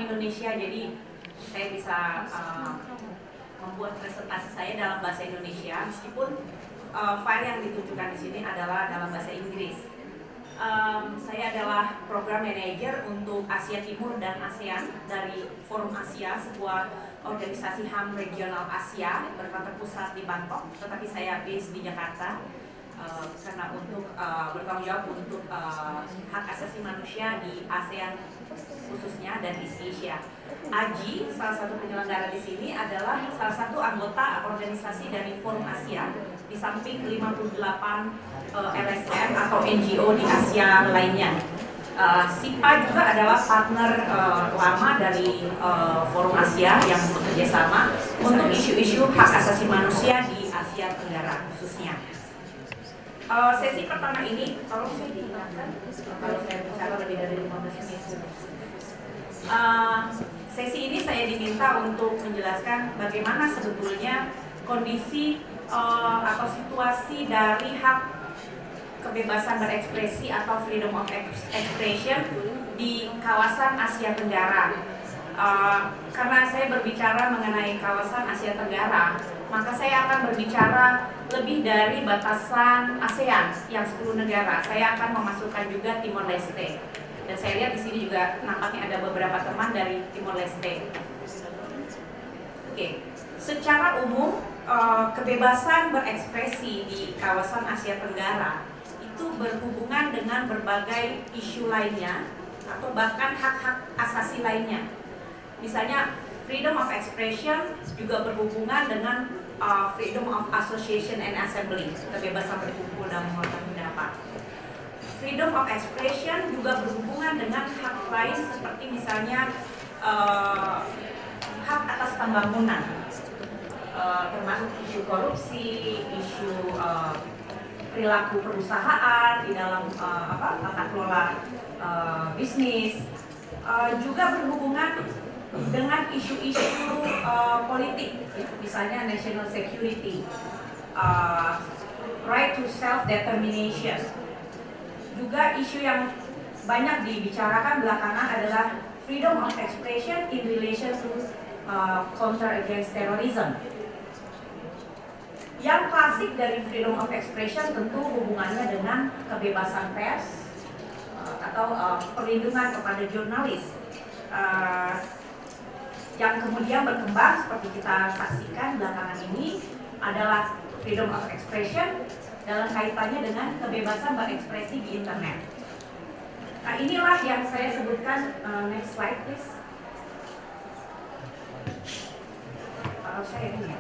Indonesia, jadi saya bisa membuat presentasi saya dalam bahasa Indonesia, meskipun file yang ditunjukkan di sini adalah dalam bahasa Inggris. Saya adalah program manager untuk Asia Timur dan ASEAN dari Forum Asia, sebuah organisasi HAM regional Asia berkantor pusat di Bangkok, tetapi saya base di Jakarta karena untuk bertanggung jawab untuk hak asasi manusia di ASEAN khususnya dan East Asia. AJI, salah satu penyelenggara di sini, adalah salah satu anggota organisasi dari Forum Asia di samping 58 LSM atau NGO di Asia lainnya. SIPA juga adalah partner lama dari Forum Asia yang bekerja sama untuk isu-isu hak asasi manusia di Asia Tenggara khususnya. Sesi pertama ini, tolong saya diingatkan kalau saya bicara lebih dari 15 menit. Sesi ini saya diminta untuk menjelaskan bagaimana sebetulnya kondisi atau situasi dari hak kebebasan berekspresi atau freedom of expression di kawasan Asia Tenggara. Karena saya berbicara mengenai kawasan Asia Tenggara, maka saya akan berbicara lebih dari batasan ASEAN yang 10 negara. Saya akan memasukkan juga Timor Leste. Dan saya lihat di sini juga nampaknya ada beberapa teman dari Timor Leste. Oke, secara umum kebebasan berekspresi di kawasan Asia Tenggara itu berhubungan dengan berbagai isu lainnya atau bahkan hak-hak asasi lainnya. Misalnya freedom of expression juga berhubungan dengan freedom of association and assembly, kebebasan berkumpul dan mengeluarkan pendapat. Freedom of expression juga berhubungan dengan hak lain seperti misalnya hak atas pembangunan, termasuk isu korupsi, isu perilaku perusahaan di dalam tata kelola bisnis, juga berhubungan dengan isu-isu politik, misalnya national security, right to self-determination. Juga isu yang banyak dibicarakan belakangan adalah freedom of expression in relation to counter against terrorism. Yang klasik dari freedom of expression tentu hubungannya dengan kebebasan pers atau perlindungan kepada jurnalis. Yang kemudian berkembang seperti kita saksikan belakangan ini adalah freedom of expression dalam kaitannya dengan kebebasan berekspresi di internet. Nah, inilah yang saya sebutkan. Next slide please. Kalau saya ini ya.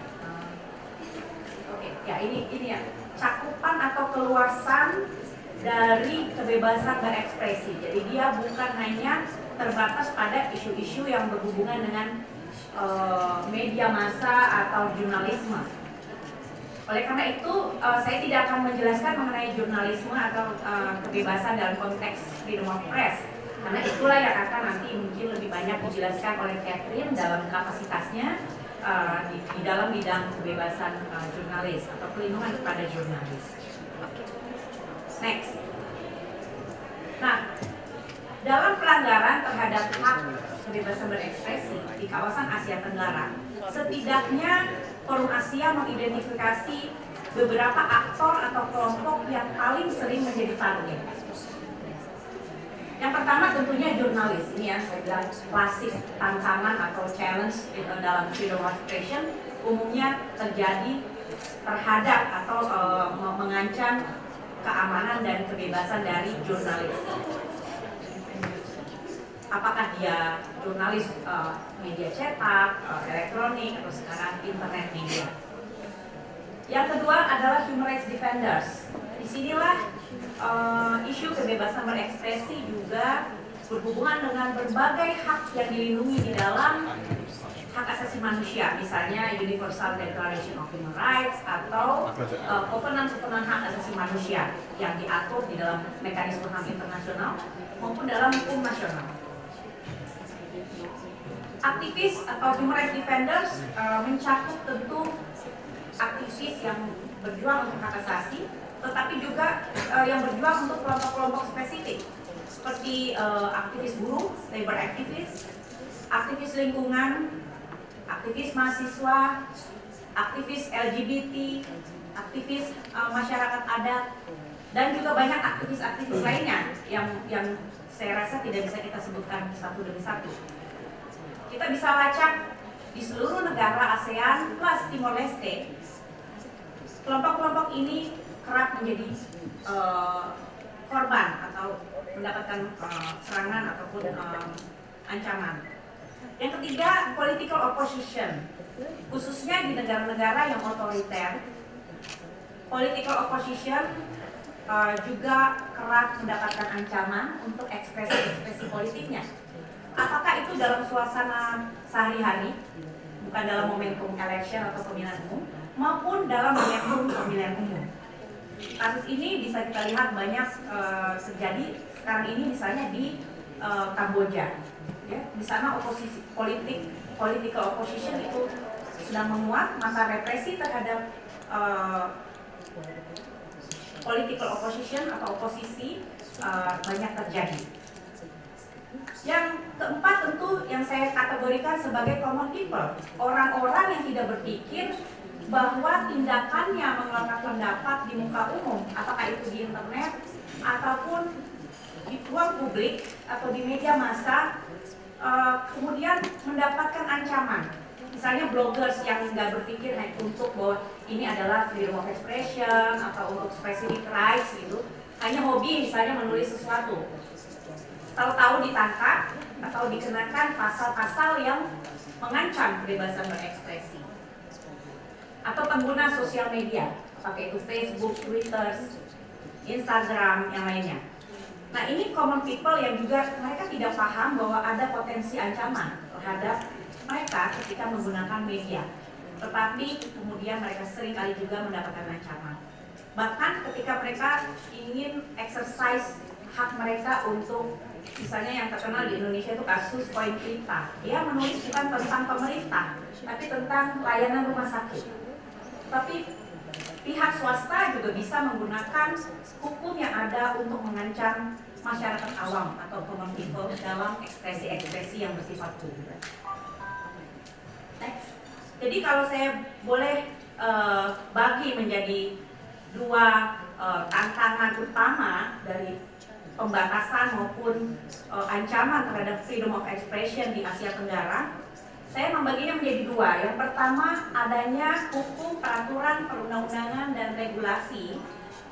Oke, ya ini ya cakupan atau keluasan dari kebebasan berekspresi. Jadi dia bukan hanya terbatas pada isu-isu yang berhubungan dengan media massa atau jurnalisme. Oleh karena itu, saya tidak akan menjelaskan mengenai jurnalisme atau kebebasan dalam konteks freedom of press, karena itulah yang akan nanti mungkin lebih banyak dijelaskan oleh Catherine dalam kapasitasnya di dalam bidang kebebasan jurnalis atau pelindungan kepada jurnalis. Next. Nah, dalam pelanggaran terhadap hak kebebasan berekspresi di kawasan Asia Tenggara, setidaknya Forum Asia mengidentifikasi beberapa aktor atau kelompok yang paling sering menjadi target. Yang pertama tentunya jurnalis. Ini ya saya bilang klasik tantangan atau challenge dalam freedom of expression umumnya terjadi terhadap atau mengancam keamanan dan kebebasan dari jurnalis. Apakah dia jurnalis media cetak, elektronik, atau sekarang internet media. Yang kedua adalah human rights defenders. Disinilah isu kebebasan berekspresi juga berhubungan dengan berbagai hak yang dilindungi di dalam hak asasi manusia, misalnya Universal Declaration of Human Rights atau kovenan-kovenan hak asasi manusia yang diatur di dalam mekanisme HAM internasional maupun dalam hukum nasional. Aktivis atau human rights defenders mencakup tentu aktivis yang berjuang untuk hak asasi, tetapi juga yang berjuang untuk kelompok-kelompok spesifik seperti aktivis buruh, labor activists, aktivis lingkungan, aktivis mahasiswa, aktivis LGBT, aktivis masyarakat adat, dan juga banyak aktivis-aktivis lainnya yang saya rasa tidak bisa kita sebutkan satu demi satu. Kita bisa lacak di seluruh negara ASEAN plus Timor Leste, kelompok-kelompok ini kerap menjadi korban atau mendapatkan serangan ataupun ancaman. Yang ketiga, political opposition, khususnya di negara-negara yang otoriter. Political opposition juga kerap mendapatkan ancaman untuk ekspresi-ekspresi politiknya. Apakah itu dalam suasana sehari-hari, bukan dalam momentum election atau pemilihan umum, maupun dalam momentum pemilihan umum. Kasus ini bisa kita lihat banyak terjadi sekarang ini misalnya di Kamboja. Ya, di sana oposisi political opposition itu sedang menguat, maka represi terhadap political opposition atau oposisi banyak terjadi. Yang keempat tentu yang saya kategorikan sebagai common people, orang-orang yang tidak berpikir bahwa tindakannya mengeluarkan pendapat di muka umum, apakah itu di internet ataupun di ruang publik atau di media massa, kemudian mendapatkan ancaman. Misalnya bloggers yang nggak berpikir untuk bahwa ini adalah freedom of expression atau untuk specific rights gitu, hanya hobi misalnya menulis sesuatu, tahu-tahu ditangkap atau dikenakan pasal-pasal yang mengancam kebebasan berekspresi. Atau pengguna sosial media, apakah itu Facebook, Twitter, Instagram, yang lainnya. Nah, ini common people yang juga mereka tidak paham bahwa ada potensi ancaman terhadap mereka ketika menggunakan media. Tetapi kemudian mereka sering kali juga mendapatkan ancaman. Bahkan ketika mereka ingin exercise hak mereka untuk, misalnya yang terkenal di Indonesia itu kasus Poin Pelita. Dia menulis bukan tentang pemerintah, tapi tentang layanan rumah sakit. Tapi pihak swasta juga bisa menggunakan hukum yang ada untuk mengancam masyarakat awam atau common people dalam ekspresi-ekspresi yang bersifat publik. Next. Jadi kalau saya boleh bagi menjadi dua tantangan utama dari pembatasan maupun ancaman terhadap freedom of expression di Asia Tenggara, saya membaginya menjadi dua. Yang pertama, adanya hukum, peraturan, perundang-undangan, dan regulasi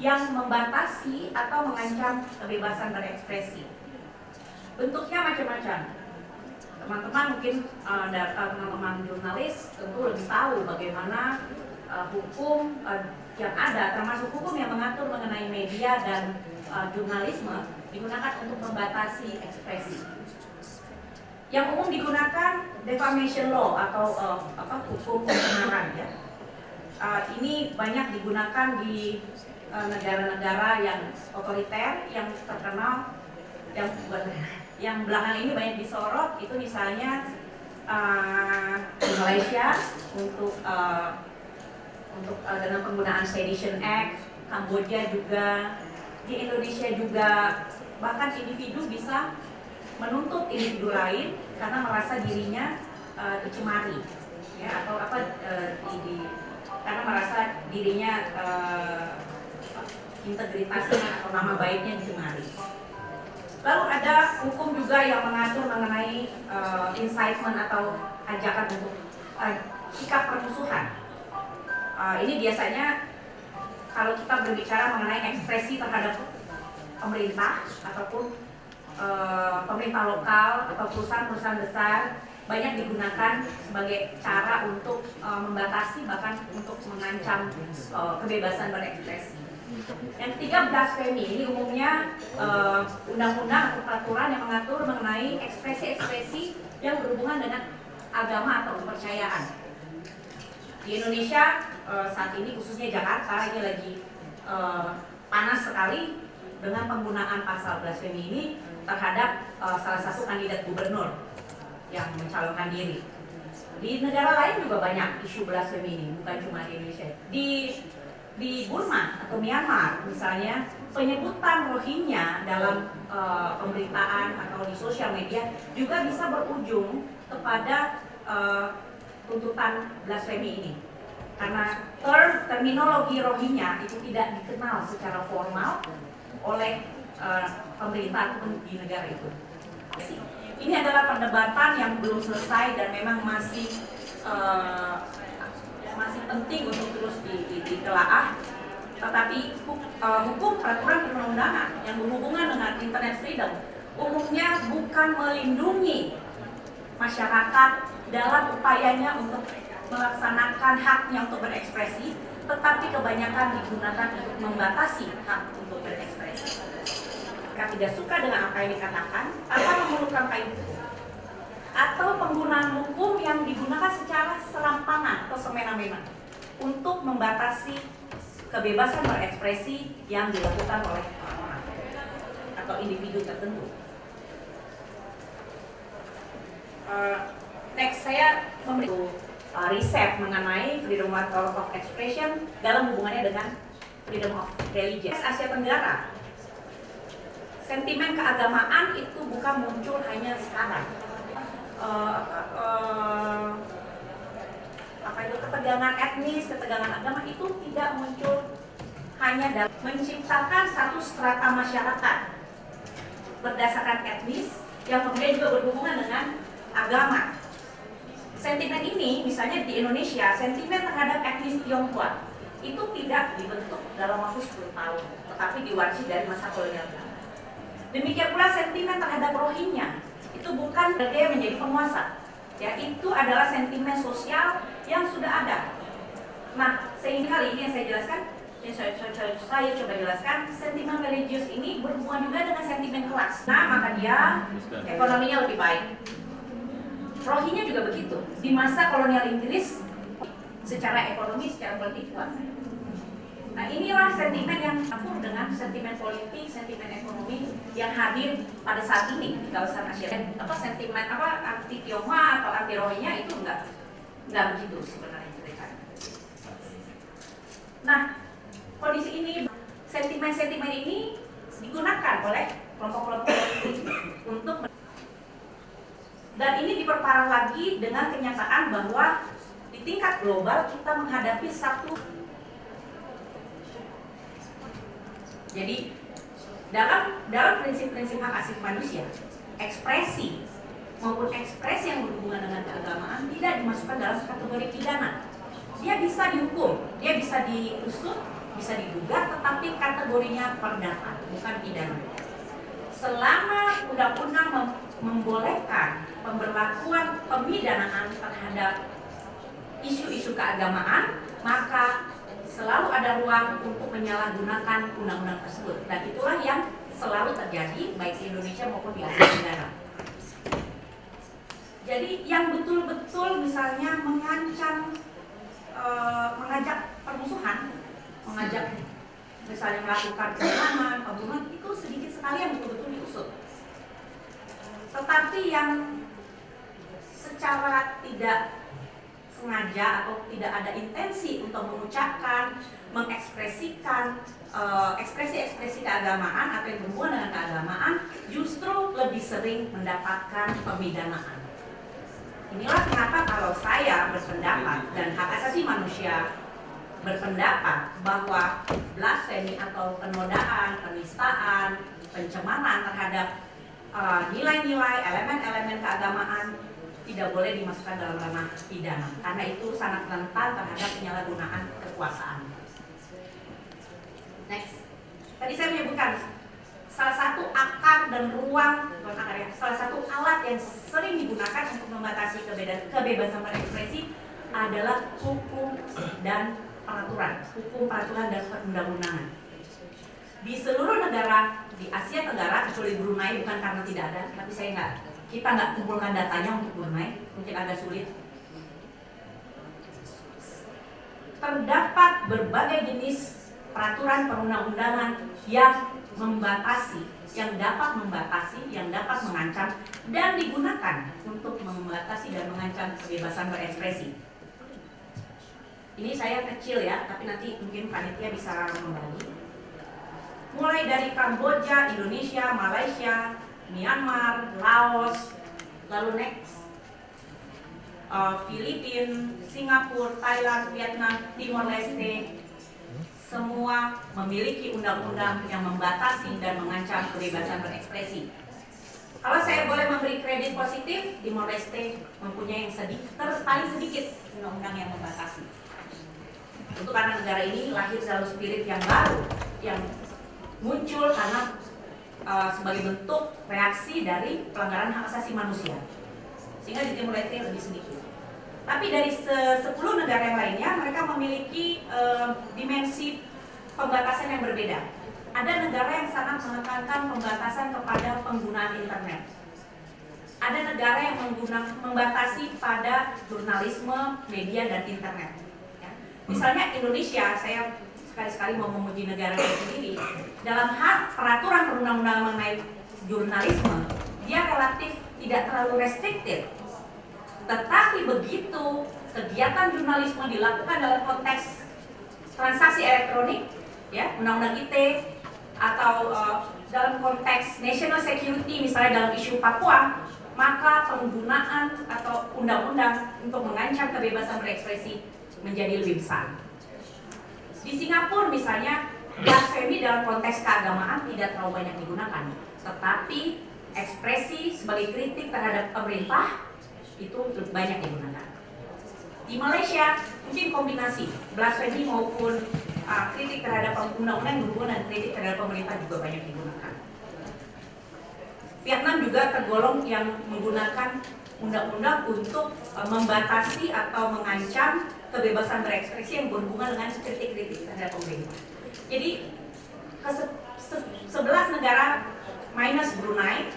yang membatasi atau mengancam kebebasan berekspresi. Bentuknya macam-macam. Teman-teman mungkin teman-teman jurnalis tentu lebih tahu bagaimana hukum yang ada, termasuk hukum yang mengatur mengenai media dan jurnalisme, digunakan untuk membatasi ekspresi. Yang umum digunakan defamation law atau hukum pencemaran, ya. Ini banyak digunakan di negara-negara yang otoriter, yang terkenal, yang belakangan ini banyak disorot. Itu misalnya di Malaysia untuk dengan penggunaan Sedition Act, Kamboja juga, di Indonesia juga, bahkan individu bisa menuntut individu lain karena merasa dirinya dicemari, ya, atau karena merasa dirinya integritasnya atau nama baiknya dicemari. Lalu ada hukum juga yang mengatur mengenai incitement atau ajakan untuk sikap permusuhan. Ini biasanya kalau kita berbicara mengenai ekspresi terhadap pemerintah ataupun pemerintah lokal atau perusahaan-perusahaan besar, banyak digunakan sebagai cara untuk membatasi bahkan untuk mengancam kebebasan berekspresi. Yang ketiga, blasphemy. Ini umumnya undang-undang atau peraturan yang mengatur mengenai ekspresi-ekspresi yang berhubungan dengan agama atau kepercayaan. Di Indonesia saat ini, khususnya Jakarta, ini lagi panas sekali dengan penggunaan pasal blasphemy ini terhadap salah satu kandidat gubernur yang mencalonkan diri. Di negara lain juga banyak isu blasphemy ini, bukan cuma di Indonesia. Di di Burma atau Myanmar misalnya, penyebutan Rohingya dalam pemberitaan atau di sosial media juga bisa berujung kepada tuntutan blasfemi ini, karena terminologi Rohingya itu tidak dikenal secara formal oleh pemerintah ataupun di negara itu. Ini adalah perdebatan yang belum selesai dan memang masih penting untuk terus ditelaah. Tetapi hukum peraturan perundang-undangan yang berhubungan dengan internet freedom umumnya bukan melindungi masyarakat dalam upayanya untuk melaksanakan haknya untuk berekspresi, tetapi kebanyakan digunakan untuk membatasi hak untuk berekspresi. Jika tidak suka dengan apa yang dikatakan, tanpa memerlukan payung hukum, atau penggunaan hukum yang digunakan secara serampangan atau semena-mena untuk membatasi kebebasan berekspresi yang dilakukan oleh orang atau individu tertentu. Next, saya memberi riset mengenai freedom of expression dalam hubungannya dengan freedom of religion. Asia Tenggara, sentimen keagamaan itu bukan muncul hanya sekarang. Ketegangan etnis, ketegangan agama itu tidak muncul hanya dalam menciptakan satu strata masyarakat berdasarkan etnis yang kemudian juga berhubungan dengan agama. Sentimen ini misalnya di Indonesia, sentimen terhadap etnis Tionghoa itu tidak dibentuk dalam waktu 10 tahun, tetapi diwarisi dari masa kolonial. Demikian pula sentimen terhadap Rohingya itu bukan dia menjadi penguasa, ya, itu adalah sentimen sosial yang sudah ada. Nah, sehingga kali ini yang saya jelaskan, saya coba jelaskan, sentimen religius ini berhubungan juga dengan sentimen kelas. Nah, maka dia ekonominya lebih baik. Rohingya juga begitu. Di masa kolonial Inggris, secara ekonomi, secara politik kuat. Nah, inilah sentimen yang campur dengan sentimen politik, sentimen ekonomi yang hadir pada saat ini di kawasan Asia. Sentimen anti Tionghoa atau anti Rohingya itu enggak begitu sebenarnya ceritanya. Nah, kondisi ini, sentimen-sentimen ini digunakan oleh kelompok-kelompok politik untuk, dan ini diperparah lagi dengan kenyataan bahwa di tingkat global kita menghadapi satu. Jadi dalam prinsip-prinsip hak asasi manusia, ekspresi maupun ekspresi yang berhubungan dengan keagamaan tidak dimasukkan dalam kategori pidana. Dia bisa dihukum, dia bisa diusut, bisa digugat, tetapi kategorinya perdata, bukan pidana. Selama undang-undang membolehkan pemberlakuan pemidanaan terhadap isu-isu keagamaan, maka selalu ada ruang untuk menyalahgunakan undang-undang tersebut, dan itulah yang selalu terjadi baik di Indonesia maupun di Asia Tenggara. Jadi yang betul-betul misalnya mengancam, mengajak permusuhan, mengajak misalnya melakukan penyerangan, pembunuhan, itu sedikit sekali yang betul-betul diusut. Tetapi yang secara tidak sengaja atau tidak ada intensi untuk mengucapkan, mengekspresikan ekspresi-ekspresi keagamaan atau yang berhubungan dengan keagamaan, justru lebih sering mendapatkan pemidanaan. Inilah kenapa kalau saya berpendapat dan hak asasi manusia berpendapat bahwa blasfemi atau penodaan, penistaan, pencemaran terhadap nilai-nilai, elemen-elemen keagamaan tidak boleh dimasukkan dalam ranah pidana, karena itu sangat rentan terhadap penyalahgunaan kekuasaan. Next, tadi saya menyebutkan salah satu akar dan ruang, salah satu alat yang sering digunakan untuk membatasi kebebasan berekspresi adalah hukum dan peraturan, hukum, peraturan, dan perundang-undangan. Di seluruh negara di Asia Tenggara, kecuali Brunei, bukan karena tidak ada, tapi kita nggak kumpulkan datanya untuk Brunei, mungkin agak sulit. Terdapat berbagai jenis peraturan perundang-undangan yang membatasi, yang dapat membatasi, yang dapat mengancam, dan digunakan untuk membatasi dan mengancam kebebasan berekspresi. Ini saya kecil ya, tapi nanti mungkin panitia bisa membagi. Mulai dari Kamboja, Indonesia, Malaysia, Myanmar, Laos, lalu next Filipina, Singapura, Thailand, Vietnam, Timor Leste, semua memiliki undang-undang yang membatasi dan mengancam kebebasan berekspresi. Kalau saya boleh memberi kredit positif, Timor Leste mempunyai yang paling sedikit undang-undang yang membatasi. Untuk karena negara ini lahir dalam spirit yang baru, yang muncul karena sebagai bentuk reaksi dari pelanggaran hak asasi manusia. Sehingga di Timor Leste lebih sedikit. Tapi dari 10 negara yang lainnya, mereka memiliki dimensi pembatasan yang berbeda. Ada negara yang sangat menekankan pembatasan kepada penggunaan internet. Ada negara yang membatasi pada jurnalisme, media, dan internet. Ya. Misalnya Indonesia, saya sekali-sekali mau memuji negara saya sendiri. Dalam hal peraturan perundang-undangan mengenai jurnalisme, dia relatif tidak terlalu restricted. Tetapi begitu kegiatan jurnalisme dilakukan dalam konteks transaksi elektronik, ya, undang-undang IT, atau dalam konteks national security, misalnya dalam isu Papua, maka penggunaan atau undang-undang untuk mengancam kebebasan berekspresi menjadi lebih besar. Di Singapura misalnya, blasfemi dalam konteks keagamaan tidak terlalu banyak digunakan, tetapi ekspresi sebagai kritik terhadap pemerintah itu lebih banyak digunakan. Di Malaysia mungkin kombinasi blasfemi maupun kritik terhadap undang-undang berhubungan dan kritik terhadap pemerintah juga banyak digunakan. Vietnam juga tergolong yang menggunakan undang-undang untuk membatasi atau mengancam kebebasan berekspresi yang berhubungan dengan kritik-kritik terhadap pemerintah. Jadi 11 negara minus Brunei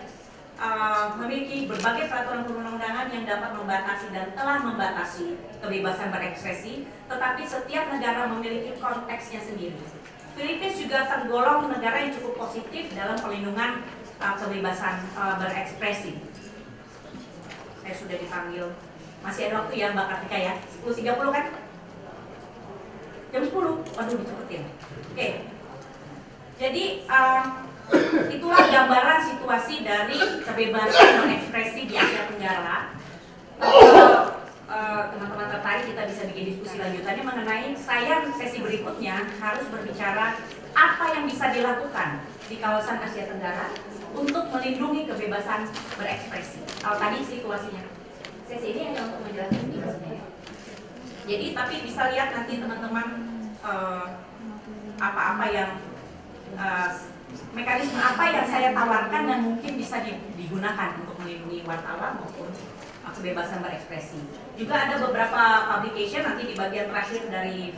memiliki berbagai peraturan perundang-undangan yang dapat membatasi dan telah membatasi kebebasan berekspresi, tetapi setiap negara memiliki konteksnya sendiri. Filipina juga tergolong negara yang cukup positif dalam perlindungan kebebasan berekspresi. Saya sudah dipanggil, masih ada waktu ya Mbak Kartika ya, 10.30 kan? Jam 10, waduh dicepetin. Oke. Jadi itulah gambaran situasi dari kebebasan berekspresi di Asia Tenggara. Kalau teman-teman tertarik, kita bisa bikin diskusi lanjutannya mengenai sesi berikutnya harus berbicara apa yang bisa dilakukan di kawasan Asia Tenggara untuk melindungi kebebasan berekspresi. Kalau tadi situasinya, sesi ini hanya untuk menjelaskan ini sebenarnya. Jadi tapi bisa lihat nanti teman-teman apa-apa yang mekanisme apa yang saya tawarkan dan mungkin bisa digunakan untuk melindungi wartawan maupun kebebasan berekspresi. Juga ada beberapa publication nanti di bagian terakhir dari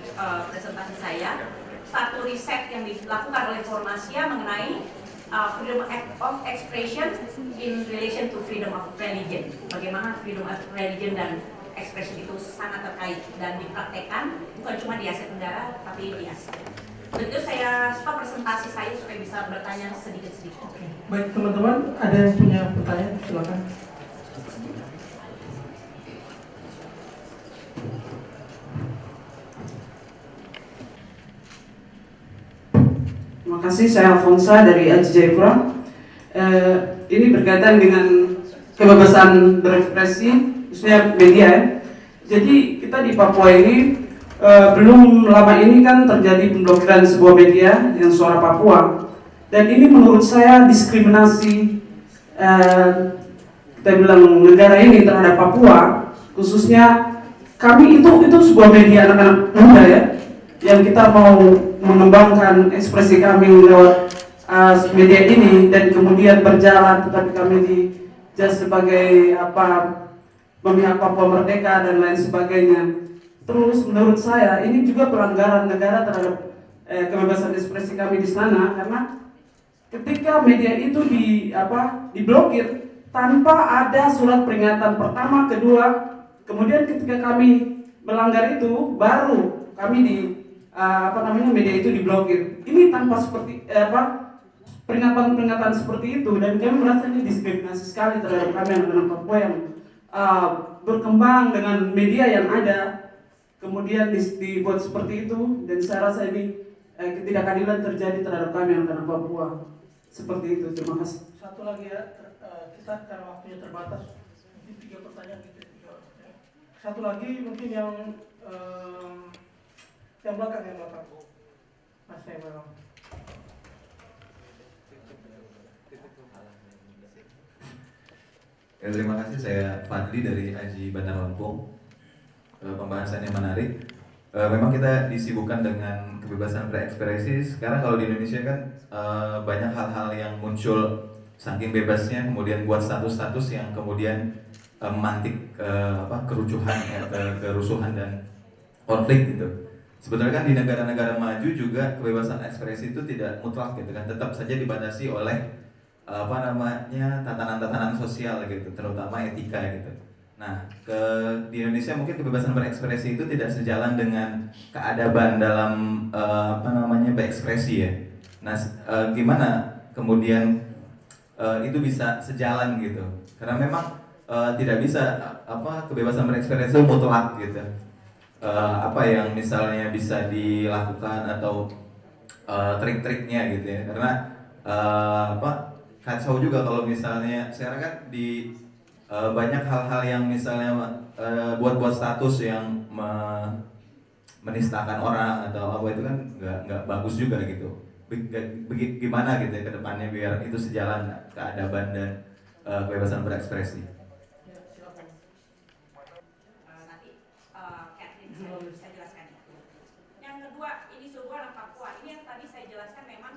presentasi saya. Satu riset yang dilakukan oleh Formasia mengenai freedom of expression in relation to freedom of religion. Bagaimana freedom of religion dan expression itu sangat terkait dan dipraktekkan bukan cuma di Asia Tenggara tapi di Asia. Begitu saya stop presentasi saya supaya bisa bertanya sedikit-sedikit. Oke. Baik teman-teman, ada yang punya pertanyaan? Silakan. Terima kasih, saya Alfonsa dari Aji Jayapura. Ini berkaitan dengan kebebasan berekspresi, khususnya media ya. Jadi kita di Papua ini belum lama ini kan terjadi pemblokiran sebuah media yang Suara Papua, dan ini menurut saya diskriminasi kita bilang negara ini terhadap Papua, khususnya kami itu sebuah media anak-anak muda ya, yang kita mau mengembangkan ekspresi kami lewat media ini dan kemudian berjalan, tetapi kami dijudge sebagai memihak Papua Merdeka dan lain sebagainya. Terus menurut saya ini juga pelanggaran negara terhadap kebebasan ekspresi kami di sana, karena ketika media itu diblokir tanpa ada surat peringatan pertama, kedua, kemudian ketika kami melanggar itu baru kami media itu diblokir. Ini tanpa seperti peringatan seperti itu, dan kami merasa ini diskriminasi sekali terhadap kami anak-anak Papua yang berkembang dengan media yang ada. kemudian dibuat seperti itu, dan saya rasa ini ketidakadilan terjadi terhadap kami anak-anak Papua. Seperti itu, terima kasih. Satu lagi ya, kita karena waktunya terbatas, mungkin 3 pertanyaan gitu. Satu lagi mungkin yang belakang. Mas saya belakang. Ya, terima kasih, saya Fadli dari Aji Bandar Lampung. Pembahasannya menarik. Memang kita disibukkan dengan kebebasan berekspresi. Sekarang kalau di Indonesia kan banyak hal-hal yang muncul saking bebasnya, kemudian buat status-status yang kemudian memantik kerucuhan, kerusuhan dan konflik gitu. Sebetulnya kan di negara-negara maju juga kebebasan ekspresi itu tidak mutlak gitu kan, tetap saja dibatasi oleh tatanan-tatanan sosial gitu, terutama etika gitu. Nah, di Indonesia mungkin kebebasan berekspresi itu tidak sejalan dengan keadaban dalam berekspresi ya. Nah, gimana kemudian itu bisa sejalan gitu? Karena memang tidak bisa kebebasan berekspresi itu mutlak gitu. Apa yang misalnya bisa dilakukan atau trik-triknya gitu ya, karena kacau juga kalau misalnya sekarang kan di banyak hal-hal yang misalnya buat status yang menistakan orang atau apa itu kan nggak bagus juga gitu. Gimana gitu ya ke depannya biar itu sejalan keadaban dan kebebasan berekspresi. Saya jelaskan. Yang kedua, ini sebuah anak Papua. Ini yang tadi saya jelaskan memang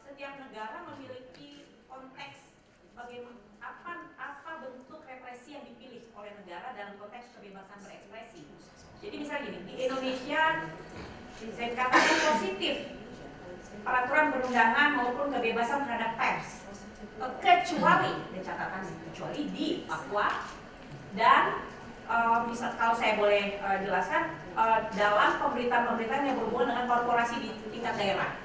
setiap negara memiliki konteks bagaimana apa bentuk represi yang dipilih oleh negara dalam konteks kebebasan berekspresi. Jadi misalnya gini, di Indonesia saya katakan positif peraturan perundangan maupun kebebasan terhadap pers, kecuali di Papua dan misal kalau saya boleh jelaskan dalam pemberitaan-pemberitaan yang berhubungan dengan korporasi di tingkat daerah,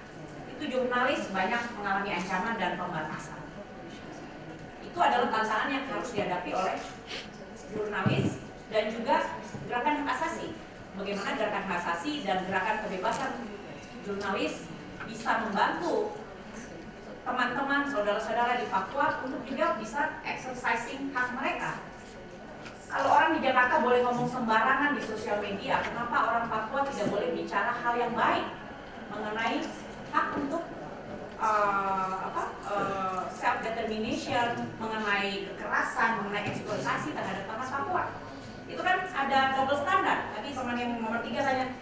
itu jurnalis banyak mengalami ancaman dan pembatasan. Itu adalah tantangan yang harus dihadapi oleh jurnalis dan juga gerakan hak asasi. Bagaimana gerakan hak asasi dan gerakan kebebasan jurnalis bisa membantu teman-teman, saudara-saudara di Papua untuk juga bisa exercising hak mereka. Kalau orang di Jakarta boleh ngomong sembarangan di sosial media, kenapa orang Papua tidak boleh bicara hal yang baik mengenai hak untuk self-determination, mengenai kekerasan, mengenai eksploitasi terhadap tanah Papua? Itu kan ada double standar. Tadi teman yang nomor 3 tanya,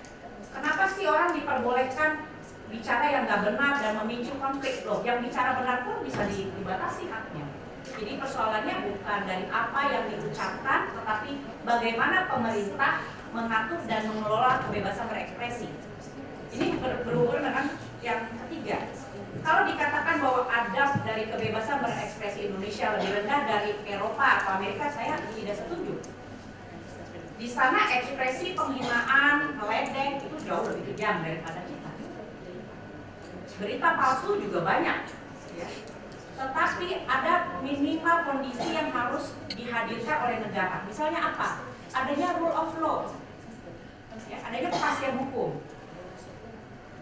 kenapa sih orang diperbolehkan bicara yang nggak benar dan memicu konflik? Loh, yang bicara benar pun bisa dibatasi haknya. Jadi persoalannya bukan dari apa yang diucapkan, tetapi bagaimana pemerintah mengatur dan mengelola kebebasan berekspresi. Ini berhubungan dengan yang ketiga. Kalau dikatakan bahwa adab dari kebebasan berekspresi Indonesia lebih rendah dari Eropa atau Amerika, saya tidak setuju. Di sana ekspresi penghinaan, meledek itu jauh lebih kejam daripada kita. Berita palsu juga banyak, ya. Tetapi ada minimal kondisi yang harus dihadirkan oleh negara. Misalnya apa? Adanya rule of law, ya, adanya kepastian hukum.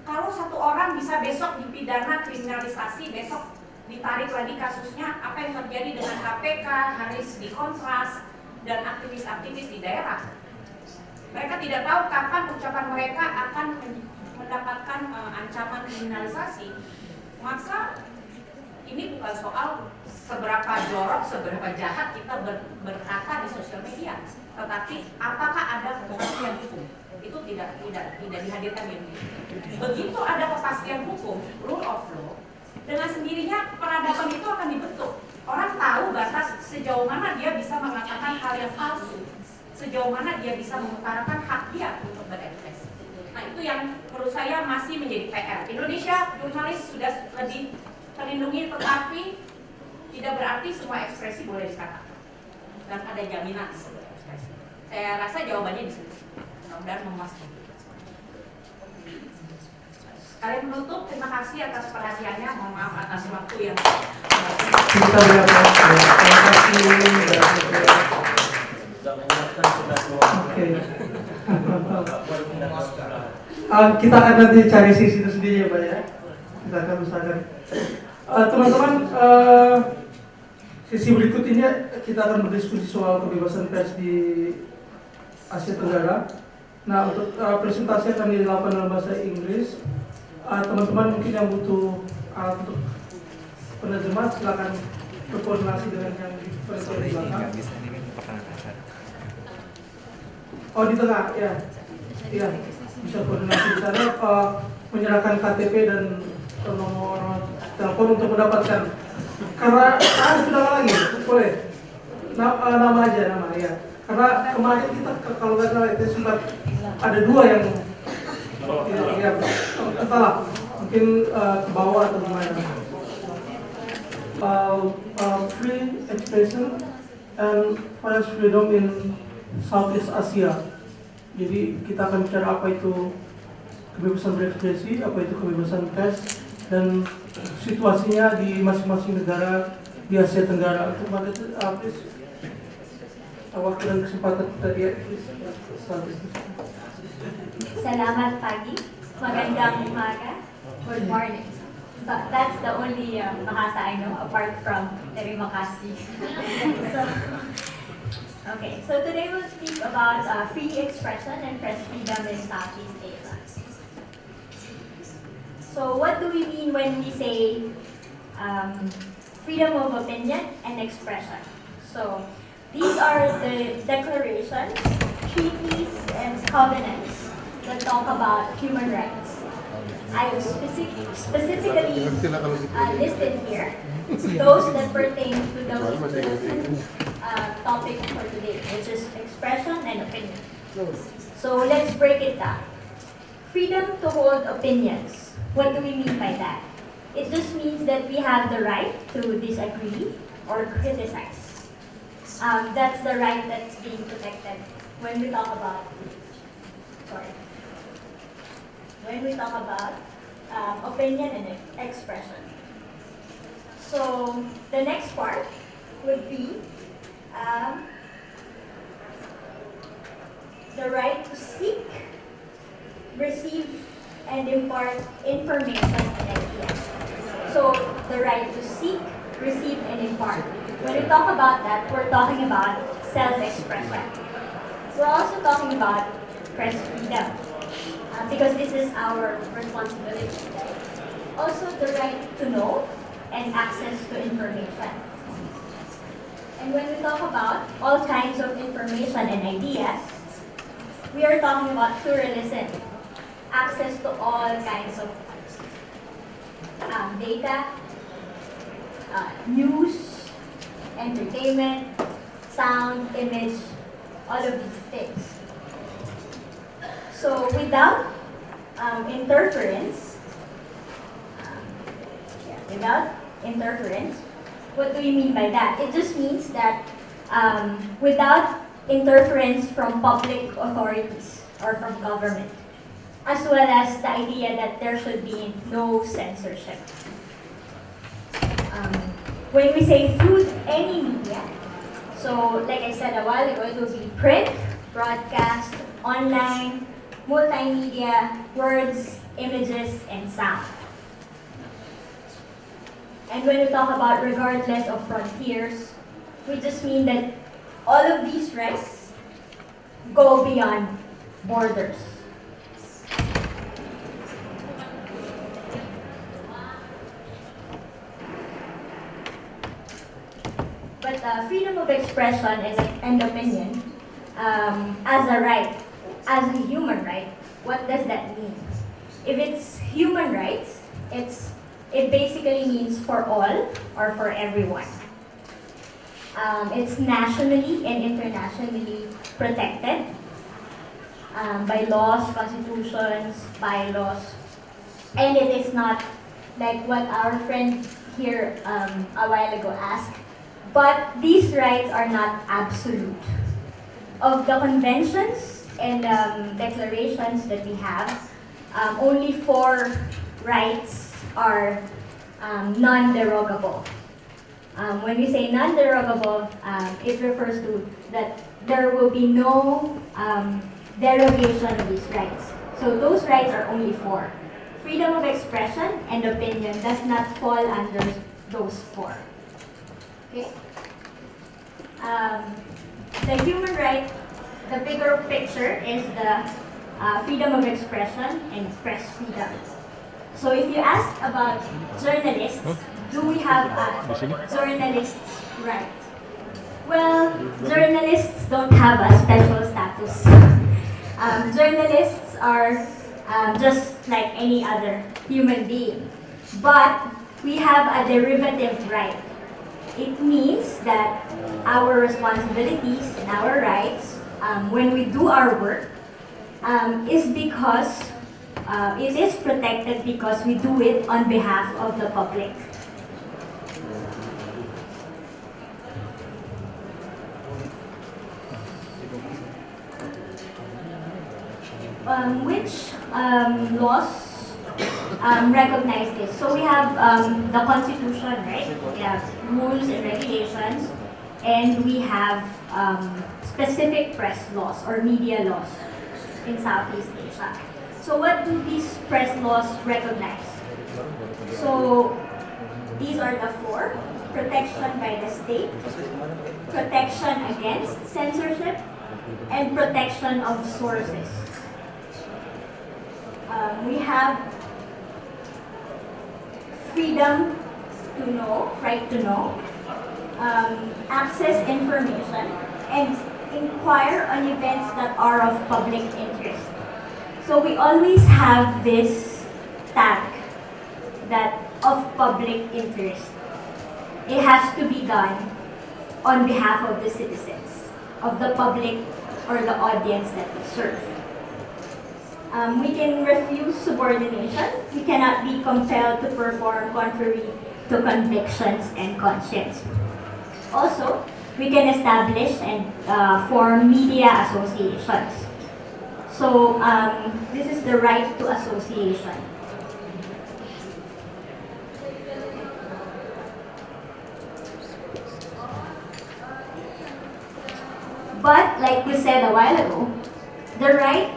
Kalau satu orang bisa besok dipidana kriminalisasi, besok ditarik lagi kasusnya, apa yang terjadi dengan KPK, Haris di Kontras, dan aktivis-aktivis di daerah? Mereka tidak tahu kapan ucapan mereka akan mendapatkan ancaman kriminalisasi. Maka ini bukan soal seberapa jorok, seberapa jahat kita berkata di sosial media, tetapi apakah ada kepastian hukum? Itu tidak dihadirkan di Indonesia. Begitu ada kepastian hukum, rule of law, dengan sendirinya peradaban itu akan dibentuk. Orang tahu batas sejauh mana dia bisa mengatakan hal yang palsu, sejauh mana dia bisa mengutarakan hak dia untuk berekspresi. Nah, itu yang menurut saya masih menjadi PR. Indonesia jurnalis sudah lebih terlindungi, tetapi tidak berarti semua ekspresi boleh dikatakan dan ada jaminan untuk berekspresi. Saya rasa jawabannya di situ. Mudah-mudahan memuaskan. Kalian menutup, terima kasih atas perhatiannya. Mohon maaf atas waktu yang Kita terima kasih. Oke. Kita akan nanti cari sisi itu sendiri ya Pak ya. Kita akan usahakan. Teman-teman, sesi berikutnya kita akan berdiskusi soal kebebasan pers di Asia Tenggara. Nah, untuk presentasi akan dilakukan dalam bahasa Inggris. Teman-teman mungkin yang butuh untuk penerjemah silakan berkoordinasi dengan yang di belakang. Oh di tengah, ya, iya bisa koordinasi di sana. Menyerahkan KTP dan nomor telepon untuk mendapatkan. Karena sudah lagi, boleh. Nama aja nama ya. Karena kemarin kita kalau nggak salah itu sempat ada dua yang ya, entahlah mungkin ke bawah atau gimana. Free expression and press freedom in Southeast Asia. Jadi kita akan bicara apa itu kebebasan berekspresi, apa itu kebebasan pers, dan situasinya di masing-masing negara di Asia Tenggara. Untuk please, waktu dan kesempatan tadi. Selamat pagi, magandang umaga, good morning. But that's the only bahasa I know apart from terima kasih. Okay, so today we'll speak about free expression and press freedom in Southeast Asia. So what do we mean when we say freedom of opinion and expression? So these are the declarations, treaties, and covenants that talk about human rights. I've specifically listed here those that pertain to the topic for today, which is expression and opinion. So let's break it down. Freedom to hold opinions. What do we mean by that? It just means that we have the right to disagree or criticize. That's the right that's being protected when we talk about, opinion and expression. So the next part would be the right to seek, receive, and impart information and ideas. So the right to seek, receive, and impart. When we talk about that, we're talking about self-expression. We're also talking about press freedom, because this is our responsibility. Also the right to know and access to information. And when we talk about all kinds of information and ideas, we are talking about pluralism, access to all kinds of data, news, entertainment, sound, image, all of these things. So without interference, what do we mean by that? It just means that without interference from public authorities or from government, as well as the idea that there should be no censorship. When we say through any media, so like I said a while ago, it will be print, broadcast, online, multimedia, words, images, and sound. And when we talk about regardless of frontiers, we just mean that all of these rights go beyond borders. But freedom of expression and opinion as a right, as a human right, what does that mean? If it's human rights, it basically means for all or for everyone. It's nationally and internationally protected by laws, constitutions, bylaws, and it is not like what our friend here a while ago asked, but these rights are not absolute. Of the conventions and declarations that we have, only 4 rights are non-derogable. When we say non-derogable, it refers to that there will be no derogation of these rights. So those rights are only four. Freedom of expression and opinion does not fall under those four. Okay? The human right, the bigger picture is the freedom of expression and press freedom. So if you ask about journalists, do we have a journalist's right? Well, journalists don't have a special status. Journalists are just like any other human being. But we have a derivative right. It means that our responsibilities and our rights, when we do our work, is because it is protected because we do it on behalf of the public. Which laws recognize this? So we have the Constitution, right? We have rules and regulations, and we have specific press laws or media laws in Southeast Asia. So what do these press laws recognize? So these are the four: protection by the state, protection against censorship, and protection of sources. We have freedom to know, right to know, access information, and inquire on events that are of public interest. So we always have this tag that of public interest. It has to be done on behalf of the citizens, of the public or the audience that we serve. We can refuse subordination. We cannot be compelled to perform contrary to convictions and conscience. Also, we can establish and form media associations. So this is the right to association. But like we said a while ago, the right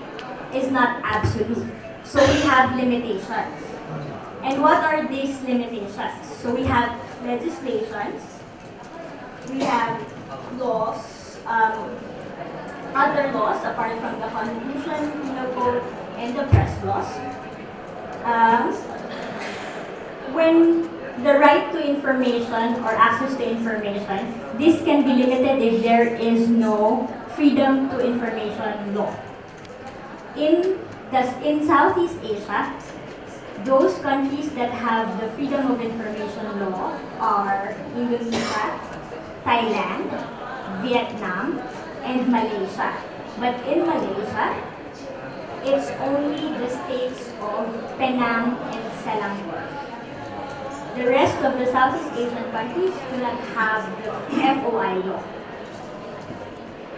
is not absolute. So we have limitations. And what are these limitations? So we have legislations, we have laws, other laws apart from the Constitution, Penal Code, and the press laws. When the right to information or access to information, this can be limited if there is no freedom to information law. In Southeast Asia, those countries that have the freedom of information law are Indonesia, Thailand, Vietnam, and Malaysia. But in Malaysia, it's only the states of Penang and Selangor. The rest of the Southeast Asian countries do not have the FOI law.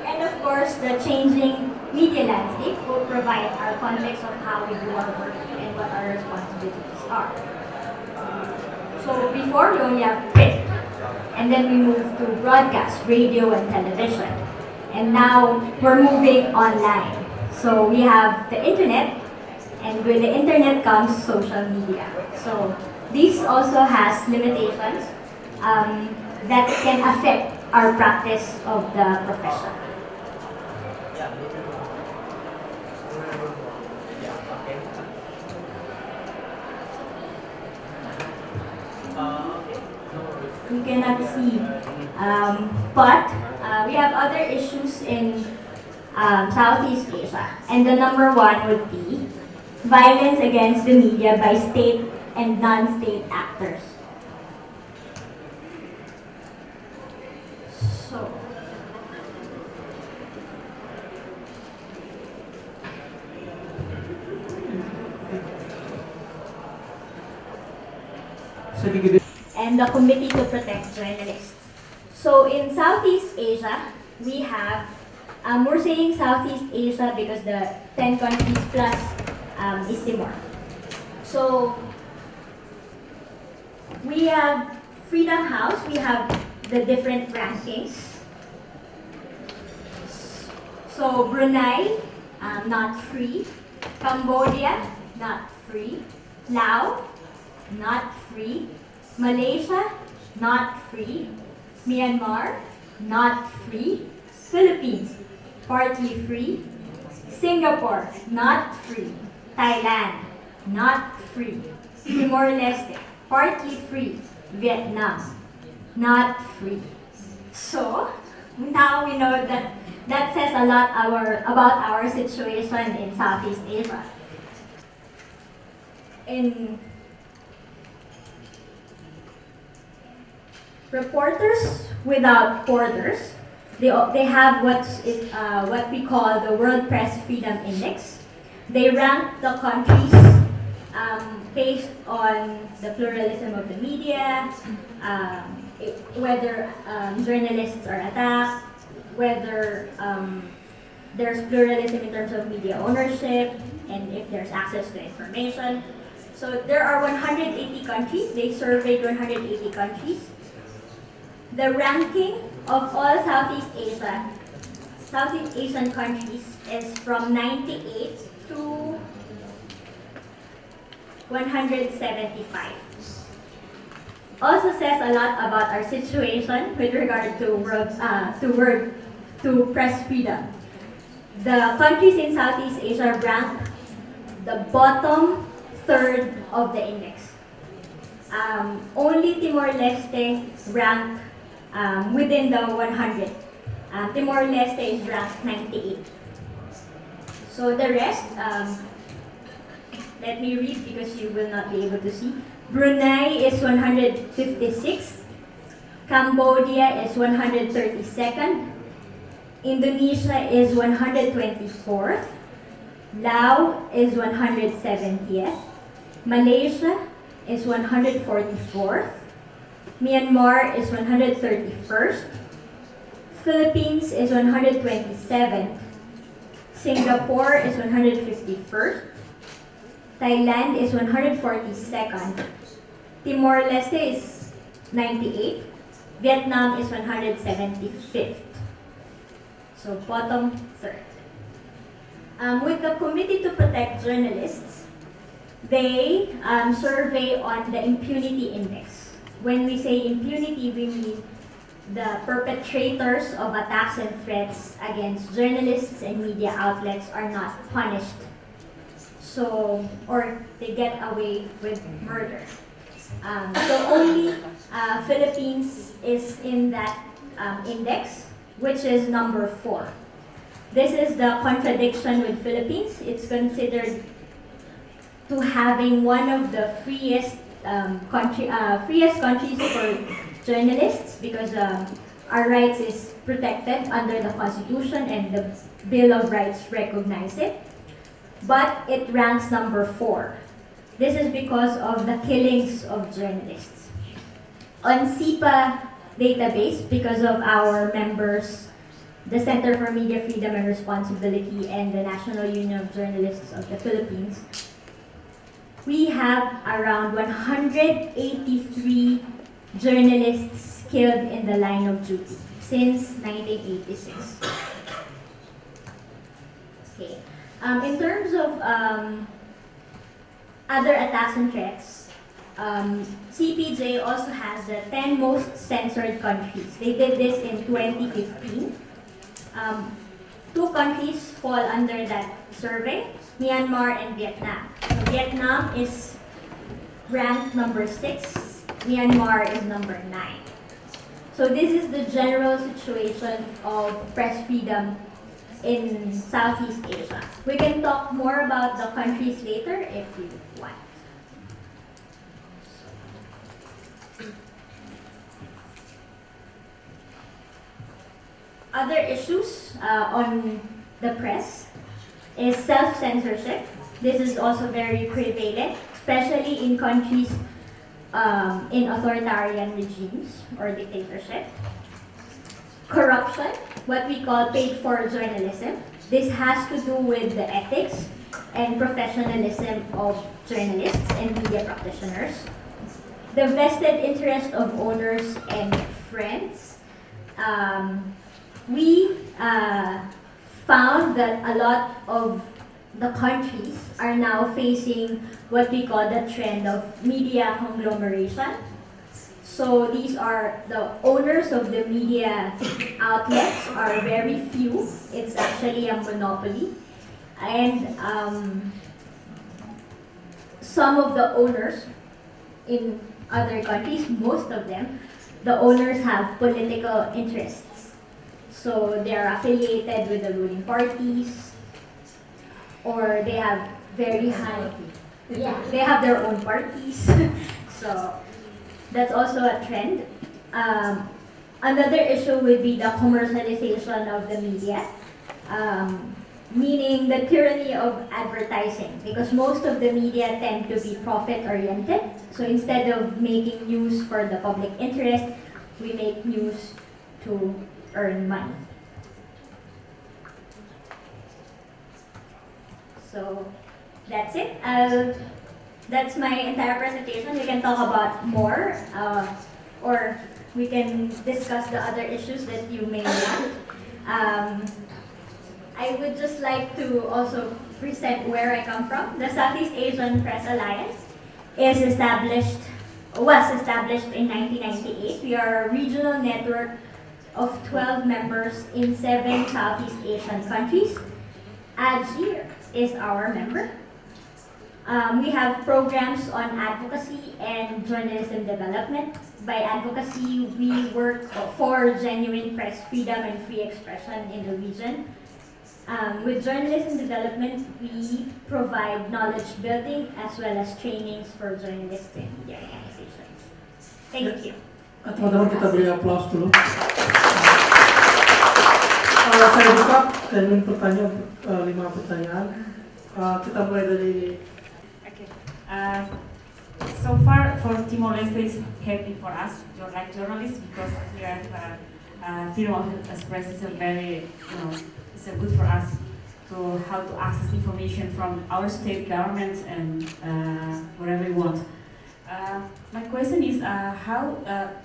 And of course, the changing media landscape will provide our context of how we do our work and what our responsibilities are. So before, we only have print, and then we moved to broadcast, radio, and television. And now we're moving online. So we have the internet, and with the internet comes social media. So this also has limitations that can affect our practice of the profession. You cannot see, but we have other issues in Southeast Asia, and the number one would be violence against the media by state and non-state actors. And the Committee to Protect Journalists. So in Southeast Asia, we have, we're saying Southeast Asia because the 10 countries plus East Timor. So we have Freedom House, we have the different rankings. So Brunei, not free. Cambodia, not free. Laos, not free. Malaysia, not free. Myanmar, not free. Philippines, partly free. Singapore, not free. Thailand, not free. Timor-Leste, partly free. Vietnam, not free. So, now we know that says a lot about our situation in Southeast Asia. In Reporters Without Borders, they have what we call the World Press Freedom Index. They rank the countries based on the pluralism of the media, whether journalists are attacked, whether there's pluralism in terms of media ownership, and if there's access to information. So there are 180 countries. They surveyed 180 countries. The ranking of all Southeast Asian countries is from 98 to 175. Also says a lot about our situation with regard to press freedom. The countries in Southeast Asia rank the bottom third of the index. Only Timor-Leste ranked within the 100. Timor-Leste is ranked 98. So the rest, let me read because you will not be able to see. Brunei is 156. Cambodia is 132nd. Indonesia is 124th. Laos is 170th. Malaysia is 144th. Myanmar is 131st. Philippines is 127th. Singapore is 151st. Thailand is 142nd. Timor-Leste is 98th. Vietnam is 175th. So bottom third. With the Committee to Protect Journalists, they survey on the impunity index. When we say impunity, we mean the perpetrators of attacks and threats against journalists and media outlets are not punished. So, or they get away with murder. So only Philippines is in that index, which is number 4. This is the contradiction with Philippines. It's considered to having one of the freest countries for journalists because our rights is protected under the Constitution and the Bill of Rights recognize it. But it ranks number 4. This is because of the killings of journalists. On CIPA database, because of our members, the Center for Media Freedom and Responsibility and the National Union of Journalists of the Philippines, we have around 183 journalists killed in the line of duty since 1986. Okay. In terms of other attacks and threats, CPJ also has the 10 most censored countries. They did this in 2015. 2 countries fall under that survey, Myanmar and Vietnam. So Vietnam is ranked number 6, Myanmar is number 9. So this is the general situation of press freedom in Southeast Asia. We can talk more about the countries later if you want. Other issues on the press is self-censorship. This is also very prevalent, especially in countries in authoritarian regimes or dictatorship. Corruption, what we call paid-for journalism. This has to do with the ethics and professionalism of journalists and media practitioners. The vested interest of owners and friends. We found that a lot of the countries are now facing what we call the trend of media conglomeration. So these are the owners of the media outlets are very few. It's actually a monopoly. And some of the owners in other countries, most of them, the owners have political interests. So they are affiliated with the ruling parties, or they have very high, they have their own parties. So that's also a trend. Another issue would be the commercialization of the media, meaning the tyranny of advertising, because most of the media tend to be profit-oriented. So instead of making news for the public interest, we make news to earn money. So that's it. That's my entire presentation. We can talk about more, or we can discuss the other issues that you may want. I would just like to also present where I come from. The Southeast Asian Press Alliance was established in 1998. We are a regional network of 12 members in 7 Southeast Asian countries. AGI is our member. We have programs on advocacy and journalism development. By advocacy, we work for genuine press freedom and free expression in the region. With journalism development, we provide knowledge building as well as trainings for journalists and media organizations. Thank you. Teman-teman, kita beri aplaus dulu. Saya buka, saya ingin bertanya 5 pertanyaan. Kita mulai dari. Okay. So far, for Timor-Leste is happy for us, like journalists, because we have freedom of expression is a very, it's good for us to how to access information from our state government and wherever we want. My question is how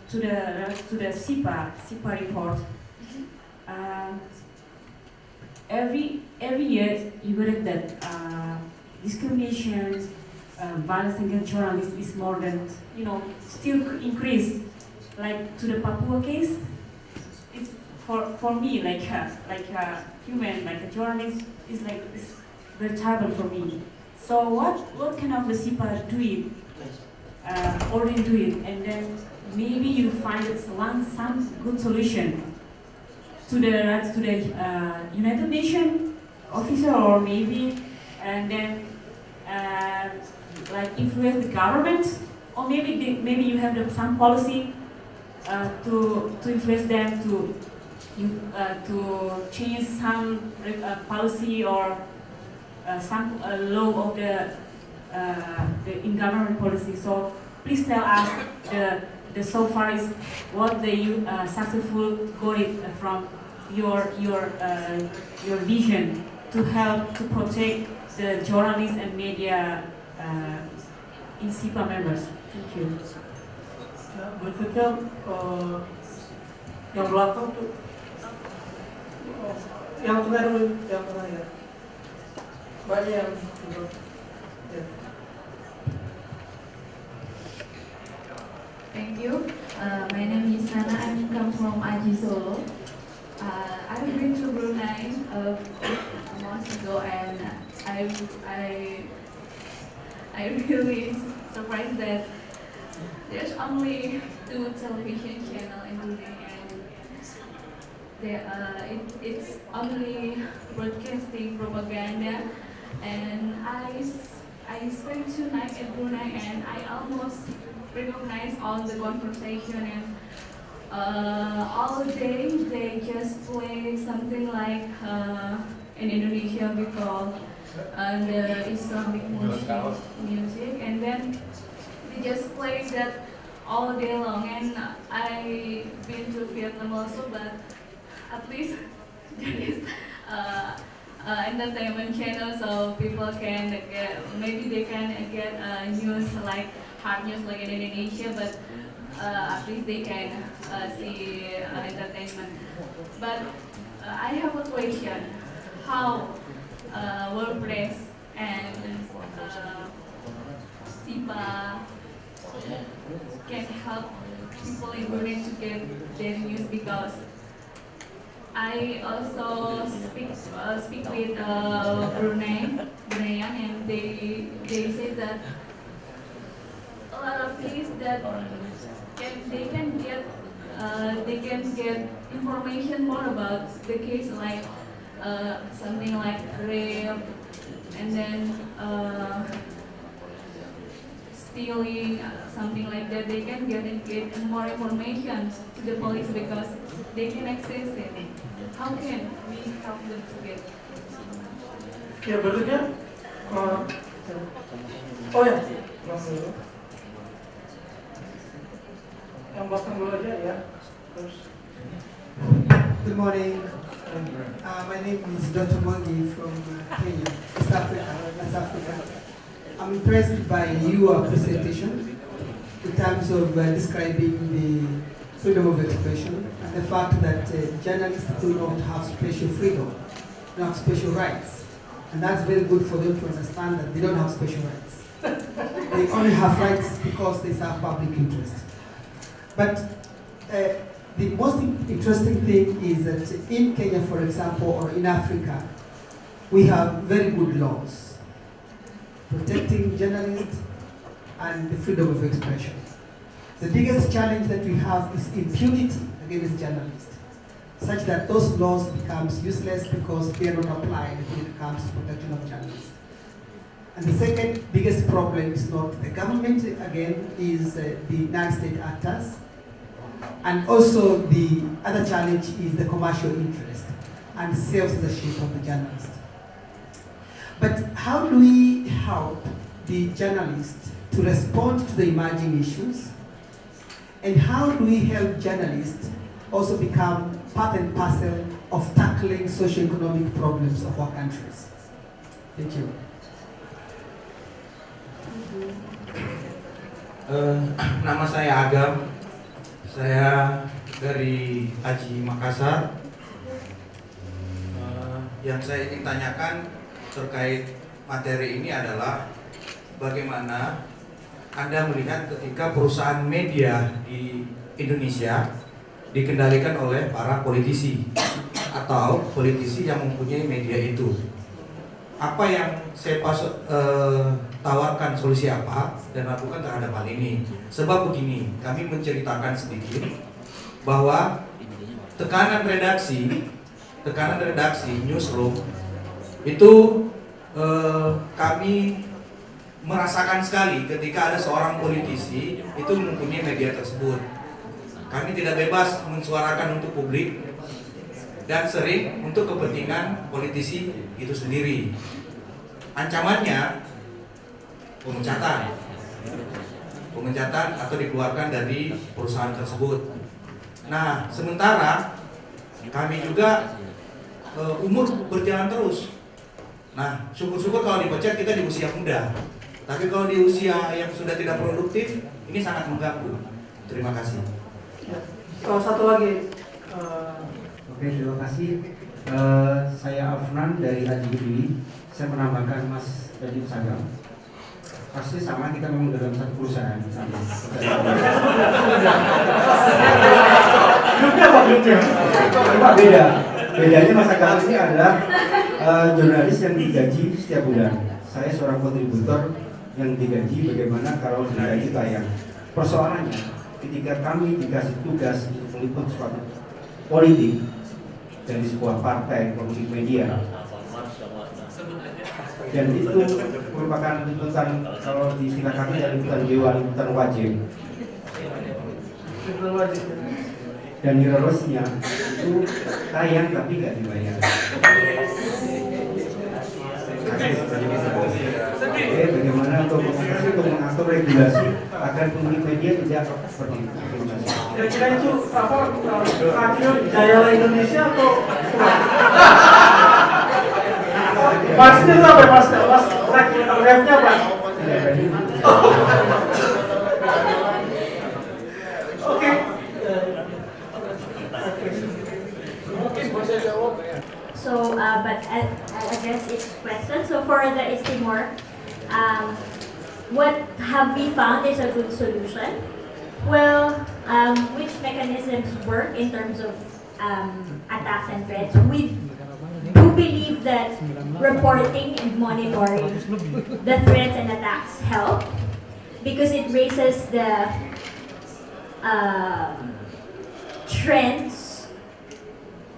to the SIPA report. Every year you read that discrimination, violence against journalists is more than still increased. Like to the Papua case, it's for me like a human, like a journalist, is very terrible for me. So what kind of the SIPA do it? Already do it, and then maybe you find some good solution to the United Nations officer, or maybe and then influence the government, or maybe you have some policy to influence them to change some policy or some law of the in government policy. So please tell us the so far is what the successful got it from your vision to help to protect the journalists and media in SIPA members. Thank you. Ya, berikutnya yang belakang tuh, yang tengah dulu, yang tengah ya. Banyak yang ya. Thank you. My name is Nana. I come from Aji Solo. I've been to Brunei a month ago, and I really surprised that there's only 2 television channels in Brunei, and it's only broadcasting propaganda. And I spent 2 nights at Brunei, and I almost recognize all the conversation, and all day they just play something like in Indonesia we call the Islamic music, and then they just play that all day long. And I've been to Vietnam also, but at least there is entertainment channel, so people can get, maybe they can get news like hard news like in Indonesia, but at least they can see entertainment. But I have a question. how WordPress and SIPA can help people in Brunei to get their news, because I also speak with Bruneian, and they say that a lot of things that they can get information more about the case, like something like rape, and then stealing, something like that. They can get more information to the police because they can access it. How can we help them to get? Ya, berikutnya. Oh ya, yang belakang dulu aja ya. Terus. Good morning. My name is Dr. Mwangi from Kenya, East Africa. I'm impressed by your presentation in terms of describing the freedom of expression and the fact that journalists do not have special freedom, don't have special rights. And that's very good for them to understand that they don't have special rights. They only have rights because they serve public interest. But the most interesting thing is that in Kenya, for example, or in Africa, we have very good laws protecting journalists and the freedom of expression. The biggest challenge that we have is impunity against journalists, such that those laws becomes useless because they are not applied when it comes to protection of journalists. And the second biggest problem is not the government, again, is the non-state actors. And also the other challenge is the commercial interest and self-censorship of the journalist. But how do we help the journalists to respond to the emerging issues? And how do we help journalists also become part and parcel of tackling socio-economic problems of our countries? Thank you. Nama saya Agam, saya dari Haji Makassar. Yang saya ingin tanyakan terkait materi ini adalah bagaimana Anda melihat ketika perusahaan media di Indonesia dikendalikan oleh para politisi atau politisi yang mempunyai media itu. Apa yang saya tawarkan solusi apa dan lakukan terhadap hal ini? Sebab begini, kami menceritakan sedikit bahwa tekanan redaksi newsroom itu kami merasakan sekali ketika ada seorang politisi itu mempunyai media tersebut. Kami tidak bebas mensuarakan untuk publik dan sering untuk kepentingan politisi itu sendiri. Ancamannya pemecatan atau dikeluarkan dari perusahaan tersebut. Nah, sementara kami juga umur berjalan terus. Nah, syukur-syukur kalau dipecat kita di usia muda. Tapi kalau di usia yang sudah tidak produktif, ini sangat mengganggu. Terima kasih. Satu lagi. Oke, terima kasih. Saya Afnan dari Haji Budi. Saya menambahkan Mas Dadi Sagam. Pasti sama, kita memang dalam satu perusahaan sama. Beda. Bedanya Mas Agam ini adalah jurnalis yang digaji setiap bulan. Saya seorang kontributor yang digaji. Bagaimana kalau digaji tayang? Persoalannya, ketika kami dikasih tugas untuk meliput suatu politik dari sebuah partai politik media, dan itu merupakan liputan, kalau di istilah kami dari liputan wajib, dan hirarkinya itu tayang tapi nggak dibayar. Oke, bagaimana untuk mengatur regulasi agar pemilik media tidak seperti itu? Kira-kira itu apa? Radio Jaya Indonesia atau? Pasti itu apa? Mas refnya apa? Oke. So but I'll address each question. So for the East Timor, what have we found is a good solution? Well, which mechanisms work in terms of attacks and threats? We do believe that reporting and monitoring the threats and attacks help because it raises the trends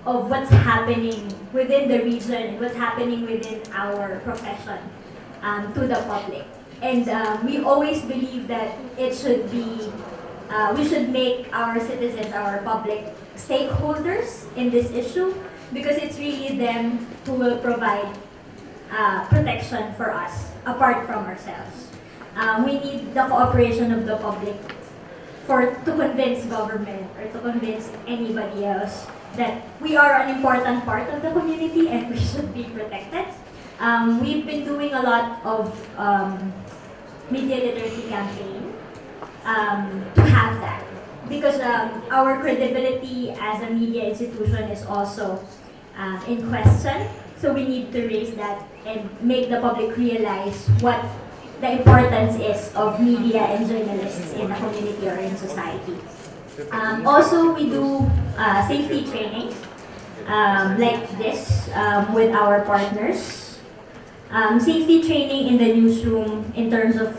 of what's happening within the region, what's happening within our profession to the public. And we always believe that it should be, we should make our citizens, our public stakeholders in this issue because it's really them who will provide protection for us apart from ourselves. We need the cooperation of the public to convince government or to convince anybody else that we are an important part of the community and we should be protected. We've been doing a lot of media literacy campaign to have that because our credibility as a media institution is also in question. So we need to raise that and make the public realize what the importance is of media and journalists in the community or in society. Also, we do safety training like this with our partners. Safety training in the newsroom in terms of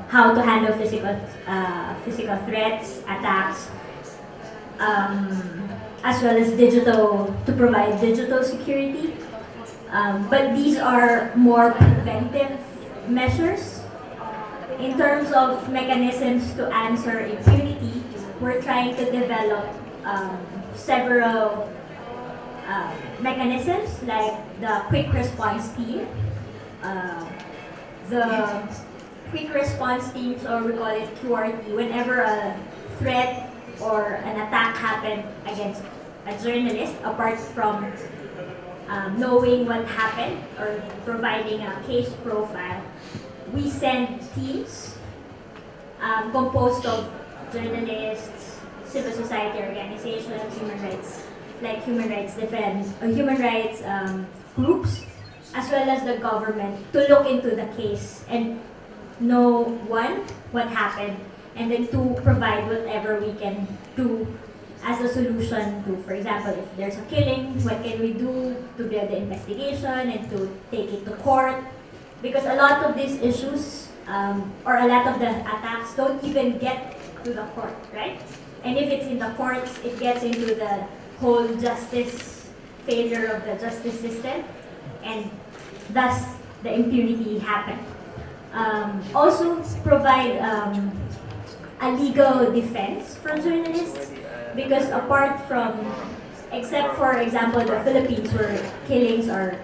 how to handle physical threats, attacks, as well as to provide digital security. But these are more preventive measures. In terms of mechanisms to answer impunity, we're trying to develop several mechanisms like the quick response team. The quick response teams, or we call it QRT, whenever a threat or an attack happened against a journalist, apart from knowing what happened or providing a case profile, we send teams composed of journalists, civil society organizations, human rights groups, as well as the government, to look into the case and know, one, what happened, and then two, provide whatever we can do as a solution to, for example, if there's a killing, what can we do to build the investigation and to take it to court? Because a lot of these issues, or a lot of the attacks don't even get to the court, right? And if it's in the courts, it gets into the whole failure of the justice system, and thus the impunity happen. Also provide a legal defense for journalists, because except for example the Philippines, where killings are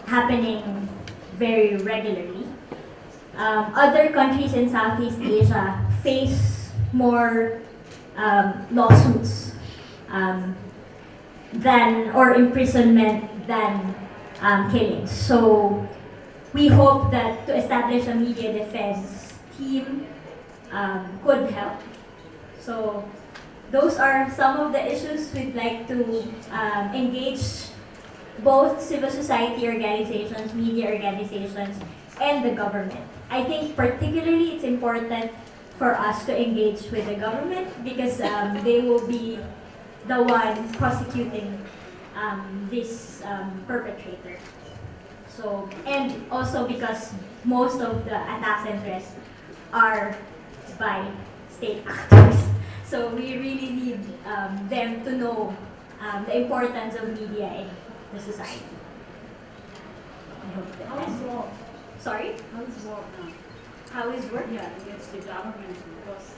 happening very regularly, other countries in Southeast Asia face more lawsuits or imprisonment than killings. So we hope that to establish a media defense team could help. So those are some of the issues we'd like to engage both civil society organizations, media organizations, and the government. I think particularly it's important for us to engage with the government because they will be the one prosecuting this perpetrator. So, and also because most of the attacks and threats are by state actors. So we really need them to know the importance of media in the society. I hope that How is work? Sorry? How is work now? How is work? Yeah, against the government, because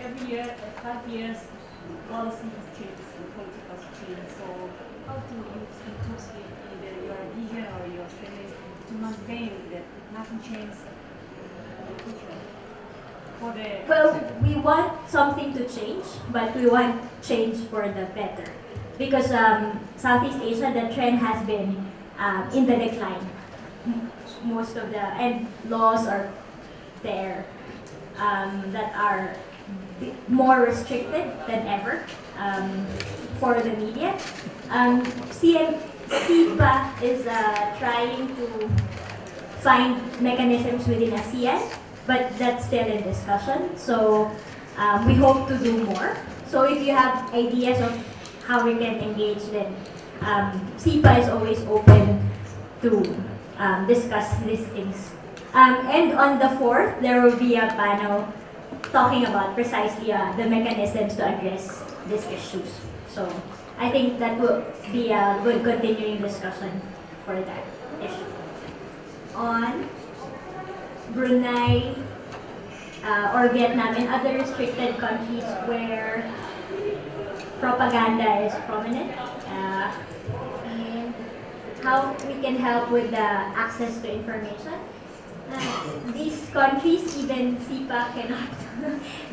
every year, 5 years, policy is changed and political change. So how do you improve either your vision or your strategy to maintain that nothing changes in the future? Well, we want something to change, but we want change for the better. Because Southeast Asia, the trend has been in the decline. Most of and laws are there that are more restricted than ever for the media. SIPA is trying to find mechanisms within ASEAN, but that's still in discussion. So we hope to do more. So if you have ideas of how we can engage, then SIPA is always open to discuss these things. And on the 4th, there will be a panel talking about precisely the mechanisms to address these issues. So I think that will be a good continuing discussion for that issue. On Brunei or Vietnam and other restricted countries where propaganda is prominent, and how we can help with the access to information. These countries, even SIPA cannot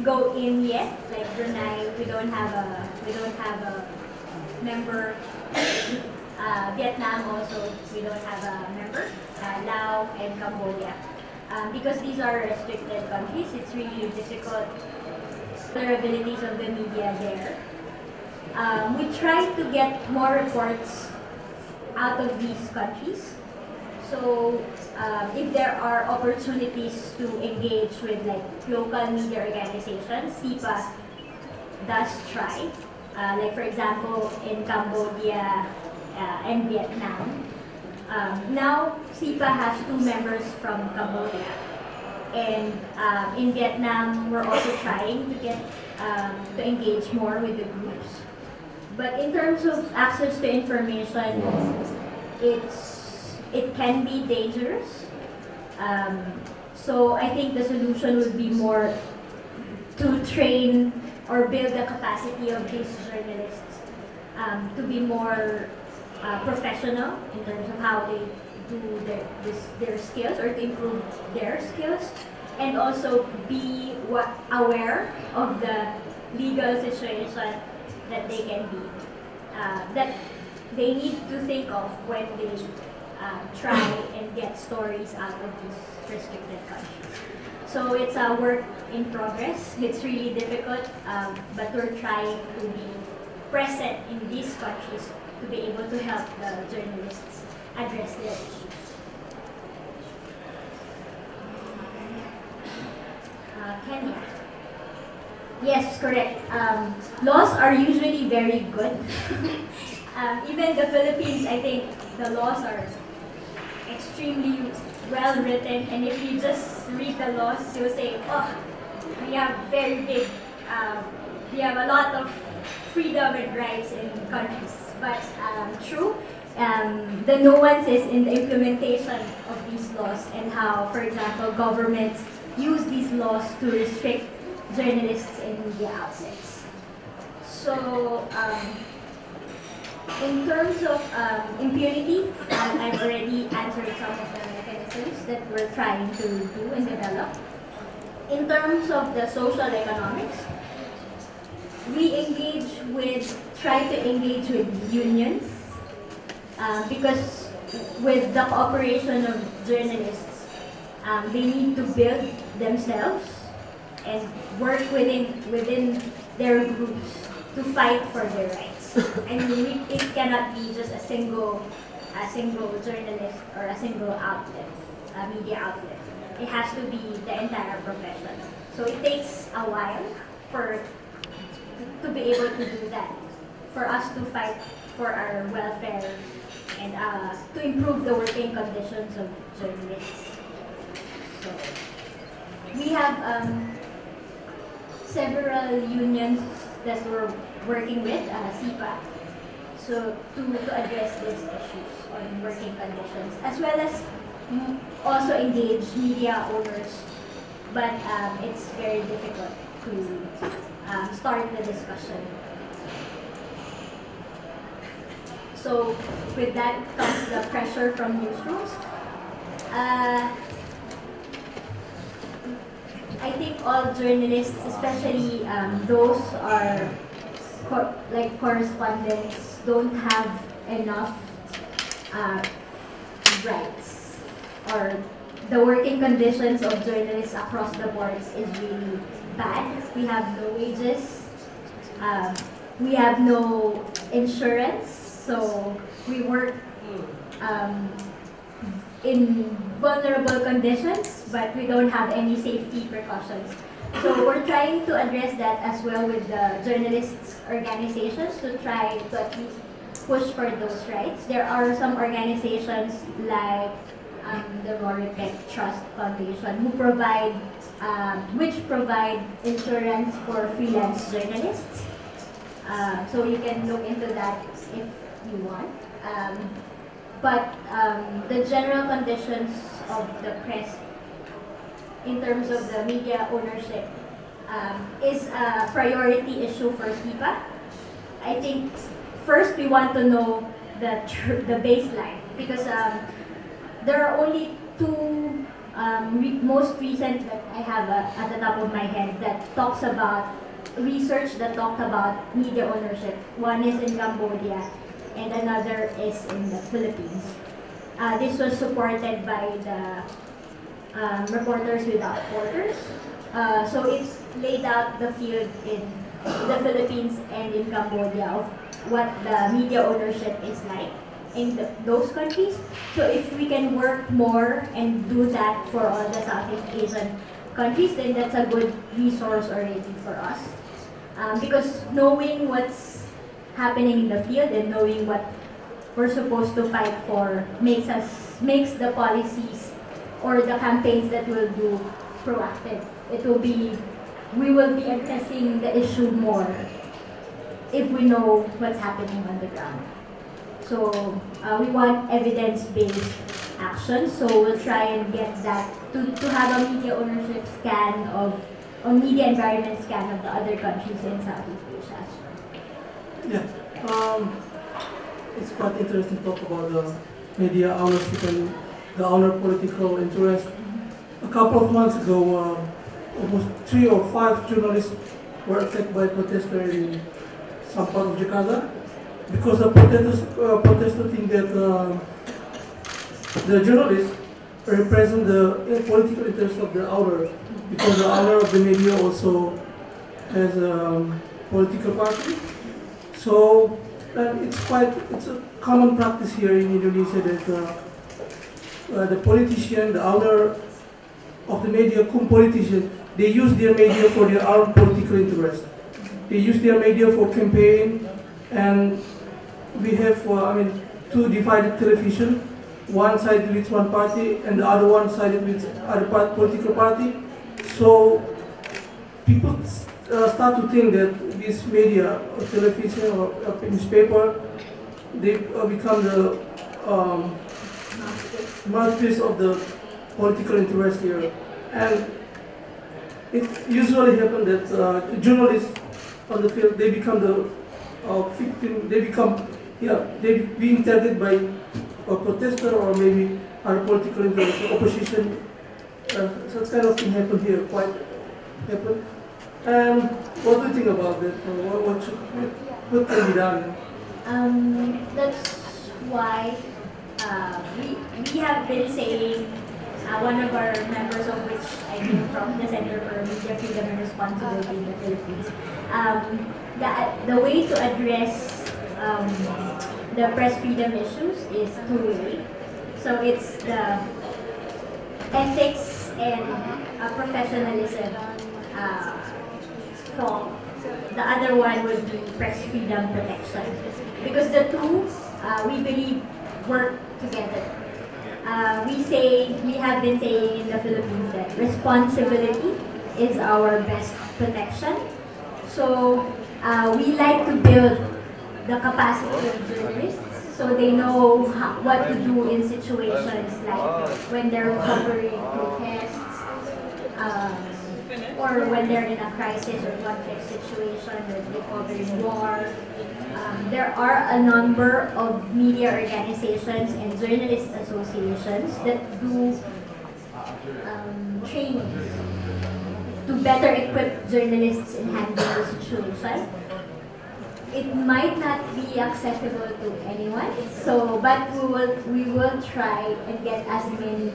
go in yet. Like Brunei, we don't have a member. Vietnam also, we don't have a member. Laos and Cambodia, because these are restricted countries, it's really difficult. Vulnerabilities of the media there. We try to get more reports out of these countries. So if there are opportunities to engage with like local media organizations, SIPA does try. Like for example, in Cambodia and Vietnam. Now SIPA has 2 members from Cambodia. And in Vietnam, we're also trying to get to engage more with the groups. But in terms of access to information, it can be dangerous. So I think the solution would be more to train or build the capacity of these journalists to be more professional in terms of how they do their skills or to improve their skills, and also be aware of the legal situation that they can be, that they need to think of when they try and get stories out of these restricted countries. So it's a work in progress. It's really difficult, but we're trying to be present in these countries to be able to help the journalists address their issues. Kenya. Yes, correct. Laws are usually very good. Even the Philippines, I think the laws are extremely well written, and if you just read the laws, you'll say, oh, we have we have a lot of freedom and rights in countries. But true, the nuances in the implementation of these laws and how, for example, governments use these laws to restrict journalists and media outlets. So, in terms of impunity, I've already answered some of the mechanisms that we're trying to do and develop. In terms of the social economics, we try to engage with unions, because with the cooperation of journalists, they need to build themselves and work within their groups to fight for their rights. I mean, it cannot be just a single journalist or a single outlet, a media outlet. It has to be the entire profession. So it takes a while to be able to do that, for us to fight for our welfare and to improve the working conditions of journalists. So we have several unions that we're working with, SIPA, so to address these issues on working conditions, as well as also engage media owners, but it's very difficult to start the discussion. So with that comes the pressure from newsrooms. I think all journalists, especially those are like correspondents, don't have enough rights, or the working conditions of journalists across the board is really bad. We have no wages, we have no insurance, so we work um, in vulnerable conditions, but we don't have any safety precautions. So we're trying to address that as well with the journalists' organizations to try to at least push for those rights. There are some organizations like the Rory Peck Trust Foundation who which provide insurance for freelance journalists. So you can look into that if you want. But the general conditions of the press in terms of the media ownership is a priority issue for SIPA. I think first we want to know the baseline because there are only two most recent that I have at the top of my head that talks about research that talked about media ownership. One is in Cambodia and another is in the Philippines. This was supported by the Reporters Without Borders. So it laid out the field in the Philippines and in Cambodia of what the media ownership is like in those countries. So if we can work more and do that for all the Southeast Asian countries, then that's a good resource already for us. Because knowing what's happening in the field and knowing what we're supposed to fight for makes the policies or the campaigns that we'll do proactive. We will be addressing the issue more if we know what's happening on the ground. So we want evidence-based action. So we'll try and get that to have a media ownership scan or media environment scan of the other countries in Southeast Asia as well. Yeah, it's quite interesting to talk about the media ownership and the owner political interest. A couple of months ago, almost 3 or 5 journalists were attacked by protesters in some part of Jakarta because the protesters think that the journalists represent the political interest of the owner, because the owner of the media also has a political party. So it's a common practice here in Indonesia that the politician, the owner of the media, politician, they use their media for their own political interest. They use their media for campaign, and we have, two divided television. One sided with one party, and the other one sided with other political party. So people start to think that this media, or television, or newspaper, they become the mouthpiece of the political interest here. And it usually happens that journalists on the field, they become the victim, they being targeted by a protester or maybe other political interest, opposition. Such kind of thing happen here, quite happen. And what do you think about that? What can be done? That's why we have been saying, one of our members of which I came from, the Center for Media Freedom and Responsibility in the Philippines, the way to address the press freedom issues is two-way. So it's the ethics and professionalism from. The other one would be press freedom protection. Because the two, we believe, work together. We have been saying in the Philippines that responsibility is our best protection. So we like to build the capacity of journalists so they know what to do in situations like when they're covering protests, or when they're in a crisis or conflict situation, when they're covering war. There are a number of media organizations and journalist associations that do training to better equip journalists in handling the situation. It might not be accessible to anyone, but we will try and get as many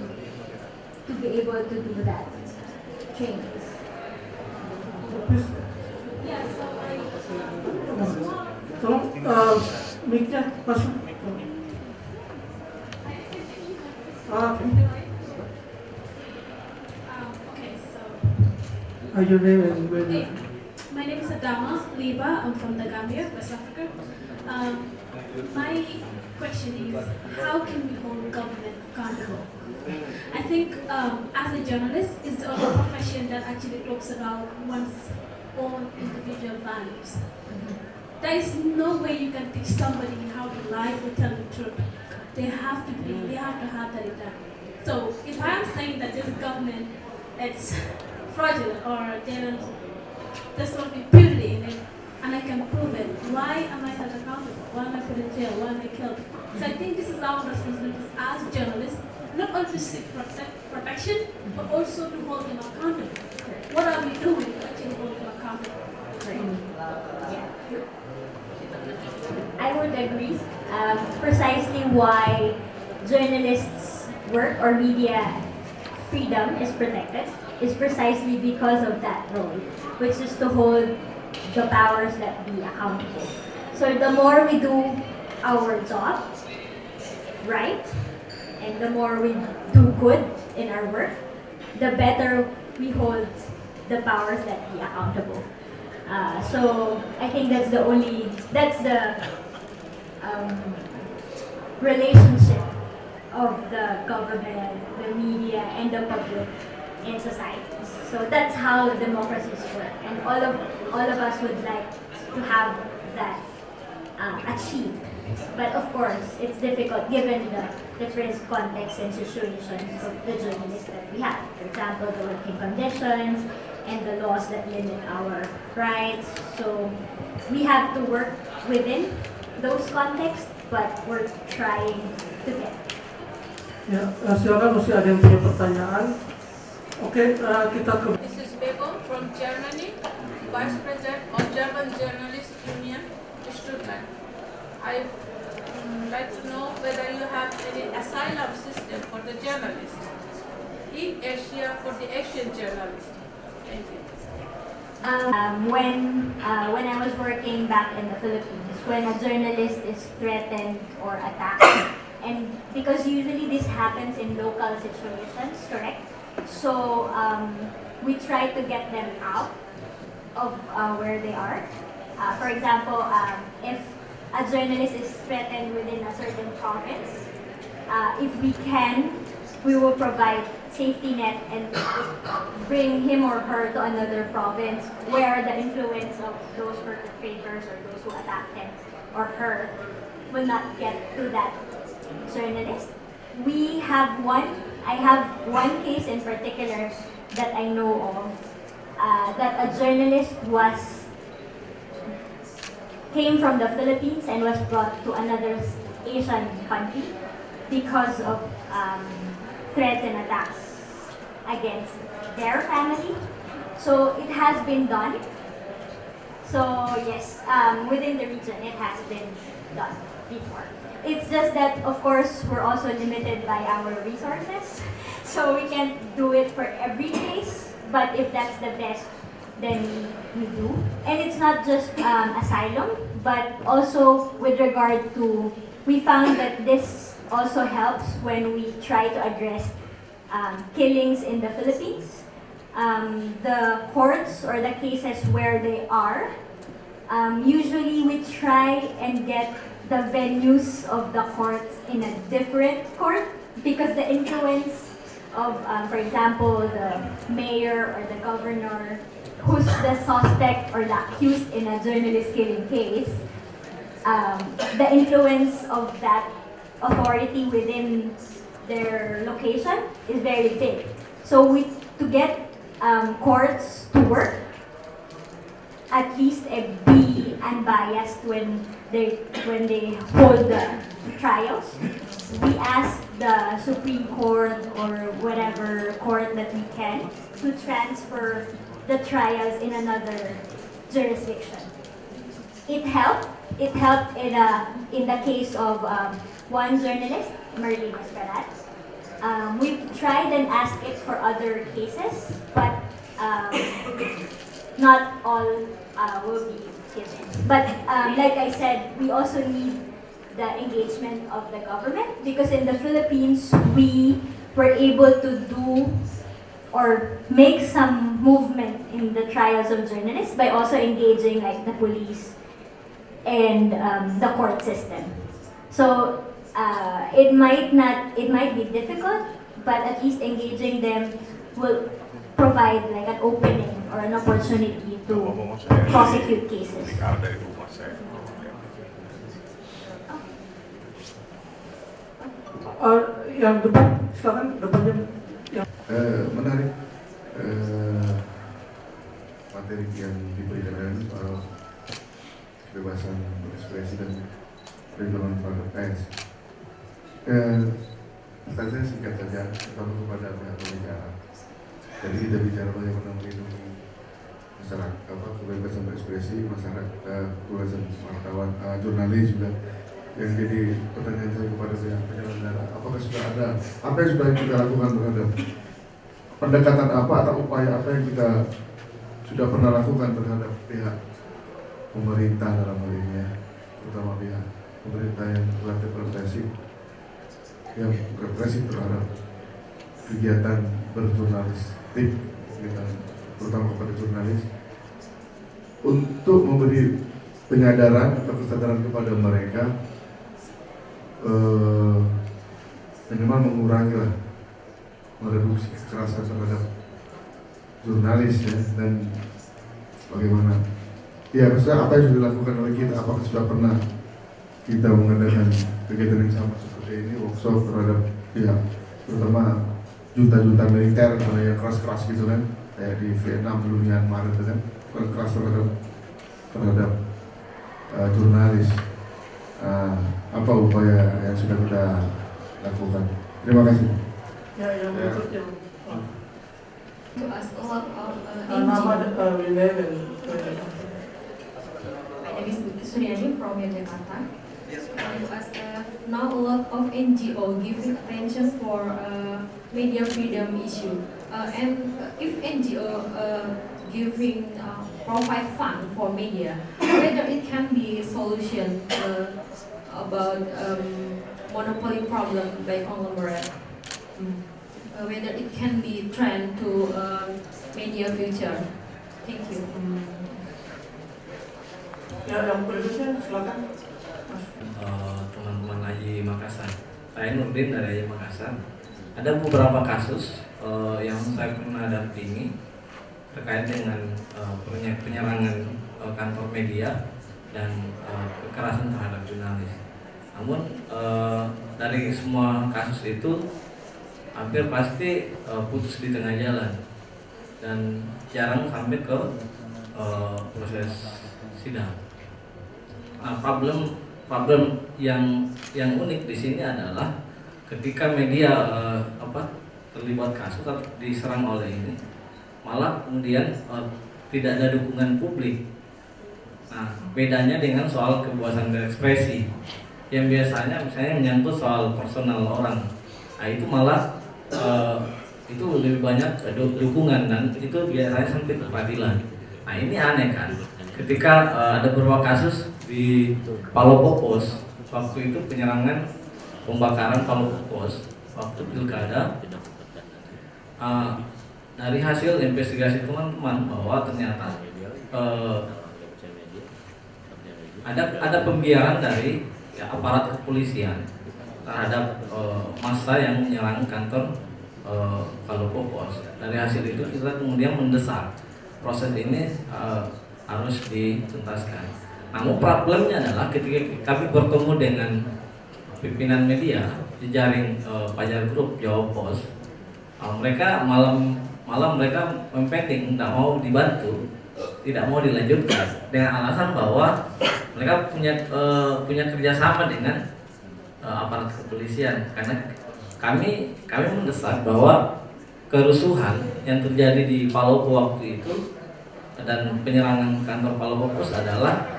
to be able to do that training. Yeah, so Tolong mic-nya masuk. Okay, so Your name and where? hey, my name is Adama Liba. I'm from the Gambia, West Africa. My question is, how can we hold government accountable? I think as a journalist, it's the only profession that actually talks about one's own individual values. There is no way you can teach somebody how to lie or tell the truth. They have to have that in them. So if I am saying that this government it's fraudulent or there's some impunity in it, and I can prove it, why am I held accountable? Why am I put in jail? Why am I killed? So I think this is our responsibility as journalists, not only to seek protection, but also to hold them accountable. What are we doing to actually hold them accountable? I would agree. Precisely why journalists' work or media freedom is protected is precisely because of that role, which is to hold the powers that be accountable. So the more we do our job right, and the more we do good in our work, the better we hold the powers that be accountable. So I think that's the relationship of the government, the media, and the public in society. So that's how democracies work, and all of us would like to have that achieved. But of course, it's difficult given the different contexts and situations of the journalists that we have. For example, the working conditions and the laws that limit our rights. So we have to work within those contexts, but we're trying to get. Ya, silakan masih ada yang punya pertanyaan. Oke, kita ke. This is Begum from Germany, Vice President of German Journalists Union, Stuttgart. I like to know whether you have any asylum system for the journalists in Asia for the Asian journalists. Thank you. When I was working back in the Philippines, when a journalist is threatened or attacked, and because usually this happens in local situations, correct? So we try to get them out of where they are. For example, if a journalist is threatened within a certain province, if we can, we will provide safety net and bring him or her to another province where the influence of those perpetrators or those who attacked him or her will not get to that journalist. I have one case in particular that I know of, that a journalist came from the Philippines and was brought to another Asian country because of threats and attacks against their family. So it has been done. So yes, within the region it has been done before. It's just that, of course, we're also limited by our resources. So we can't do it for every case, but if that's the best, then we do. And it's not just asylum, but also with regard to, we found that this also helps when we try to address killings in the Philippines. The courts or the cases where they are, usually we try and get the venues of the courts in a different court because the influence of, for example, the mayor or the governor who's the suspect or the accused in a journalist killing case, the influence of that authority within their location is very big. So to get courts to work, at least be unbiased when they hold the trials, we ask the Supreme Court or whatever court that we can to transfer the trials in another jurisdiction. It helped. It helped in the case of one journalist, Merlin Esperat. We've tried and asked it for other cases, but not all will be given. But like I said, we also need the engagement of the government, because in the Philippines we were able to do or make some movement in the trials of journalists by also engaging like the police and the court system. So it might be difficult, but at least engaging them will provide like an opening or an opportunity to prosecute cases. Yang depan, silakan depannya. Menarik materi yang diberikan soal kebebasan berekspresi dan perlindungan terhadap pers. Saya singkat saja, terutama kepada pihak pembicara. Jadi kita bicara bagaimana melindungi masyarakat, kebebasan berekspresi masyarakat, kebebasan wartawan, jurnalis juga. Yang jadi pertanyaan saya kepada pihak penyelenggara, apakah sudah ada apa yang sudah kita lakukan terhadap pendekatan apa atau upaya apa yang kita sudah pernah lakukan terhadap pihak pemerintah dalam hal ini ya, terutama pihak pemerintah yang relatif represif, yang represif terhadap kegiatan berjurnalistik kita, terutama kepada jurnalis, untuk memberi penyadaran atau kesadaran kepada mereka, minimal mengurangi lah, mereduksi kekerasan terhadap jurnalis ya, dan bagaimana ya, maksudnya apa yang sudah dilakukan oleh kita, apakah sudah pernah kita mengadakan kegiatan yang sama seperti ini, workshop terhadap pihak, terutama junta-junta militer yang keras-keras gitu kan, kayak di Vietnam dulu, Myanmar itu kan, keras terhadap jurnalis. Apa upaya yang sudah kita lakukan? Terima kasih. Ya, yang berikutnya. To ask a lot of Nama wilayah dan My name is Bukti Suryani from Yogyakarta. To ask now a lot of NGO giving attention for media freedom issue, and if NGO giving provide fund for media, whether it can be solution about monopoly problem by conglomerate, whether it can be trend to media future. Thank you. Ya, yang berikutnya silakan. Teman-teman AJ Makassar. Saya Nurdin dari AJ Makassar. Ada beberapa kasus yang saya pernah dampingi terkait dengan penyerangan kantor media dan kekerasan terhadap jurnalis. Namun dari semua kasus itu hampir pasti putus di tengah jalan dan jarang sampai ke proses sidang. Nah, problem yang unik di sini adalah ketika media terlibat kasus atau diserang oleh ini, malah kemudian tidak ada dukungan publik. Nah, bedanya dengan soal kebebasan berekspresi yang biasanya misalnya menyangkut soal personal orang, nah itu malah itu lebih banyak dukungan dan itu biasanya sampai ke peradilan. Nah, ini aneh kan, ketika ada beberapa kasus di Palopopos, waktu itu penyerangan pembakaran Palopopos waktu pilkada, dari hasil investigasi teman-teman bahwa ternyata ada pembiaran dari aparat kepolisian terhadap massa yang menyerang kantor Palopopos. Dari hasil itu kita kemudian mendesak proses ini harus dituntaskan. Namun problemnya adalah ketika kami bertemu dengan pimpinan media jejaring Pajar Group Jawa Pos, mereka malam mereka mempending, tidak mau dibantu, tidak mau dilanjutkan dengan alasan bahwa mereka punya kerjasama dengan aparat kepolisian, karena kami mendesak bahwa kerusuhan yang terjadi di Palopo waktu itu dan penyerangan kantor Palopopos adalah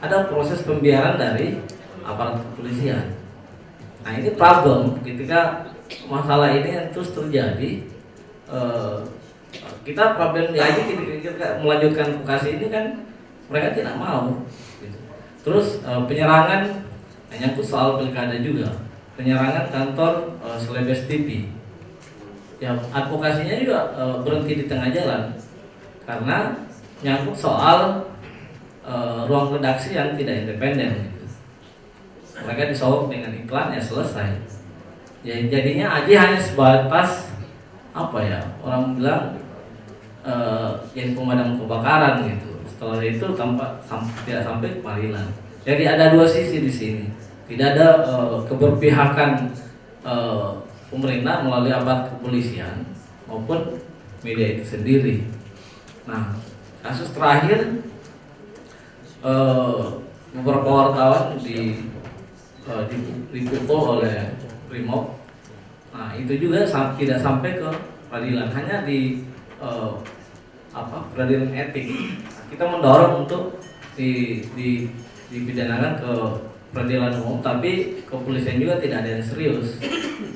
ada proses pembiaran dari aparat kepolisian. Nah, ini problem ketika masalah ini terus terjadi. Kita problem aja ketika melanjutkan vokasi ini kan mereka tidak mau. Gitu. Terus penyerangan Nyangkut soal pilkada juga, penyerangan kantor selebes TV. Ya, advokasinya juga berhenti di tengah jalan karena nyangkut soal ruang redaksi yang tidak independen. Gitu. Mereka disogok dengan iklan, ya selesai. Ya jadinya Aji hanya sebatas apa ya, orang bilang jadi pemadam kebakaran gitu. Setelah itu tidak sampai ke pengadilan. Jadi ada dua sisi di sini. Tidak ada keberpihakan pemerintah melalui aparat kepolisian maupun media itu sendiri. Nah, kasus terakhir beberapa wartawan dipukul oleh Brimob. Nah, itu juga tidak sampai ke peradilan, hanya di peradilan etik. Kita mendorong untuk dipidanakan ke peradilan umum, tapi kepolisian juga tidak ada yang serius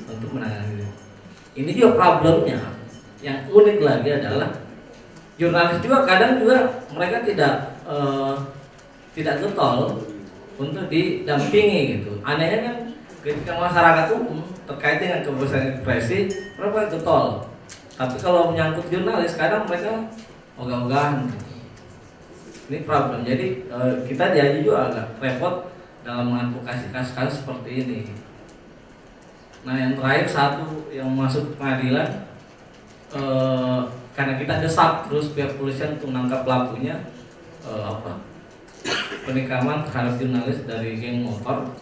untuk menangani. Ini juga problemnya. Yang unik lagi adalah jurnalis juga kadang juga mereka tidak getol untuk didampingi gitu. Anehnya kan ketika masyarakat umum terkait dengan kebebasan ekspresi mereka getol, tapi kalau menyangkut jurnalis kadang mereka ogah-ogahan gitu. Ini problem. Jadi kita diaji juga agak repot dalam mengadvokasi kasus-kasus seperti ini. Nah, yang terakhir satu yang masuk ke pengadilan karena kita desak terus pihak polisian untuk menangkap pelakunya, penikaman terhadap jurnalis dari geng motor.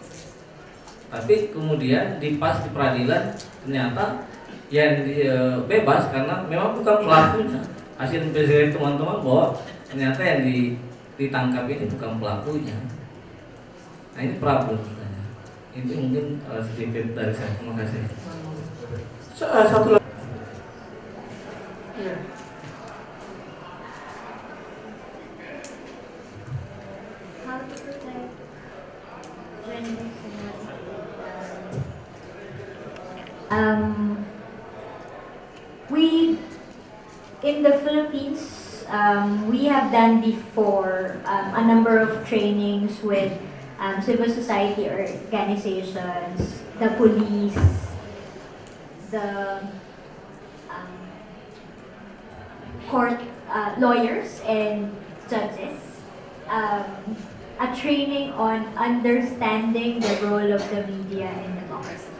Tapi kemudian di peradilan ternyata yang bebas karena memang bukan pelakunya. Hasil investigasi teman-teman bahwa ternyata yang ditangkap ini bukan pelakunya. Nah, ini problem. Itu mungkin sedikit dari saya. Terima kasih. Satu lagi. Ya. How to protect journalists we in the Philippines we have done before a number of trainings with civil society organizations, the police, the court lawyers and judges, a training on understanding the role of the media in democracy.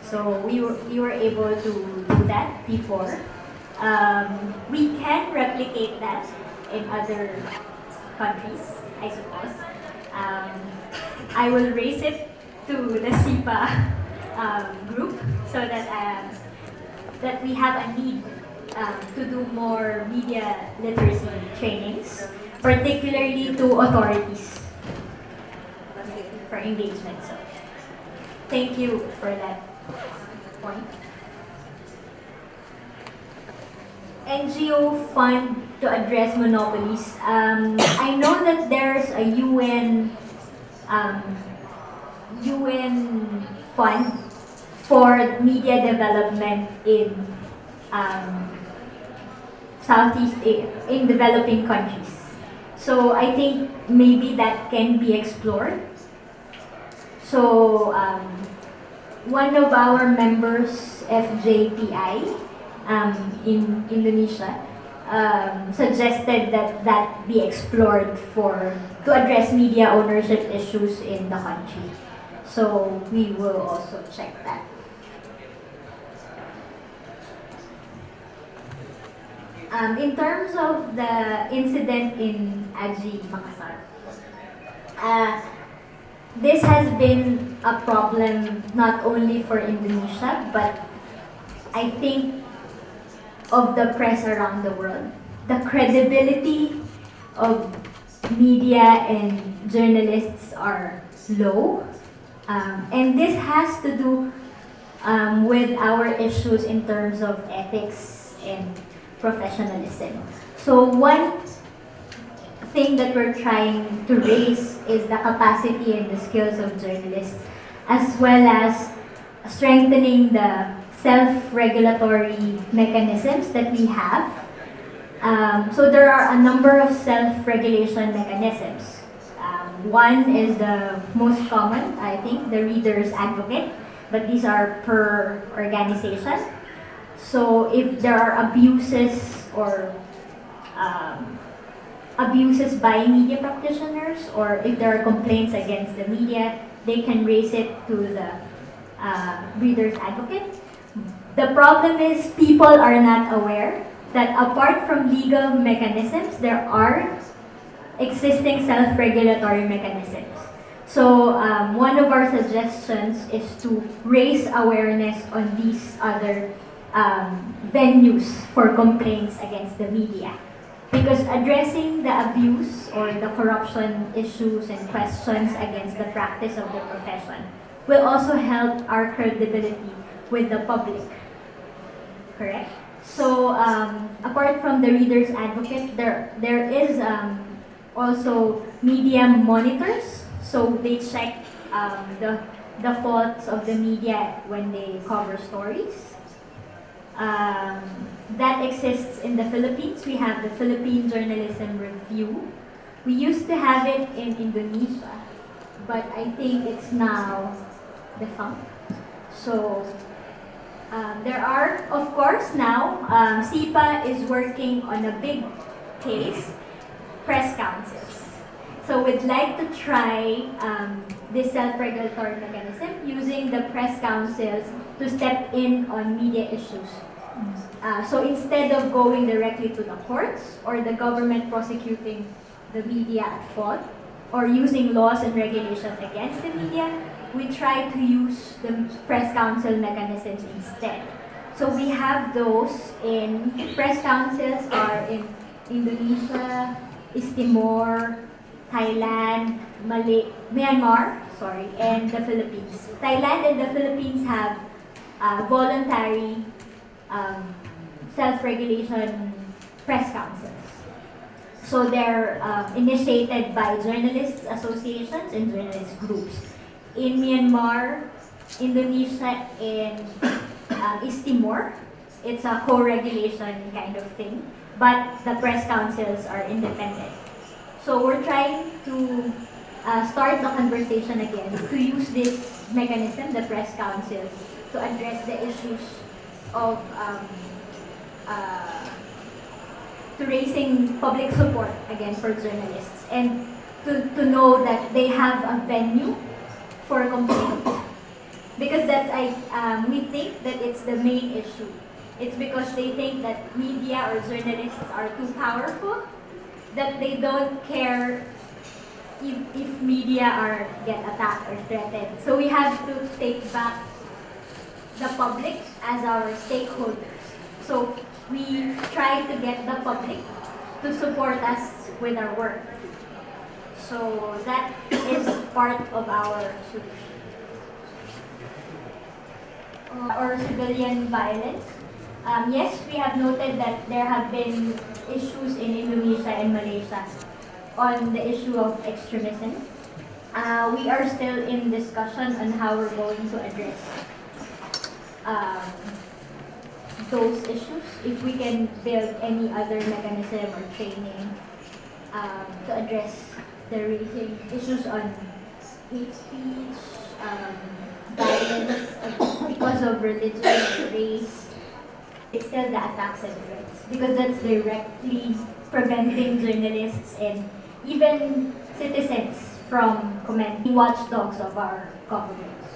So we were able to do that before. We can replicate that in other countries, I suppose. I will raise it to the SIPA group so that we have a need to do more media literacy trainings, particularly to authorities for engagement. So, thank you for that point. NGO fund to address monopolies. I know that there's a UN fund for media development in in developing countries. So I think maybe that can be explored. So one of our members, FJPI, in Indonesia, suggested that be explored to address media ownership issues in the country. So we will also check that. In terms of the incident in Aji, Makassar, this has been a problem not only for Indonesia, but I think of the press around the world. The credibility of media and journalists are low, and this has to do with our issues in terms of ethics and professionalism. So one thing that we're trying to raise is the capacity and the skills of journalists, as well as strengthening the self-regulatory mechanisms that we have. So there are a number of self-regulation mechanisms. One is the most common, I think, the reader's advocate, but these are per organization. So if there are abuses or abuses by media practitioners, or if there are complaints against the media, they can raise it to the reader's advocate. The problem is people are not aware that apart from legal mechanisms, there are existing self-regulatory mechanisms. So one of our suggestions is to raise awareness on these other venues for complaints against the media. Because addressing the abuse or the corruption issues and questions against the practice of the profession will also help our credibility with the public. Correct? So apart from the reader's advocate, there is also media monitors. So they check the faults of the media when they cover stories. That exists in the Philippines. We have the Philippine Journalism Review. We used to have it in Indonesia, but I think it's now defunct. So there are, of course, now SIPA is working on a big case, press councils. So we'd like to try this self-regulatory mechanism using the press councils to step in on media issues. So instead of going directly to the courts or the government prosecuting the media at fault or using laws and regulations against the media, we try to use the press council mechanisms instead. So we have those in press councils are in Indonesia, East Timor, Thailand, Myanmar, and the Philippines. Thailand and the Philippines have voluntary self-regulation press councils. So they're initiated by journalists associations and journalist groups. In Myanmar, Indonesia, and East Timor, it's a co-regulation kind of thing, but the press councils are independent. So we're trying to start the conversation again to use this mechanism, the press council, to address the issues of to raising public support again for journalists and to know that they have a venue for complaint. Because that's we think that it's the main issue. It's because they think that media or journalists are too powerful, that they don't care if media get attacked or threatened. So we have to take back the public as our stakeholders. So we try to get the public to support us with our work. So that is part of our solution. Or civilian violence. Yes, we have noted that there have been issues in Indonesia and Malaysia on the issue of extremism. We are still in discussion on how we're going to address those issues. If we can build any other mechanism or training to address the raising issues on hate speech, violence because of religion, race. It's still the attacks and threats because that's directly preventing journalists and even citizens from commenting watchdogs of our governments.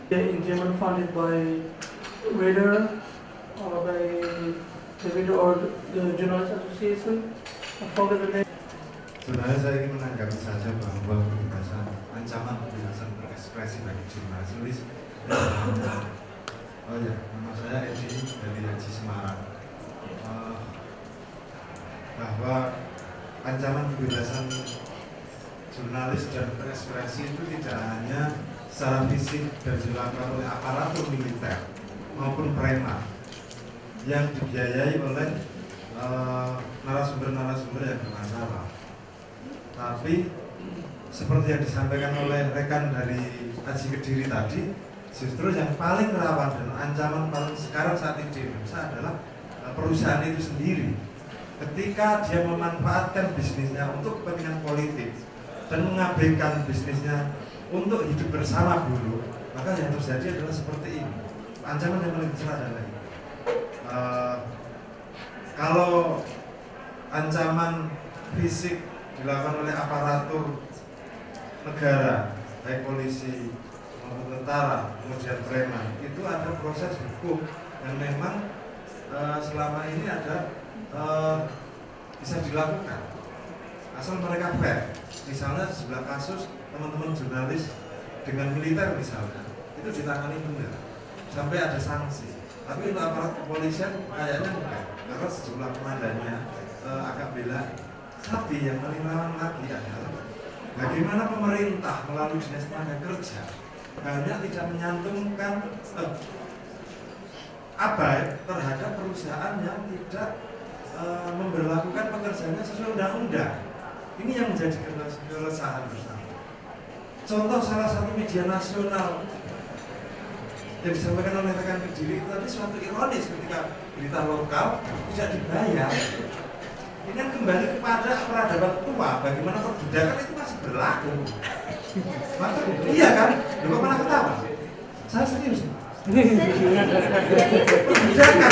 In German, founded by Reader or by the Reader or the Journalist Association. I forgot the name. Sebenarnya saya ingin menanggapi saja bahwa ancaman kebebasan berekspresi bagi jurnalis. Oh ya, nama saya Edi dari Haji Semarang. Bahwa ancaman kebebasan jurnalis dan berekspresi itu tidak hanya secara fisik dan dilakukan oleh aparatur militer maupun preman yang dibiayai oleh narasumber-narasumber yang bermasalah. Tapi seperti yang disampaikan oleh rekan dari Haji Kediri tadi, justru yang paling rawan dan ancaman paling sekarang saat ini di Indonesia adalah perusahaan itu sendiri. ketika dia memanfaatkan bisnisnya untuk kepentingan politik dan mengabaikan bisnisnya untuk hidup bersama buruh, maka yang terjadi adalah seperti ini. Ancaman yang paling besar adalah ini. Kalau ancaman fisik dilakukan oleh aparatur negara, baik polisi maupun tentara, kemudian preman, itu ada proses hukum yang memang selama ini ada bisa dilakukan asal mereka fair. Misalnya sebelah kasus teman-teman jurnalis dengan militer misalnya, itu ditangani benar sampai ada sanksi. Tapi untuk aparat kepolisian kayaknya enggak, karena sejumlah komandannya agak bela. Tapi yang paling rawan lagi adalah bagaimana pemerintah melalui Dinas Tenaga Kerja banyak tidak menyantumkan abai terhadap perusahaan yang tidak memberlakukan pekerjaannya sesuai undang-undang. Ini yang menjadi keresahan bersama. Contoh salah satu media nasional yang disampaikan oleh rekan Kediri itu tadi suatu ironis ketika berita lokal tidak dibayar. Ini kan kembali kepada peradaban tua, bagaimana perbudakan itu masih berlaku. Maka iya kan? Lu kok malah ketawa? Saya serius. Perbudakan.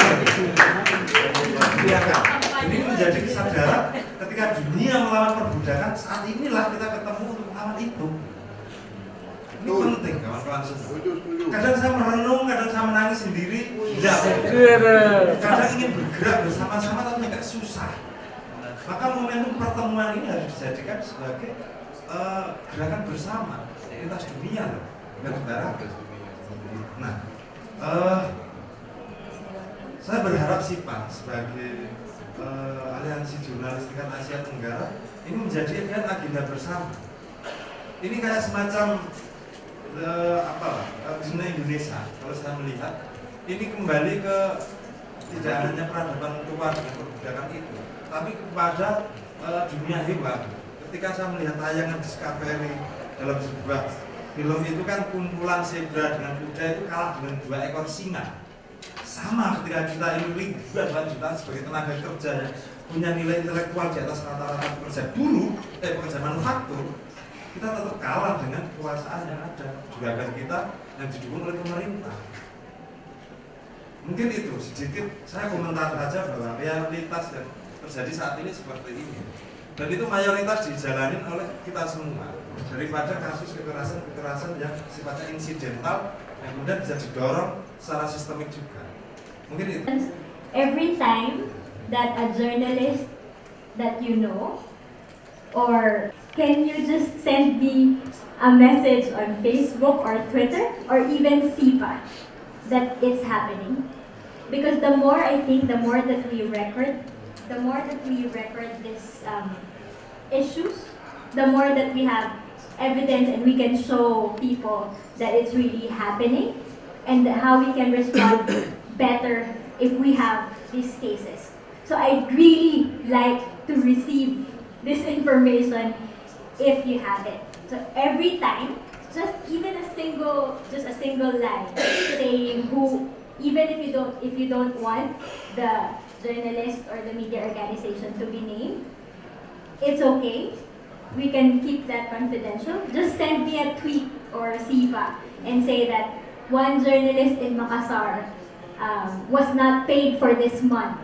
Ini menjadi kesadaran ketika dunia melawan perbudakan, saat inilah kita ketemu untuk melawan itu. Ini penting kawan-kawan semua. Kadang saya merenung, kadang saya menangis sendiri. Kadang ingin bergerak bersama-sama tapi agak susah. Maka momentum pertemuan ini harus dijadikan sebagai gerakan bersama lintas dunia, bukan saudara. Nah, saya berharap SIPA sebagai aliansi jurnalis tingkat Asia Tenggara ini menjadikan agenda bersama. Ini kayak semacam dunia Indonesia. Kalau saya melihat ini kembali ke tidak hanya peradaban tua dengan perbudakan itu, tapi kepada dunia hewan. Ketika saya melihat tayangan Discovery dalam sebuah film itu kan kumpulan zebra dengan kuda itu kalah dengan 2 ekor singa. Sama ketika kita ini ribuan juta sebagai tenaga kerja yang punya nilai intelektual di atas rata-rata pekerja manufaktur, kita tetap kalah dengan kekuasaan yang ada, juragan kita yang didukung oleh pemerintah. Mungkin itu sedikit saya komentar saja bahwa realitas yang terjadi saat ini seperti ini, dan itu mayoritas dijalani oleh kita semua, daripada kasus kekerasan yang sifatnya insidental yang kemudian bisa didorong secara sistemik juga. Mungkin itu. Every time that a journalist that you know, or can you just send me a message on Facebook or Twitter or even SIPA that it's happening? Because the more I think, the more that we record this issues, the more that we have evidence and we can show people that it's really happening and how we can respond better if we have these cases. So I'd really like to receive this information if you have it. So every time, just a single line saying who, even if you don't want the journalist or the media organization to be named, it's okay. We can keep that confidential. Just send me a tweet or SIPA and say that one journalist in Makassar was not paid for this month.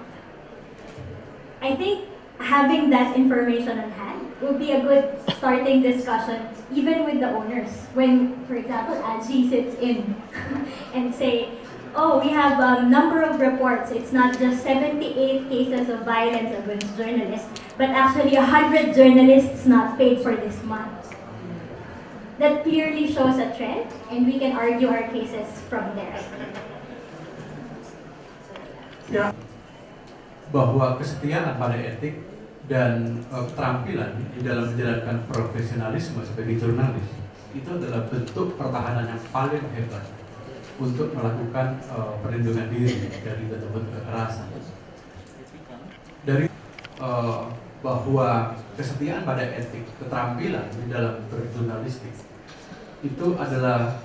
I think having that information on hand will be a good starting discussion, even with the owners. When, for example, Angie sits in and say, oh, we have a number of reports. It's not just 78 cases of violence against journalists, but actually 100 journalists not paid for this month. That clearly shows a trend, and we can argue our cases from there. Ya. Bahwa kesetiaan pada etik dan keterampilan di dalam menjalankan profesionalisme sebagai jurnalis itu adalah bentuk pertahanan yang paling hebat untuk melakukan perlindungan diri dari bentuk kekerasan. Dari bahwa kesetiaan pada etik, keterampilan di dalam berjurnalistik itu adalah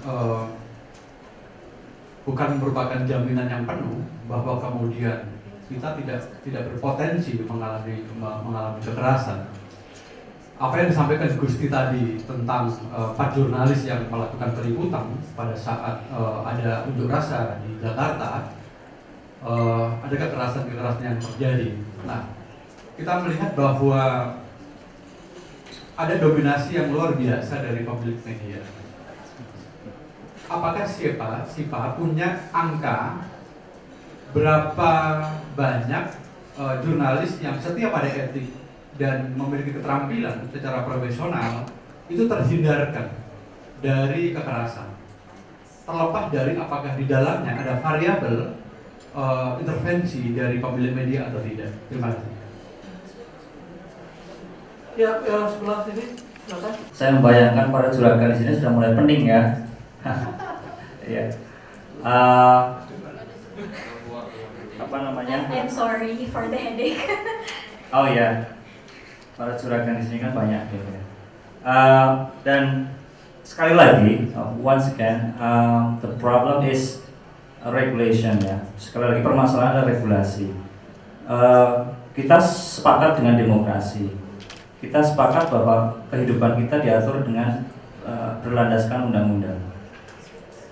bukan merupakan jaminan yang penuh bahwa kemudian kita tidak berpotensi mengalami kekerasan. Apa yang disampaikan Gusti tadi tentang 4 jurnalis yang melakukan keributan pada saat ada unjuk rasa di Jakarta, ada kekerasan yang terjadi. Nah, kita melihat bahwa ada dominasi yang luar biasa dari publik media. Apakah SIPA punya angka berapa banyak jurnalis yang setia pada etik dan memiliki keterampilan secara profesional itu terhindarkan dari kekerasan, terlepas dari apakah di dalamnya ada variabel intervensi dari pemilik media atau tidak. Terima kasih. Ya, sebelah sini, silakan. Saya membayangkan para juragan di sini sudah mulai pening ya. Ya. Apa namanya? I'm sorry for the headache. Oh ya. Para juragan di sini kan banyak gitu ya. Dan sekali lagi, once again, the problem is regulation ya. Sekali lagi permasalahan adalah regulasi. Kita sepakat dengan demokrasi. Kita sepakat bahwa kehidupan kita diatur dengan berlandaskan undang-undang.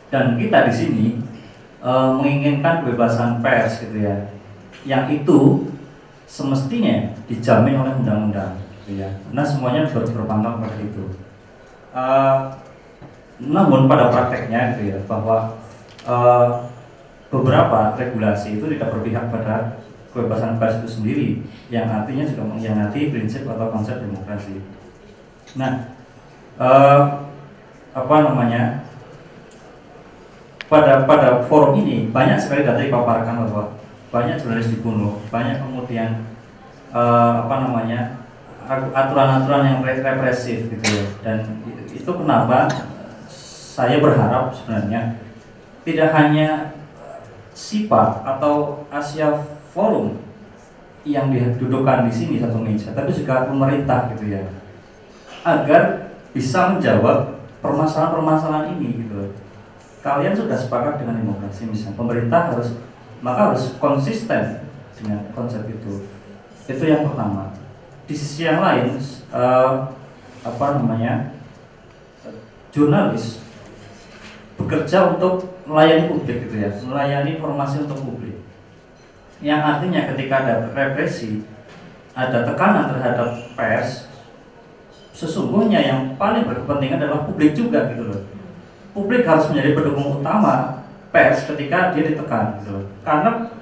Dan kita di sini menginginkan kebebasan pers gitu ya. Yang itu semestinya dijamin oleh undang-undang, ya. Karena semuanya berpangkal pada itu. Namun pada prakteknya, gitu ya, bahwa beberapa regulasi itu tidak berpihak pada kebebasan pers itu sendiri, yang artinya juga mengkhianati prinsip atau konsep demokrasi. Nah, pada forum ini banyak sekali data dipaparkan bahwa banyak jurnalis dibunuh, banyak kemudian aturan-aturan yang represif gitu ya. Dan itu kenapa saya berharap sebenarnya tidak hanya SIPA atau Asia Forum yang didudukkan di sini satu meja, tapi juga pemerintah gitu ya, agar bisa menjawab permasalahan-permasalahan ini gitu. Kalian sudah sepakat dengan demokrasi, misalnya pemerintah harus konsisten dengan konsep itu. Itu yang pertama. Di sisi yang lain, jurnalis bekerja untuk melayani publik gitu ya, melayani informasi untuk publik. Yang artinya ketika ada represi, ada tekanan terhadap pers, sesungguhnya yang paling berkepentingan adalah publik juga gitu loh. Publik harus menjadi pendukung utama pers ketika dia ditekan gitu. Karena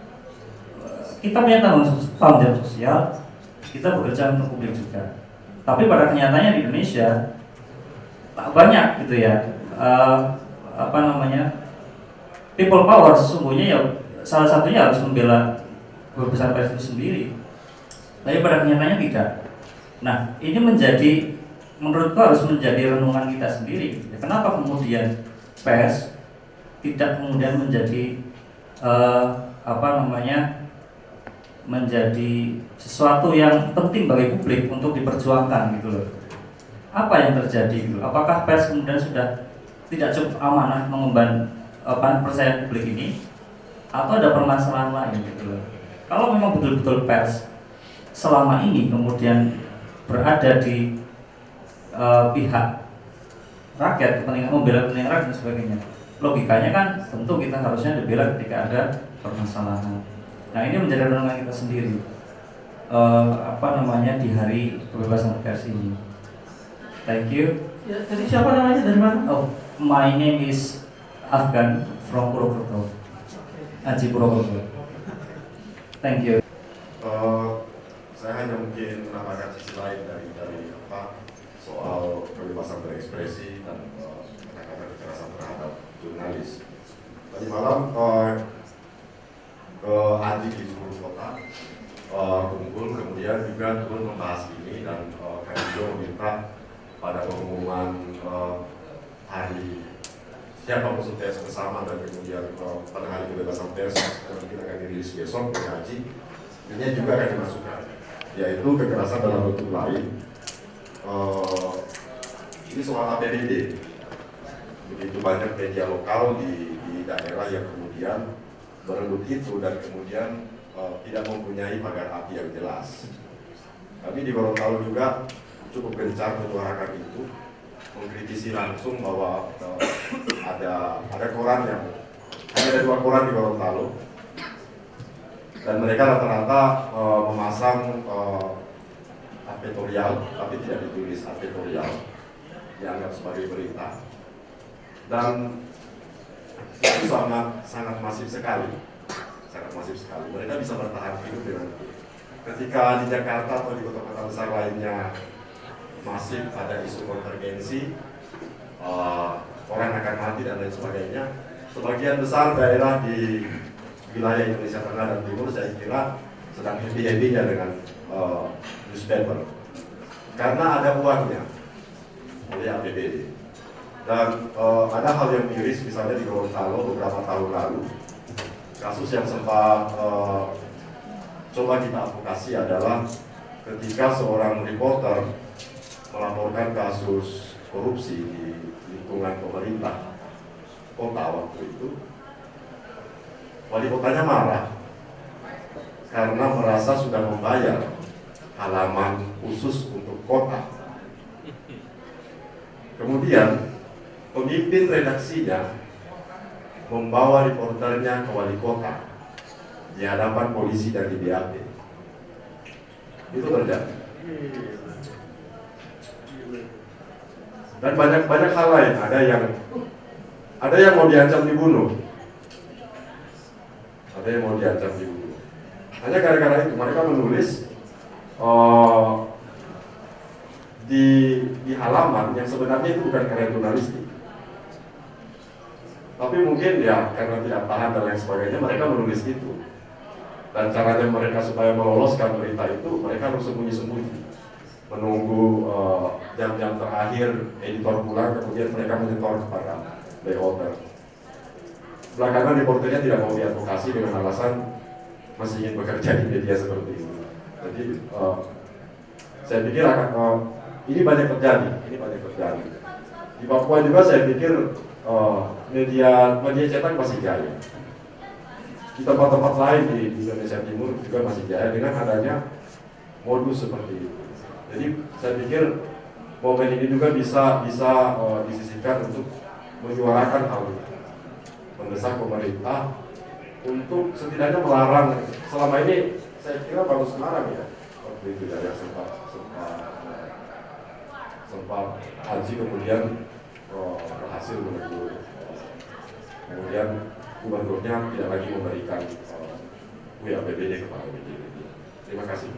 kita punya tanggung jawab sosial, kita bekerja untuk publik juga. Tapi pada kenyataannya di Indonesia tak banyak gitu ya, people power sesungguhnya ya salah satunya harus membela kebebasan pers itu sendiri. Tapi pada kenyataannya tidak. Nah, ini menurutku harus menjadi renungan kita sendiri. Kenapa kemudian pers tidak kemudian menjadi menjadi sesuatu yang penting bagi publik untuk diperjuangkan gitu loh. Apa yang terjadi gitu? Apakah pers kemudian sudah tidak cukup amanah mengemban kepercayaan publik ini, atau ada permasalahan lain gitu loh? Kalau memang betul-betul pers selama ini kemudian berada di pihak rakyat, kepentingan membela kepentingan rakyat dan sebagainya, logikanya kan tentu kita harusnya dibela ketika ada permasalahan. Nah, ini menjadi renungan kita sendiri di hari kebebasan pers ini. Thank you. Ya, jadi siapa namanya, dari mana? Oh, my name is Afgan from Purwokerto. Aji Purwokerto. Thank you. Saya hanya mungkin menambahkan sisi lain dari soal kebebasan berekspresi dan kata-kata kekerasan terhadap jurnalis. Tadi malam Aji di seluruh kota kumpul, kemudian juga turun membahas ini, dan kami juga meminta pada pengumuman hari siapa musuh pers bersama, dan kemudian pada hari kebebasan pers yang mungkin akan dirilis besok dari Aji, ini juga akan dimasukkan, yaitu kekerasan dalam bentuk lain. Ini soal APBD. Begitu banyak media lokal di daerah yang kemudian berebut itu dan kemudian tidak mempunyai pagar api yang jelas. Kami di Gorontalo juga cukup gencar menyuarakan itu, mengkritisi langsung bahwa ada koran yang hanya ada 2 koran di Gorontalo dan mereka rata-rata memasang advertorial, tapi tidak ditulis advertorial, dianggap sebagai berita, dan itu sangat masif sekali, Mereka bisa bertahan hidup dengan itu. Ketika di Jakarta atau di kota-kota besar lainnya masif ada isu konvergensi, orang akan mati dan lain sebagainya, sebagian besar daerah di wilayah Indonesia Tengah dan Timur saya kira sedang happy-happy-nya dengan newspaper karena ada uangnya oleh APBD. Dan ada hal yang miris, misalnya di Gorontalo beberapa tahun lalu, kasus yang sempat coba kita advokasi adalah ketika seorang reporter melaporkan kasus korupsi di lingkungan pemerintah kota waktu itu, wali kotanya marah karena merasa sudah membayar halaman khusus untuk kota. Kemudian pemimpin redaksinya membawa reporternya ke wali kota di hadapan polisi dan di BAP. Itu terjadi. Dan banyak hal lain. Ada yang mau diancam dibunuh. Hanya gara-gara itu mereka menulis di halaman yang sebenarnya itu bukan karya jurnalistik, tapi mungkin ya karena tidak tahan dan lain sebagainya mereka menulis itu. Dan caranya mereka supaya meloloskan berita itu, mereka harus sembunyi-sembunyi menunggu jam-jam terakhir editor pulang, kemudian mereka menyetor kepada layover. Belakangan reporternya tidak mau diadvokasi dengan alasan masih ingin bekerja di media seperti ini. Jadi saya pikir ini banyak terjadi. Di Papua juga saya pikir media cetak masih jaya. Di tempat-tempat lain di Indonesia Timur juga masih jaya dengan adanya modus seperti itu. Jadi saya pikir momen ini juga bisa disisihkan untuk menyuarakan hal itu, mendesak pemerintah untuk setidaknya melarang. Selama ini saya kira baru Semarang ya waktu itu ya yang sempat haji kemudian berhasil menegur, kemudian gubernurnya tidak lagi memberikan APBD kepada media. Terima kasih.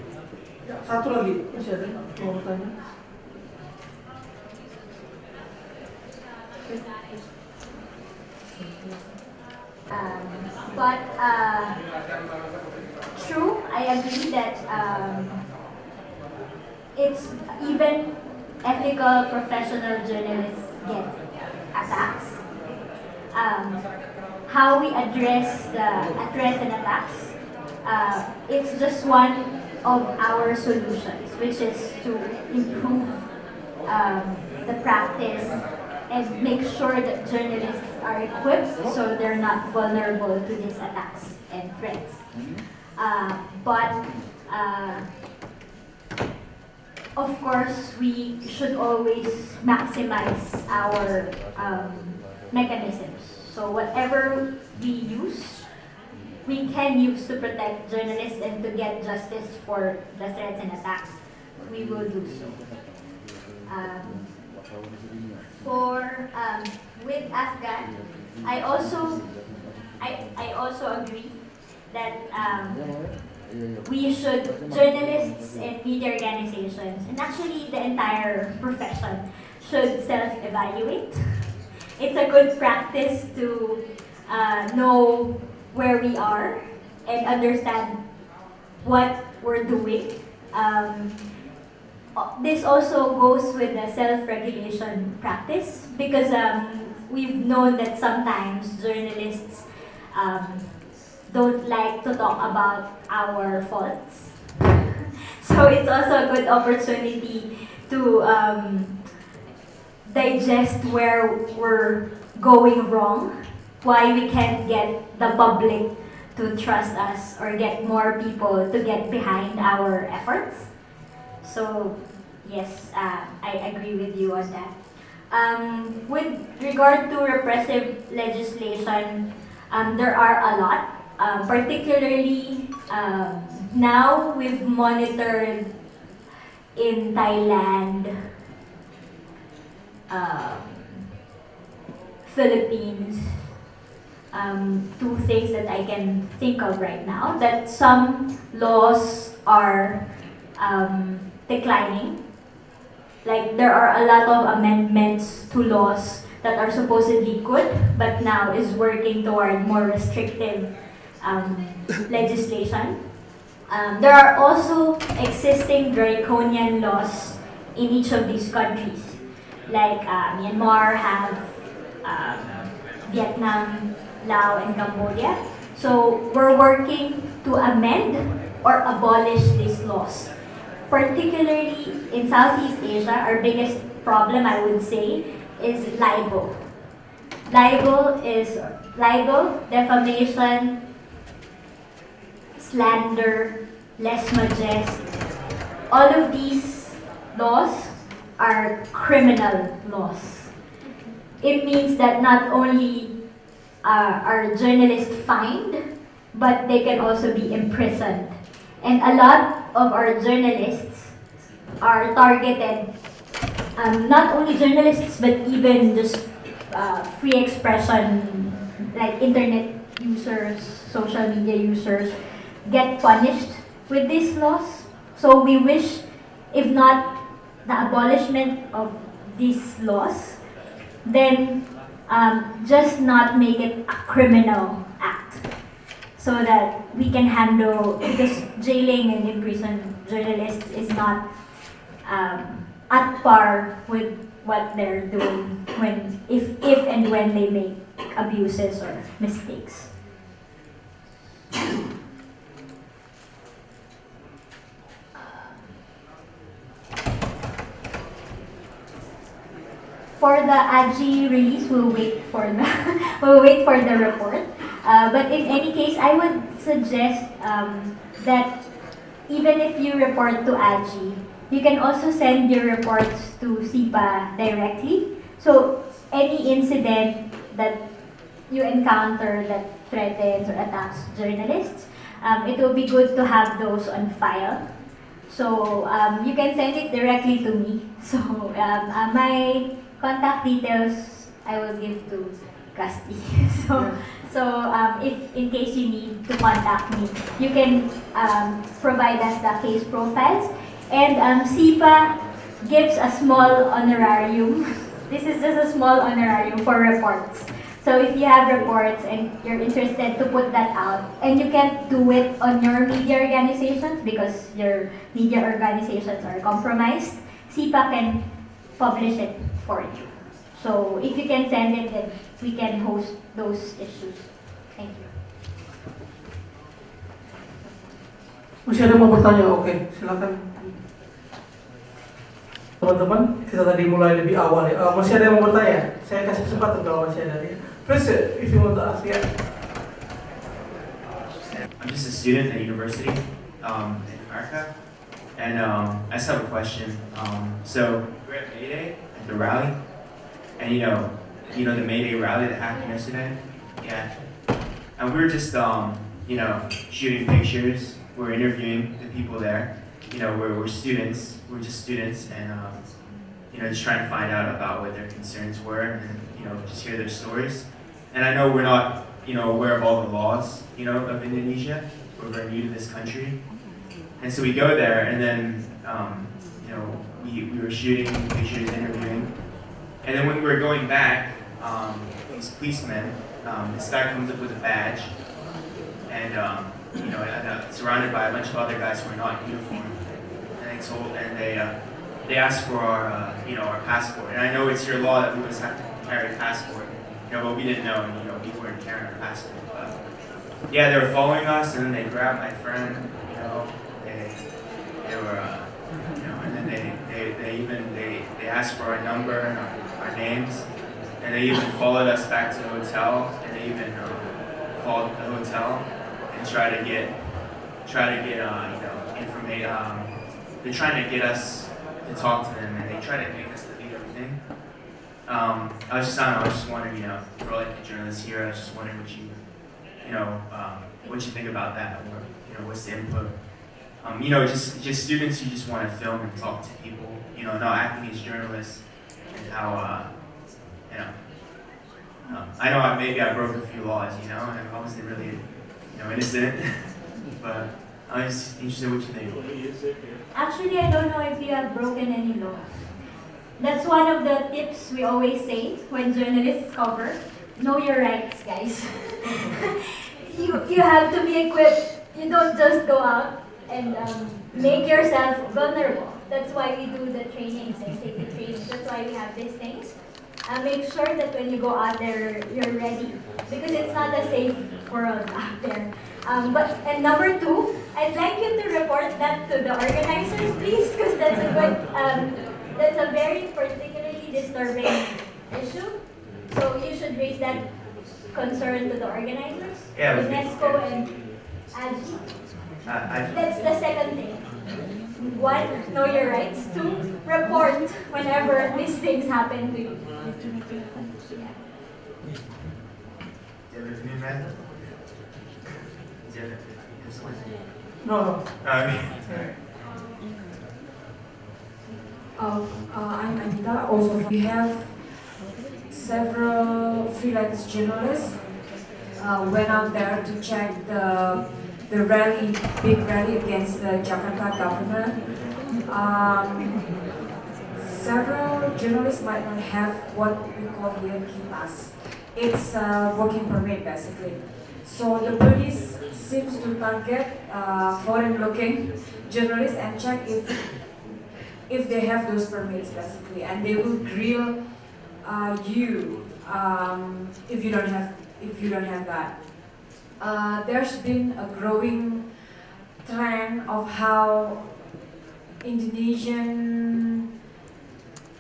Ya, satu lagi masih ada mau bertanya. But true, I agree that it's even ethical professional journalists get attacks. How we address and attacks, it's just one of our solutions, which is to improve the practice and make sure that journalists are equipped so they're not vulnerable to these attacks and threats. But of course, we should always maximize our mechanisms. So whatever we can use to protect journalists and to get justice for the threats and attacks, we will do so. With Afghan, I also agree that journalists and media organizations, and actually the entire profession, should self-evaluate. It's a good practice to know where we are and understand what we're doing. This also goes with the self-regulation practice because we've known that sometimes journalists don't like to talk about our faults. So it's also a good opportunity to digest where we're going wrong, why we can't get the public to trust us or get more people to get behind our efforts. So yes, I agree with you on that. With regard to repressive legislation, there are a lot. Particularly now we've monitored in Thailand, Philippines, two things that I can think of right now, that some laws are declining. Like there are a lot of amendments to laws that are supposedly good, but now is working toward more restrictive legislation. There are also existing draconian laws in each of these countries. Like Myanmar have Vietnam, Laos, and Cambodia. So we're working to amend or abolish these laws. Particularly in Southeast Asia, our biggest problem, I would say, is libel. Libel is libel, defamation, slander, lèse majesté. All of these laws are criminal laws. It means that not only are journalists fined, but they can also be imprisoned. And a lot of our journalists are targeted, not only journalists, but even just free expression, like internet users, social media users, get punished with these laws. So we wish, if not the abolishment of these laws, then just not make it a criminal act, so that we can handle, because jailing and imprison journalists is not at par with what they're doing when, if and when they make abuses or mistakes. For the AGI release, we'll wait for the report. But in any case, I would suggest that even if you report to AGI, you can also send your reports to SIPA directly. So any incident that you encounter that threatens or attacks journalists, it will be good to have those on file. So you can send it directly to me. So my contact details I will give to Casti. So if in case you need to contact me, you can provide us the case profiles. And SIPA gives a small honorarium. This is just a small honorarium for reports. So if you have reports and you're interested to put that out, and you can't do it on your media organizations because your media organizations are compromised, SIPA can publish it for you. So if you can send it, then we can host those issues. Thank you. Masih ada mau bertanya? Oke, silakan. Teman-teman, kita tadi mulai lebih awal ya. Masih ada yang mau bertanya? Saya kasih kesempatan kalau masih ada ya. Please, if you want to ask, yeah. I'm just a student at university in America, and I just have a question. So we're at May Day at the rally, and you know the May Day rally that happened yesterday. Yeah, and we were just shooting pictures. We're interviewing the people there. We're students. We're just students, and just trying to find out about what their concerns were, and just hear their stories. And I know we're not aware of all the laws of Indonesia. We're very new to this country, and so we go there, and then we were shooting pictures, interviewing, and then when we were going back, these policemen, this guy comes up with a badge, and surrounded by a bunch of other guys who are not in uniform, and they asked for our passport. And I know it's your law that we always have to carry a passport, but we didn't know, and we weren't carrying our passport. But yeah, they were following us, and then they grabbed my friend. They were, and then they asked for our number and our names, and they even followed us back to the hotel, and they even called the hotel. try to get they're trying to get us to talk to them, and they try to make us delete everything. I was just wondering, for like the journalists here, I was just wondering what you think about that, or what's the input? Just students who just want to film and talk to people, not acting as journalists, and how, I know maybe I broke a few laws, and I wasn't really, innocent, but I'm just interested what you think. Actually, I don't know if you have broken any law. That's one of the tips we always say when journalists cover. Know your rights, guys. you have to be equipped. You don't just go out and make yourself vulnerable. That's why we do the trainings and safety trainings. That's why we have these things. Make sure that when you go out there, you're ready, because it's not a safe world out there. And number two, I'd like you to report that to the organizers, please, because that's a very particularly disturbing issue. So you should raise that concern to the organizers, UNESCO and AGI. That's the second thing. One, know your rights. Two, report whenever these things happen to you. No. I'm Anita. Also, we have several freelance journalists went out there to check the big rally against the Jakarta governor. Several journalists might not have what we call here kipas. It's a working permit basically. So the police seems to target foreign-looking journalists and check if they have those permits basically, and they will grill you if you don't have that. There's been a growing trend of how Indonesian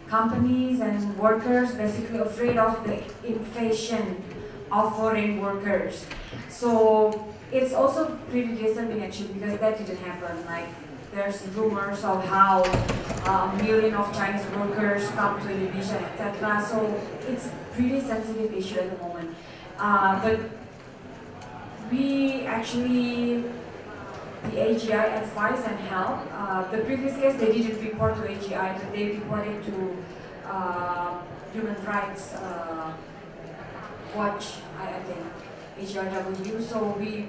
companies and workers basically afraid of the invasion of foreign workers. So it's also pretty disturbing actually, because that didn't happen. Like there's rumors of how a million of Chinese workers come to Indonesia, etc. So it's pretty sensitive issue at the moment. But we actually, the AGI advise and help. The previous case they didn't report to AGI, but they reported to Human Rights Watch, I think, HRW. So we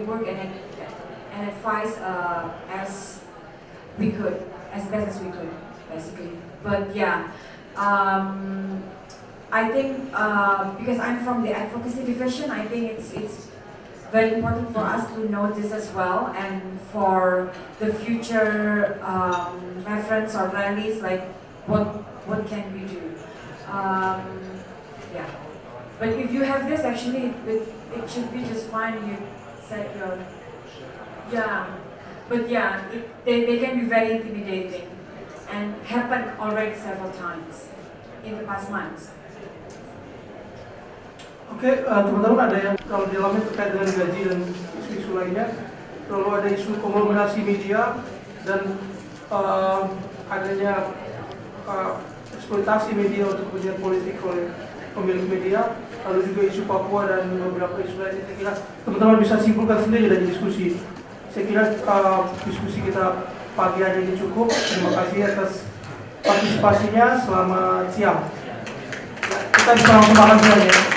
work and advise as we could, as best as we could, basically. But yeah, I think because I'm from the advocacy division, I think it's very important for us to know this as well, and for the future reference or rallies, like what can we do? Yeah. But if you have this, actually, it should be just fine. You set your, but yeah, they can be very intimidating and happen already several times in the past months. Oke, teman-teman, ada yang kalau di dalamnya terkait dengan gaji dan isu-isu lainnya, lalu ada isu konglomerasi media dan adanya eksploitasi media untuk kepentingan politik oleh pemilik media, lalu juga isu Papua dan beberapa isu lainnya. Saya kira teman-teman bisa simpulkan sendiri dari diskusi. Saya kira diskusi kita pagi hari ini cukup. Terima kasih atas partisipasinya. Selamat siang. Kita bisa langsung makan saja.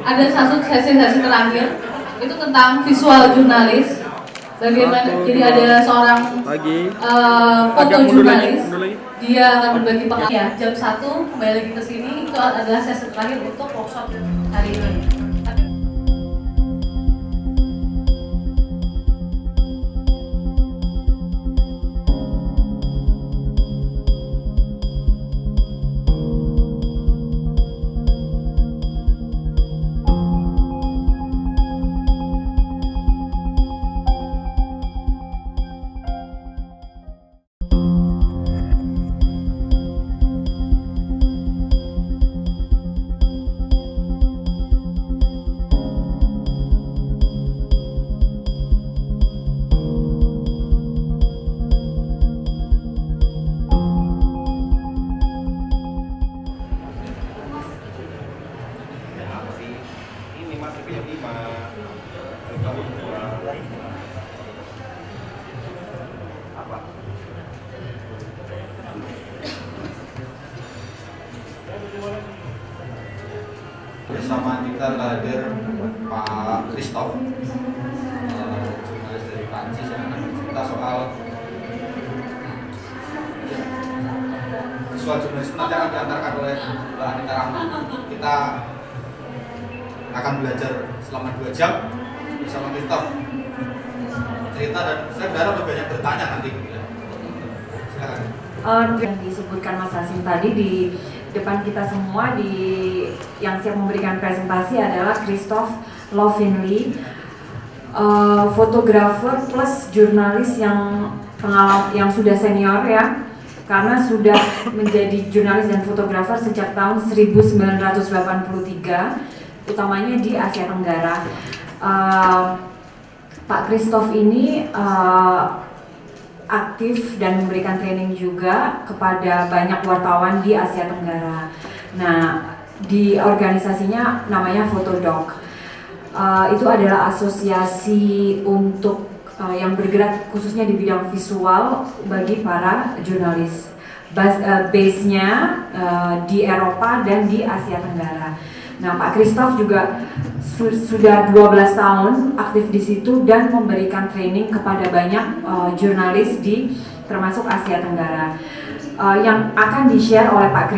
Ada satu sesi terakhir itu tentang visual jurnalis. Bagaimana? Jadi ada seorang foto jurnalis. Dia akan berbagi pengalaman. Ya, jam 1 kembali lagi ke sini. Itu adalah sesi terakhir untuk workshop hari ini. Bersama kita hadir Pak Christoph, jurnalis dari Prancis yang akan bercerita soal visual jurnalisme nanti akan diantarkan oleh Mbak Anita Rahman. Kita akan belajar selama 2 jam bersama Christoph cerita, dan saya berharap lebih banyak bertanya nanti. Silakan. Yang disebutkan Mas Hasim tadi di depan kita semua, yang siap memberikan presentasi adalah Christoph Lovinly, fotografer plus jurnalis yang sudah senior ya, karena sudah menjadi jurnalis dan fotografer sejak tahun 1983, utamanya di Asia Tenggara. Pak Christoph ini aktif dan memberikan training juga kepada banyak wartawan di Asia Tenggara. Nah, di organisasinya namanya Fotodoc. Itu adalah asosiasi untuk yang bergerak khususnya di bidang visual bagi para jurnalis. Base-nya di Eropa dan di Asia Tenggara. Nah, Pak Christoph juga sudah 12 tahun aktif di situ dan memberikan training kepada banyak jurnalis termasuk Asia Tenggara. Yang akan di-share oleh Pak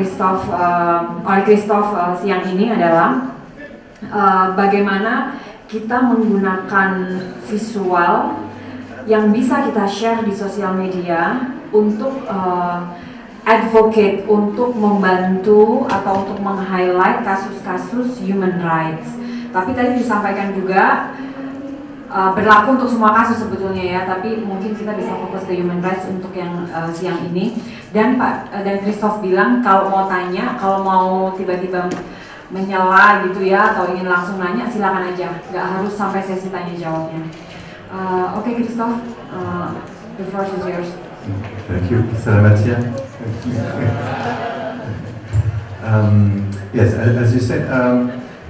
Christoph siang ini adalah bagaimana kita menggunakan visual yang bisa kita share di sosial media untuk advocate, untuk membantu atau untuk meng-highlight kasus-kasus human rights. Tapi tadi disampaikan juga berlaku untuk semua kasus sebetulnya ya, tapi mungkin kita bisa fokus ke human rights untuk yang siang ini. Dan Christoph bilang kalau mau tanya, kalau mau tiba-tiba menyela gitu ya, atau ingin langsung nanya, silakan aja, nggak harus sampai sesi tanya jawabnya. Oke, Christoph, the floor is yours. Thank you, Salamatia. Yes, as you said,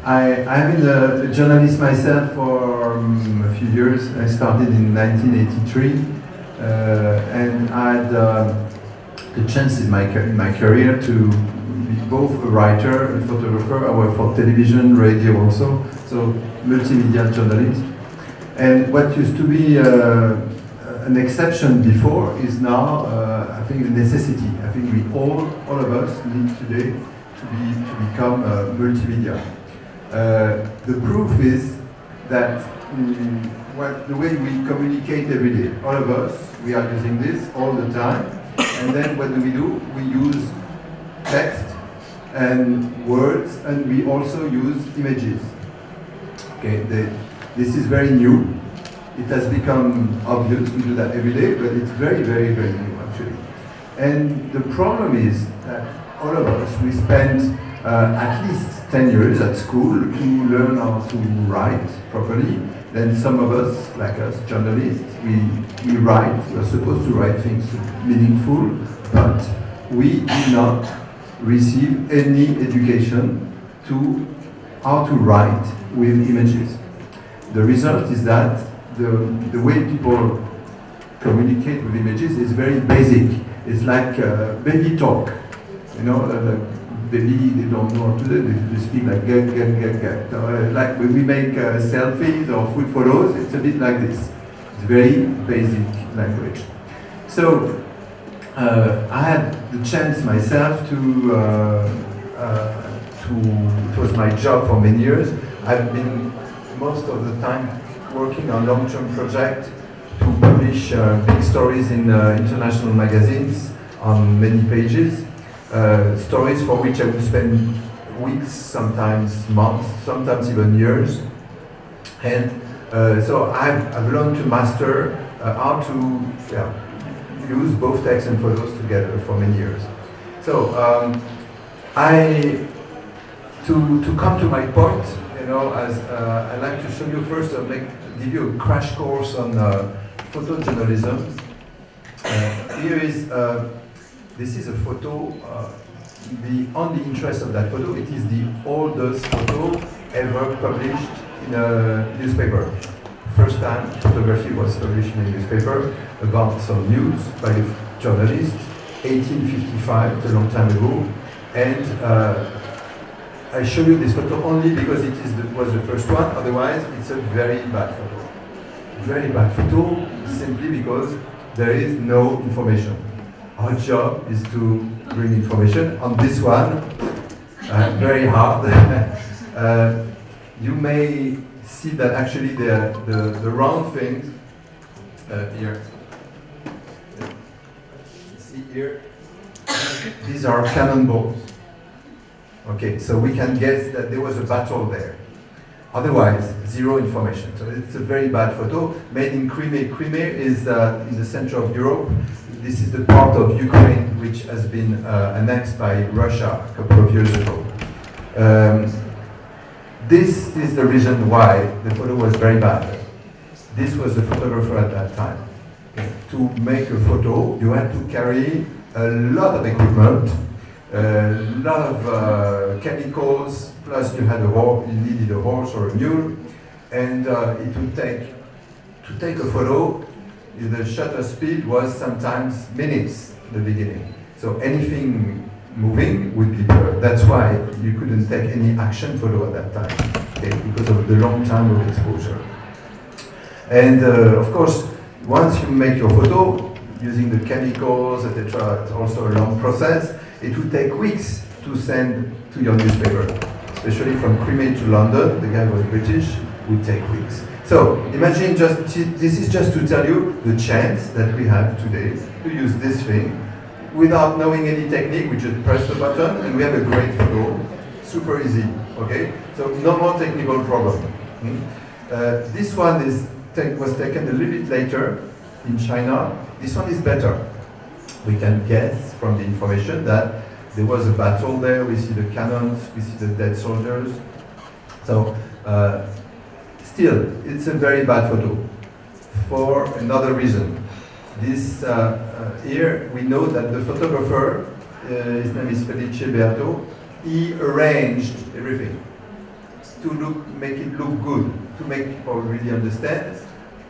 I've been a journalist myself for a few years. I started in 1983, and I had the chance in my career to be both a writer and photographer. I work for television, radio also, so multimedia journalist. And what used to be an exception before is now, I think, a necessity. I think we all of us need today to become multimedia. The proof is that the way we communicate every day, all of us, we are using this all the time. And then what do? We use text and words, and we also use images. Okay, this is very new. It has become obvious, we do that every day, but it's very, very, very new actually. And the problem is that all of us, we spend at least 10 years at school to learn how to write properly. Then some of us, like us journalists, we write, we're supposed to write things meaningful, but we do not receive any education to how to write with images. The result is that the way people communicate with images is very basic. It's like baby talk, you know, baby, they don't know what to do, they speak like get. Like when we make selfies or food photos, it's a bit like this. It's very basic language. So I had the chance myself it was my job for many years. I've been most of the time working on long-term projects to publish big stories in international magazines on many pages, stories for which I would spend weeks, sometimes months, sometimes even years. And so I've learned to master how to use both text and photos together for many years. So to come to my point, you know, as I'd like to show you first, give you a crash course on photojournalism. This is a photo. The only interest of that photo, it is the oldest photo ever published in a newspaper. First time photography was published in a newspaper about some news by a journalist, 1855, a long time ago. And I show you this photo only because it was the first one, otherwise it's a very bad photo. Very bad photo, simply because there is no information. Our job is to bring information. On this one, very hard. You may see that actually the round things here. See here? These are cannonballs. Okay, so we can guess that there was a battle there. Otherwise, zero information. So it's a very bad photo made in Crimea. Crimea is in the center of Europe. This is the part of Ukraine which has been annexed by Russia a couple of years ago. This is the reason why the photo was very bad. This was the photographer at that time. Okay. To make a photo, you had to carry a lot of equipment, a lot of chemicals, plus you had you needed a horse or a mule, and it would to take a photo, the shutter speed was sometimes minutes in the beginning. So anything moving would be blurred. That's why you couldn't take any action photo at that time, okay, because of the long time of exposure. And of course, once you make your photo, using the chemicals, etc., it's also a long process. It would take weeks to send to your newspaper, especially from Crimea to London. The guy was British, would take weeks. So imagine this is just to tell you the chance that we have today to use this thing without knowing any technique. We just press the button and we have a great photo, super easy. Okay, so no more technical problem. This one was taken a little bit later in China. This one is better. We can guess from the information that there was a battle there. We see the cannons, we see the dead soldiers. So still, it's a very bad photo for another reason. This here, we know that the photographer, his name is Felice Beato, he arranged everything to make it look good, to make people really understand.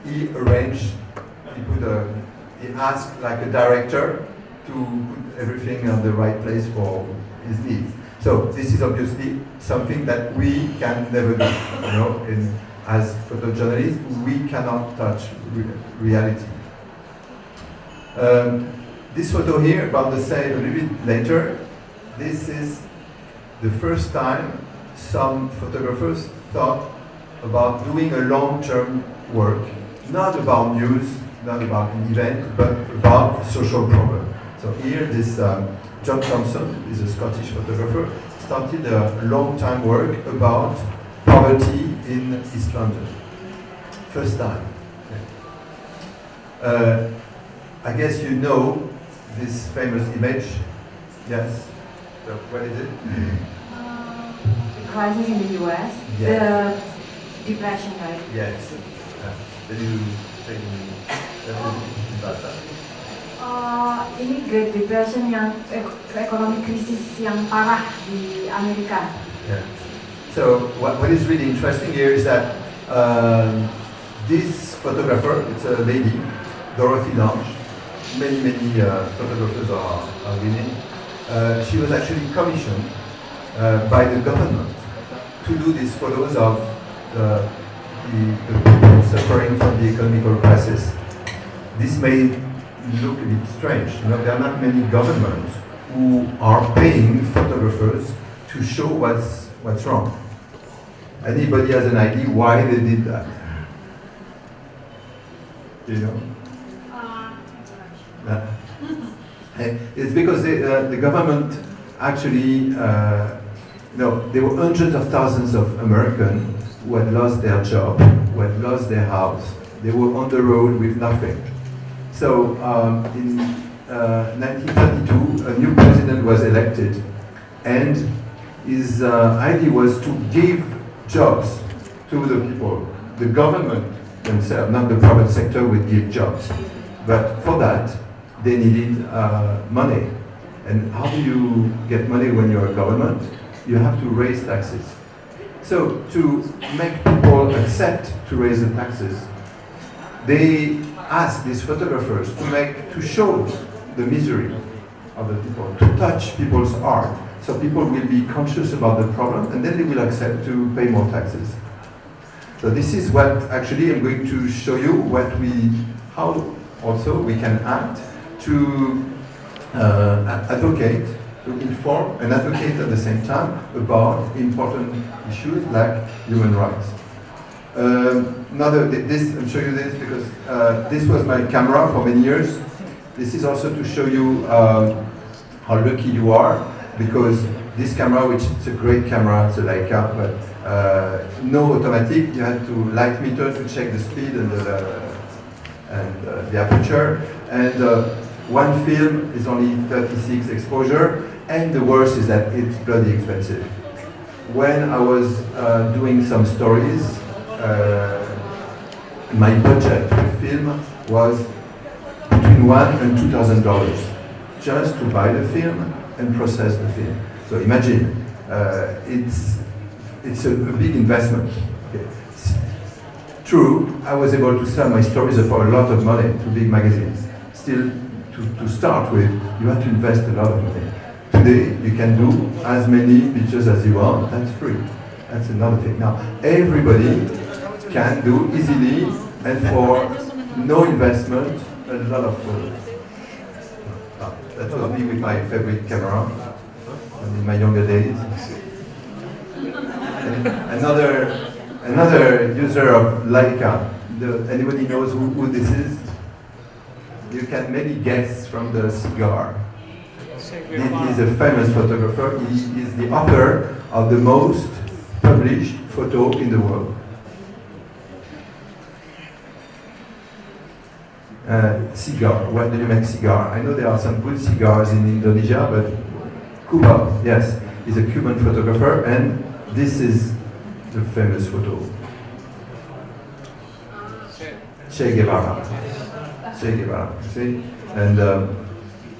He arranged, he asked like a director to put everything on the right place for his needs. So this is obviously something that we can never do, you know, as photojournalists, we cannot touch reality. This photo here, about the same, a little bit later, this is the first time some photographers thought about doing a long-term work, not about news, not about an event, but about social problem. So here, this John Thompson is a Scottish photographer, started a long-time work about poverty in East London. First time. I guess you know this famous image. Yes? So what is it? The crisis in the US, yes. The depression, right? Yes. Can you take me about that? Ini Great Depression yang ekonomi krisis yang parah di Amerika. Yeah. So what is really interesting here is that this photographer, it's a lady, Dorothy Lange. Many photographers are winning. She was actually commissioned by the government to do these photos of the people suffering from the economical crisis. This may look a bit strange. You know, there are not many governments who are paying photographers to show what's wrong. Anybody has an idea why they did that? You know? It's because the government actually, there were hundreds of thousands of Americans who had lost their job, who had lost their house. They were on the road with nothing. So in 1932, a new president was elected, and his idea was to give jobs to the people. The government themselves, not the private sector, would give jobs. But for that, they needed money. And how do you get money when you're a government? You have to raise taxes. So to make people accept to raise the taxes, they ask these photographers to show the misery of the people, to touch people's art, so people will be conscious about the problem, and then they will accept to pay more taxes. So this is what actually I'm going to show you how also we can act to advocate, to inform and advocate at the same time about important issues like human rights. I'm showing you this because this was my camera for many years. This is also to show you how lucky you are, because this camera, which is a great camera, it's a Leica, but no automatic. You had to light meter to check the speed and the aperture. And one film is only 36 exposure, and the worst is that it's bloody expensive. When I was doing some stories, my budget for film was between $1,000 and $2,000 just to buy the film and process the film. So imagine, it's a big investment. Okay. True, I was able to sell my stories for a lot of money to big magazines. Still, to start with, you have to invest a lot of money. Today, you can do as many pictures as you want, that's free. That's another thing. Now, everybody can do easily and for no investment a lot of photos. That was me with my favorite camera in my younger days. Another user of Leica. Anybody knows who this is? You can maybe guess from the cigar. He is a famous photographer. He is the author of the most published photo in the world. Cigar. When do you make cigar? I know there are some good cigars in Indonesia, but Cuba, yes, is a Cuban photographer, and this is the famous photo. Che Guevara. Che Guevara, see? And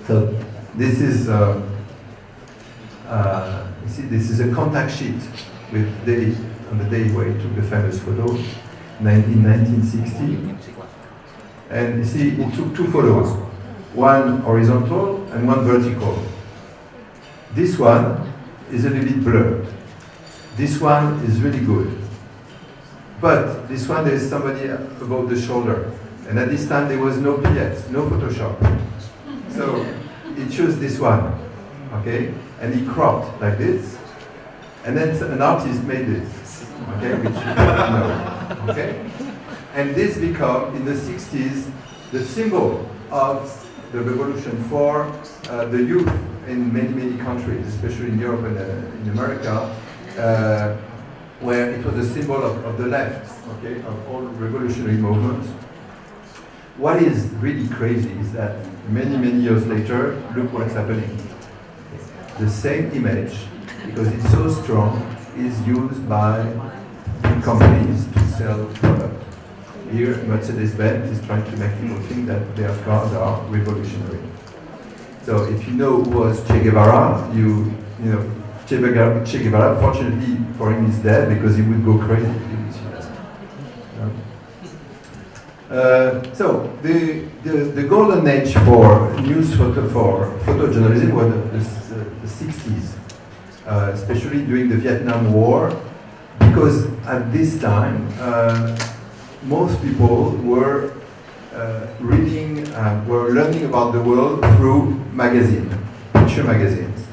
so this is, you see, this is a contact sheet with David on the day where he took the famous photo in 1960. And you see, he took two photos, one horizontal and one vertical. This one is a little bit blurred. This one is really good. But this one, there is somebody above the shoulder. And at this time, there was no PS, no Photoshop. So he chose this one, okay? And he cropped like this. And then an artist made this, okay? Which you don't know, okay? And this became, in the 60s, the symbol of the revolution for the youth in many, many countries, especially in Europe and in America, where it was a symbol of the left, okay, of all revolutionary movements. What is really crazy is that many, many years later, look what's happening. The same image, because it's so strong, is used by companies to sell products. Here, Mercedes-Benz is trying to make people think that their cars are revolutionary. So if you know who was Che Guevara, you know, Che Guevara, fortunately for him, is dead because he would go crazy if he would see that. So the golden age for news photojournalism was the 60s, especially during the Vietnam War, because at this time most people were were learning about the world through picture magazines.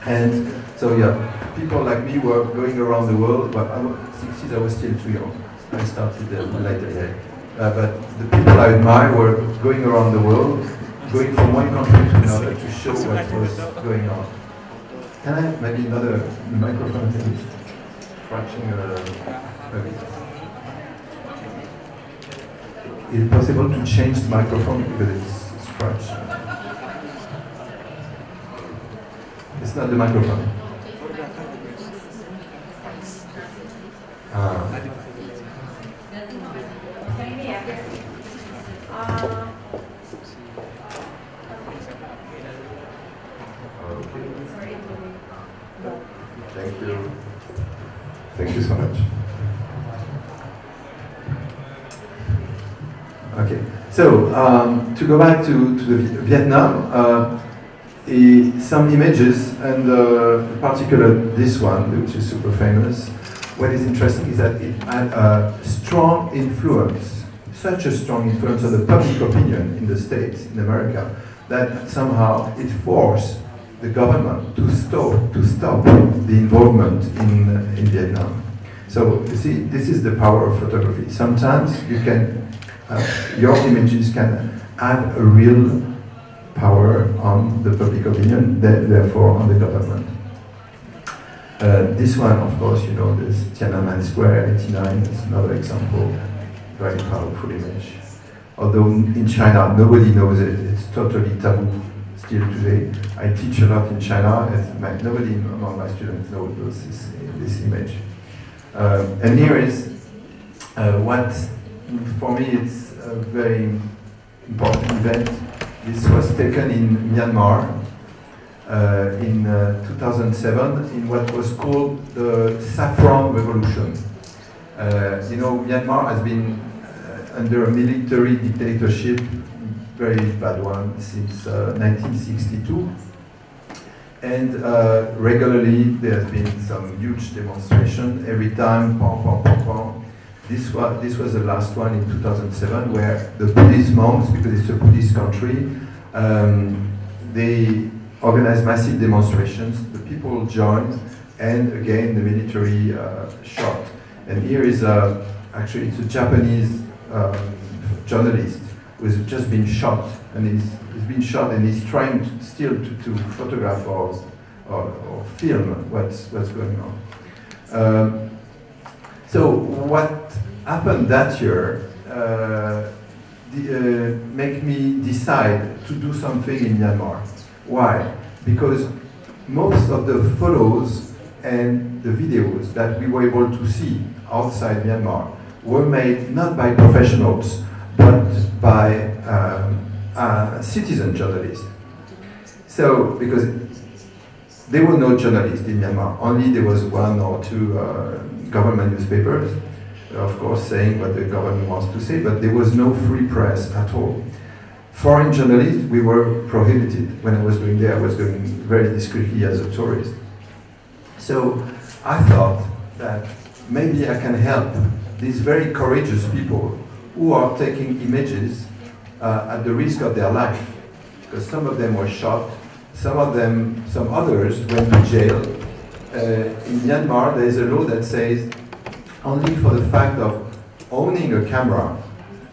And so yeah, people like me were going around the world, but in the 60s I was still too young. I started later, yeah. But the people I admire were going around the world, going from one country to another to show what was going on. Can I have maybe another microphone, please? Scratching maybe. Is it possible to change the microphone because it's scratched? It's not the microphone. Thank Thank you so much. Okay, so to go back to the Vietnam, some images, and in particular this one, which is super famous. What is interesting is that it had a strong influence, such a strong influence on the public opinion in the States, in America, that somehow it forced the government to stop the involvement in Vietnam. So you see, this is the power of photography. Sometimes you can, your images can have a real power on the public opinion, therefore on the government. This one, of course, you know, this Tiananmen Square, 89, is another example, very powerful image. Although in China, nobody knows it, it's totally taboo still today. I teach a lot in China, and nobody among my students knows this image. And here is what, for me, it's a very important event. This was taken in Myanmar in 2007 in what was called the Saffron Revolution. You know, Myanmar has been under a military dictatorship, very bad one, since 1962. And regularly there has been some huge demonstration. Every time, pom, pom, pom, pom. This was the last one in 2007, where the Buddhist monks, because it's a Buddhist country, they organized massive demonstrations. The people joined, and again the military shot. And here is actually it's a Japanese journalist who has just been shot, and he's been shot, and he's trying still to photograph or film what's going on. So what happened that year make me decide to do something in Myanmar. Why? Because most of the photos and the videos that we were able to see outside Myanmar were made not by professionals, but by citizen journalists. So, because there were no journalists in Myanmar, only there was one or two government newspapers, of course, saying what the government wants to say, but there was no free press at all. Foreign journalists, we were prohibited. When I was going there, I was going very discreetly as a tourist. So I thought that maybe I can help these very courageous people who are taking images at the risk of their life, because some of them were shot, some others went to jail. In Myanmar, there is a law that says only for the fact of owning a camera,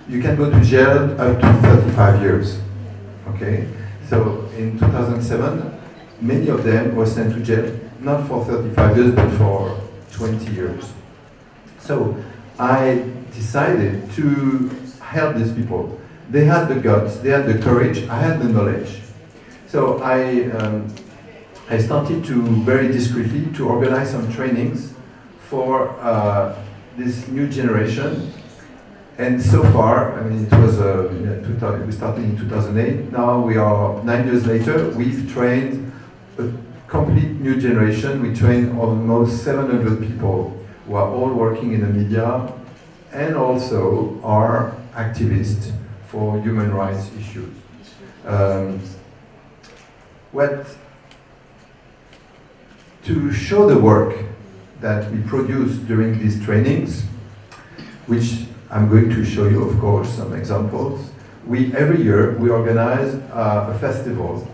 you can go to jail up to 35 years. Okay? So in 2007, many of them were sent to jail, not for 35 years, but for 20 years. So I decided to help these people. They had the guts, they had the courage, I had the knowledge. So I started to, very discreetly, to organize some trainings for this new generation. And so far, I mean, it was, we started in 2008, now we are 9 years later, we've trained a complete new generation. We trained almost 700 people who are all working in the media and also are activists for human rights issues. To show the work that we produce during these trainings, which I'm going to show you, of course, some examples. Every year we organize a festival,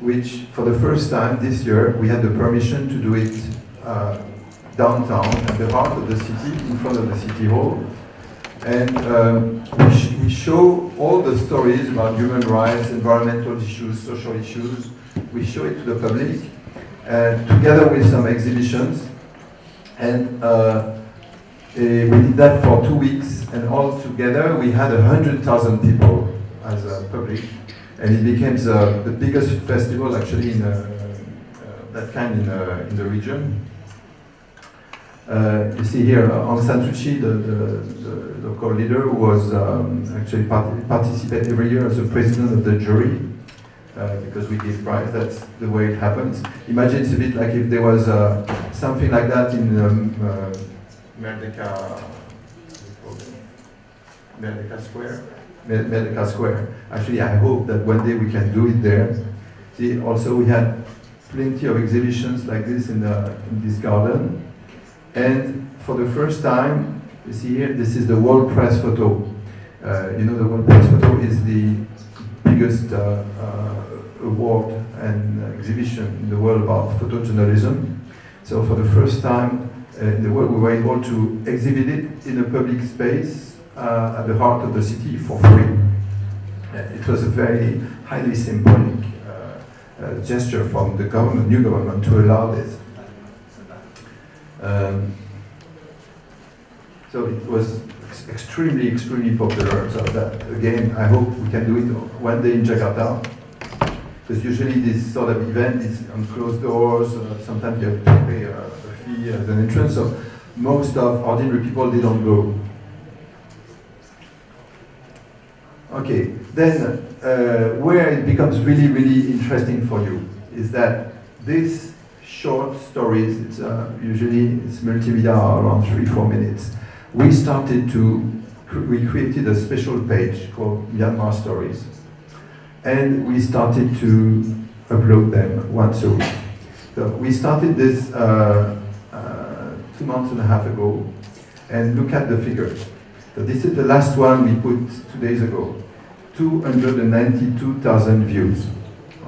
which for the first time this year we had the permission to do it downtown, at the heart of the city, in front of the city hall. And we show all the stories about human rights, environmental issues, social issues. We show it to the public, together with some exhibitions. And we did that for 2 weeks, and all together we had 100,000 people as a public, and it became the biggest festival actually in that kind in the region. You see here Aung San Suu Kyi, the local leader, who was actually participate every year as the president of the jury, because we give prize. That's the way it happens. Imagine it's a bit like if there was something like that in Merdeka Square. Actually, I hope that one day we can do it there. See, also we had plenty of exhibitions like this in this garden. And for the first time, you see here, this is the World Press Photo. You know, the World Press Photo is the biggest award and exhibition in the world about photojournalism. So for the first time in the world, we were able to exhibit it in a public space at the heart of the city for free. It was a very highly symbolic gesture from the government, new government, to allow this. So it was extremely popular. So that, again, I hope we can do it one day in Jakarta. Because usually this sort of event is on closed doors. Sometimes you have to pay a fee as an entrance. So most of ordinary people, they don't go. Okay, then where it becomes really interesting for you is that this short stories, it's usually it's multimedia around 3-4 minutes. We created a special page called Myanmar Stories, and we started to upload them once a week. So we started this 2.5 months ago, and look at the figures. So this is the last one we put 2 days ago. 292,000 views.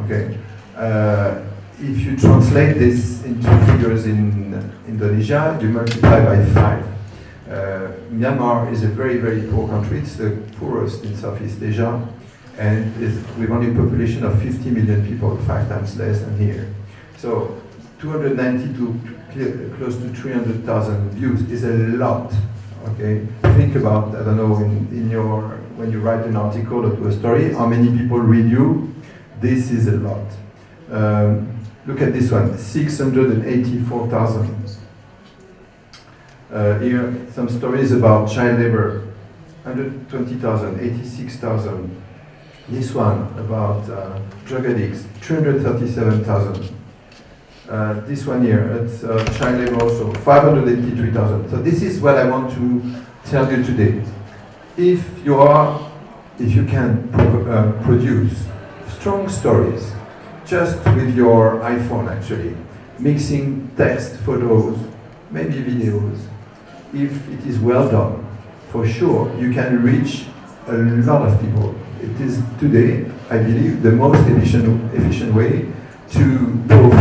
Okay. If you translate this into figures in Indonesia, you multiply by 5. Myanmar is a very poor country. It's the poorest in Southeast Asia, and with only a population of 50 million people, 5 times less than here. So 290 to close to 300,000 views is a lot. Okay, think about, I don't know, when you write an article or do a story, how many people read you? This is a lot. Look at this one, 684,000. Here, some stories about child labor, 120,000, 86,000. This one about drug addicts, 337,000. This one here, it's child labor also, 583,000. So this is what I want to tell you today. If you can produce strong stories, just with your iPhone actually, mixing text, photos, maybe videos, if it is well done, for sure you can reach a lot of people. It is today, I believe, the most efficient way to both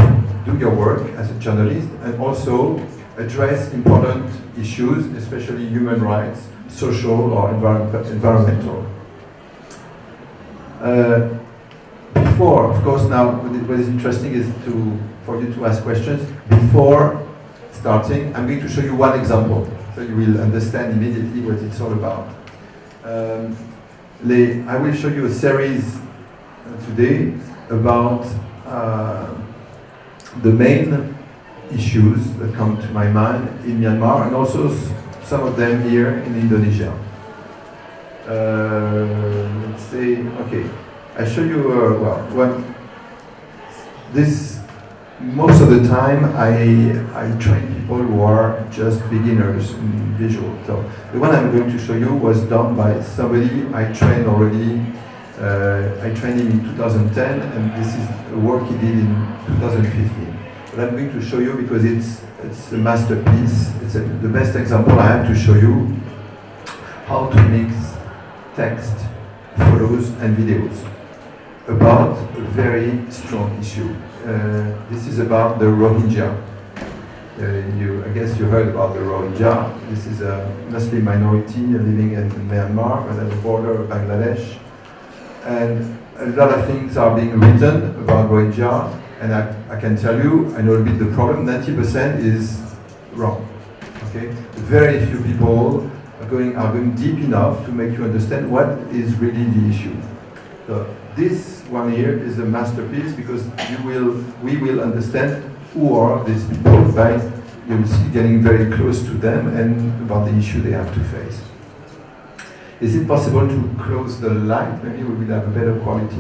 do your work as a journalist and also address important issues, especially human rights, social or environmental. Before, of course, now what is interesting is for you to ask questions. Before starting, I'm going to show you one example, so you will understand immediately what it's all about. I will show you a series today about the main issues that come to my mind in Myanmar, and also some of them here in Indonesia. Let's say, okay, I show you, most of the time I train people who are just beginners in visual. So the one I'm going to show you was done by somebody I trained already. I trained him in 2010, and this is a work he did in 2015. But I'm going to show you because it's a masterpiece. It's the best example I have to show you how to mix text, photos, and videos about a very strong issue. This is about the Rohingya. I guess you heard about the Rohingya. This is a Muslim minority living in Myanmar, at the border of Bangladesh. And a lot of things are being written about Rohingya, and I can tell you, I know a bit the problem, 90% is wrong. Okay? Very few people are going deep enough to make you understand what is really the issue. So this one here is a masterpiece because we will understand who are these people by, you will see, getting very close to them and about the issue they have to face. Is it possible to close the light? Maybe we will have a better quality.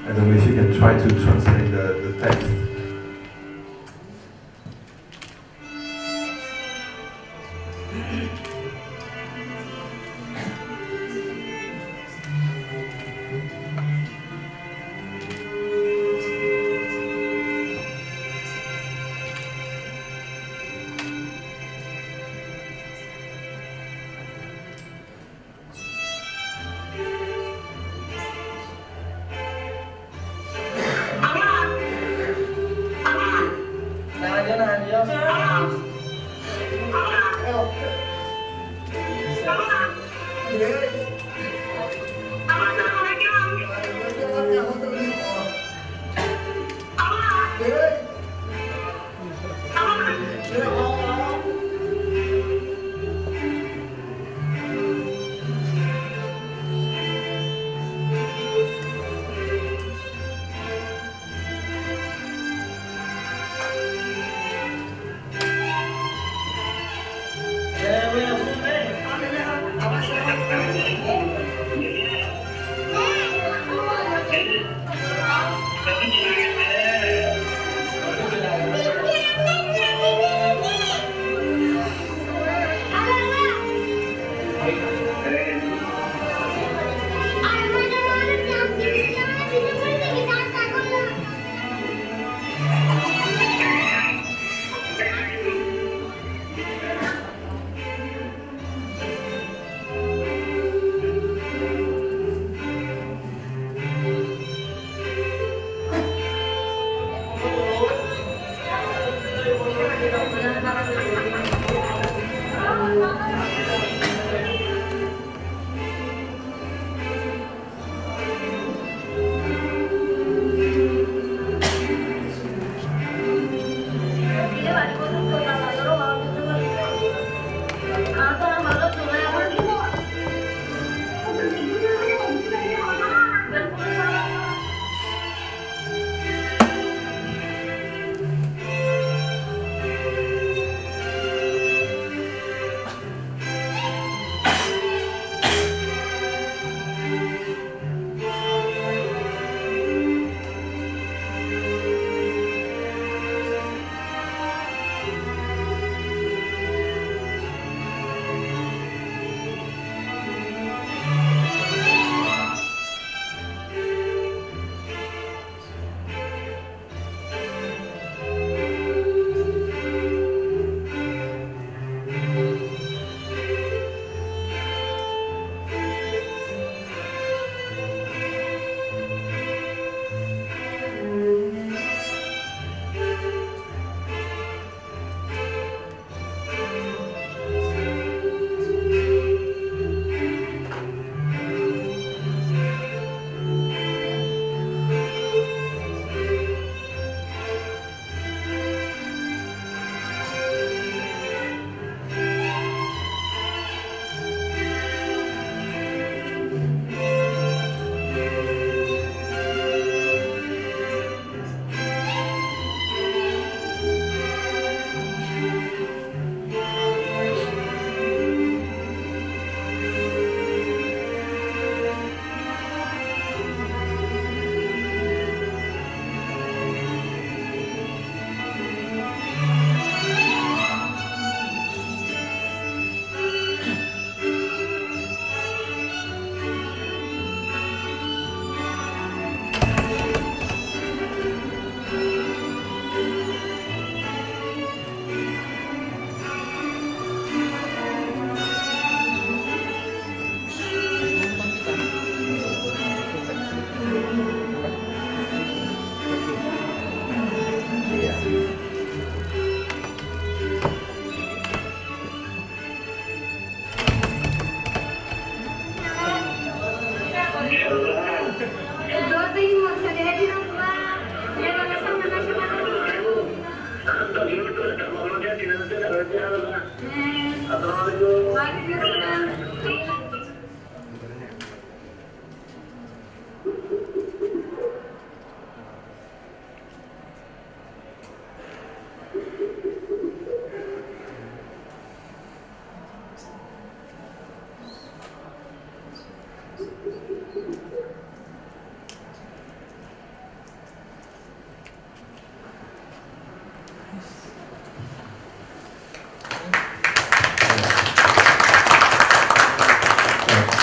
I don't know if you can try to translate the text.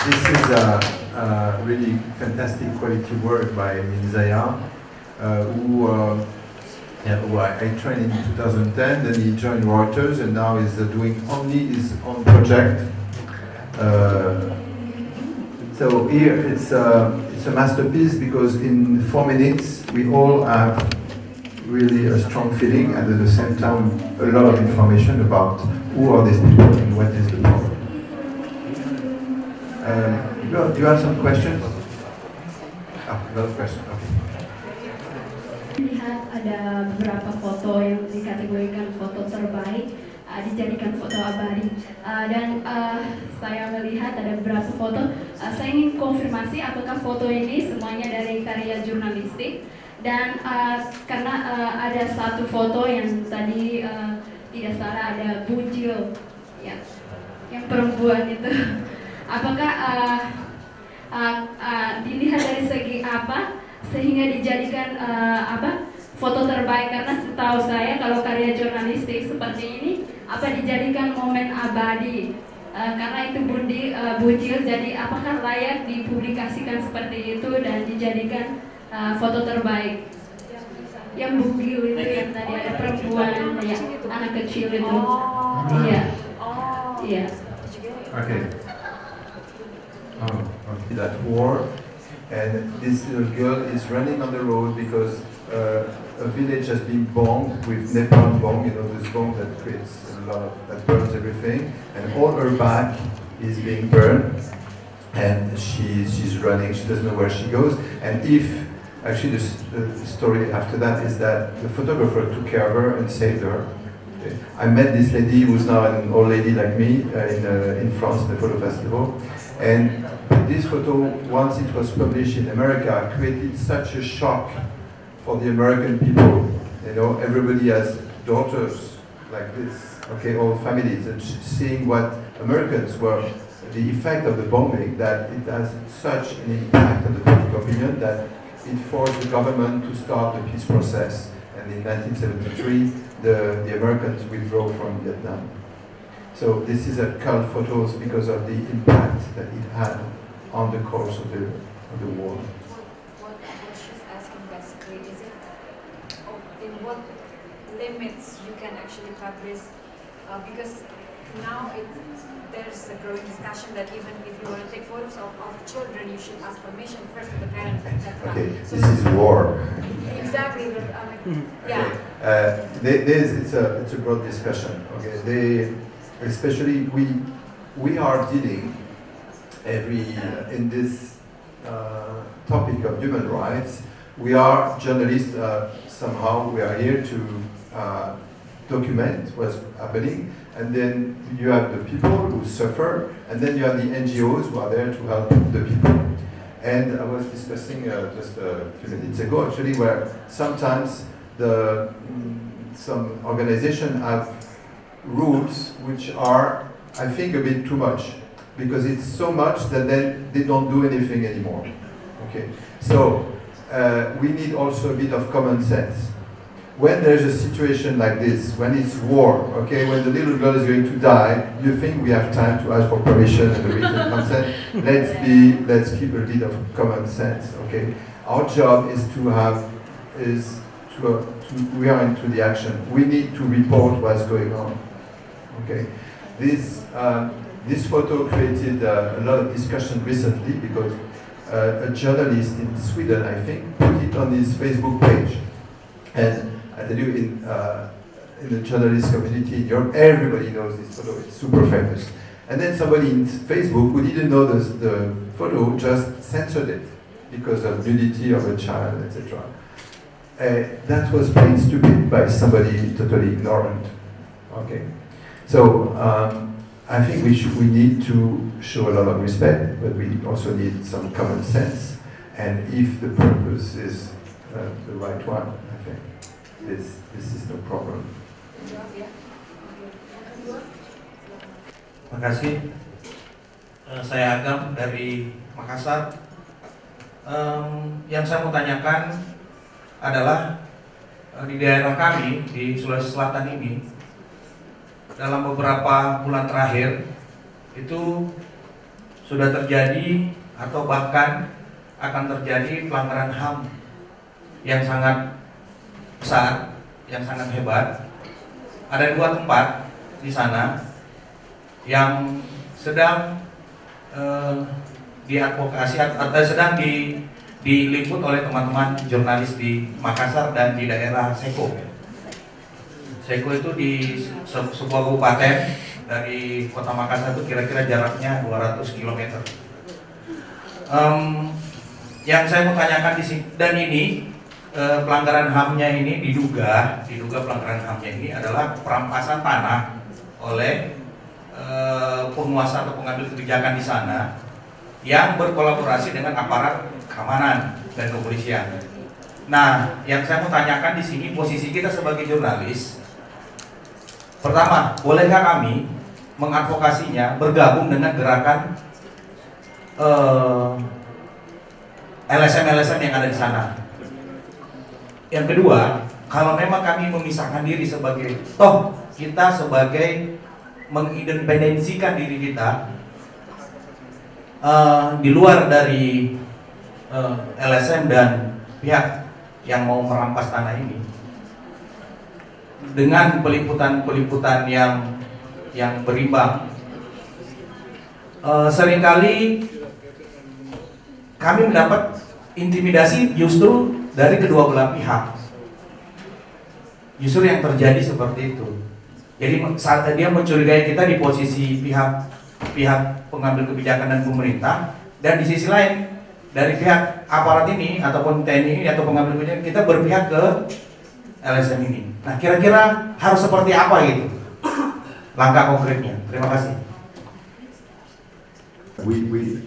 This is a really fantastic quality work by Minzaya, who I trained in 2010, then he joined Reuters, and now is doing only his own project. So here it's a masterpiece because in 4 minutes we all have really a strong feeling and at the same time a lot of information about who are these people and what is the problem. Do you have some questions? A lot of questions. Okay. Lihat ada beberapa foto yang dikategorikan foto terbaik, dijadikan foto abadi, dan saya melihat ada beberapa foto. Saya ingin konfirmasi apakah foto ini semuanya dari karya jurnalistik, dan karena ada satu foto yang tadi tidak salah ada bujil, ya, yang perempuan itu. Apakah dilihat dari segi apa sehingga dijadikan foto terbaik? Karena setahu saya kalau karya jurnalistik seperti ini dijadikan momen abadi, karena itu bujil. Jadi apakah layak dipublikasikan seperti itu dan dijadikan foto terbaik? Yang bugil itu yang tadi ada perempuan, ya, anak kecil itu. Iya. Iya. Okay. Okay, that war, and this little girl is running on the road because a village has been bombed with napalm bomb, you know, this bomb that creates a lot of, that burns everything, and all her back is being burned, and she's running, she doesn't know where she goes, and actually the story after that is that the photographer took care of her and saved her. I met this lady who's now an old lady like me in France, the photo festival. And this photo, once it was published in America, created such a shock for the American people. You know, everybody has daughters like this, okay, all families, and seeing what Americans were, the effect of the bombing, that it has such an impact on the public opinion that it forced the government to start the peace process. And in 1973, the Americans withdrew from Vietnam. So this is a cult photos because of the impact that it had on the course of the war. What she's asking basically is it in what limits you can actually publish, because now there's a growing discussion that even if you want to take photos of children, you should ask permission first to the parents, etc. Okay, So this is war. Exactly, but yeah. It's a broad discussion. Okay, especially we are dealing in this topic of human rights. We are journalists. Somehow we are here to document what's happening, and then you have the people who suffer, and then you have the NGOs who are there to help the people. And I was discussing just a few minutes ago, actually, where sometimes some organizations have rules which are, I think, a bit too much, because it's so much that then they don't do anything anymore. Okay, so we need also a bit of common sense. When there's a situation like this, when it's war, okay, when the little girl is going to die, you think we have time to ask for permission and the written consent? Let's keep a bit of common sense, okay? Our job is we are into the action. We need to report what's going on, okay? This photo created a lot of discussion recently because a journalist in Sweden, I think, put it on his Facebook page. And I tell you, in the journalist community in Europe, everybody knows this photo. It's super famous. And then somebody in Facebook who didn't know the photo just censored it because of nudity of a child, etc. That was plain stupid by somebody totally ignorant. Okay. So I think we need to show a lot of respect, but we also need some common sense. And if the purpose is the right one, I think this is no problem. Terima kasih. Saya Agam dari Makassar. Yang saya mau tanyakan adalah di daerah kami di Sulawesi Selatan ini dalam beberapa bulan terakhir itu sudah terjadi atau bahkan akan terjadi pelanggaran HAM yang sangat besar, yang sangat hebat. Ada 2 tempat di sana yang sedang diadvokasi atau sedang diliput oleh teman-teman jurnalis di Makassar dan di daerah Seko. Seko itu di sebuah kabupaten dari kota Makassar itu kira-kira jaraknya 200 km. Yang saya mau tanyakan di sini, dan ini pelanggaran HAM-nya ini diduga pelanggaran HAM-nya ini adalah perampasan tanah oleh penguasa atau pengambil kebijakan di sana yang berkolaborasi dengan aparat keamanan dan kepolisian. Nah, yang saya mau tanyakan di sini posisi kita sebagai jurnalis. Pertama, bolehkah kami mengadvokasinya bergabung dengan gerakan LSM-LSM yang ada di sana? Yang kedua, kalau memang kami memisahkan diri sebagai kita sebagai mengindependensikan diri kita di luar dari LSM dan pihak yang mau merampas tanah ini dengan peliputan yang berimbang, seringkali kami mendapat intimidasi justru dari kedua belah pihak. Justru yang terjadi seperti itu. Jadi saat dia mencurigai kita di posisi pihak pengambil kebijakan dan pemerintah, dan di sisi lain dari pihak aparat ini ataupun TNI ini atau pengambil kebijakan kita berpihak ke LSM ini. Nah, kira-kira harus seperti apa gitu langkah konkretnya? Terima kasih.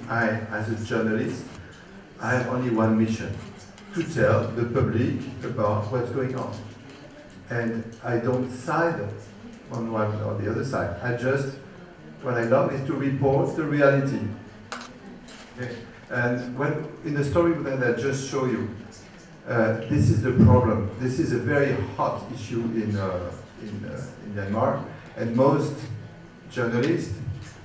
I as a journalist, I have only one mission: to tell the public about what's going on, and I don't side on one or the other side. What I love is to report the reality. Okay? And when in the story that I just show you, this is the problem. This is a very hot issue in Myanmar, and most journalists,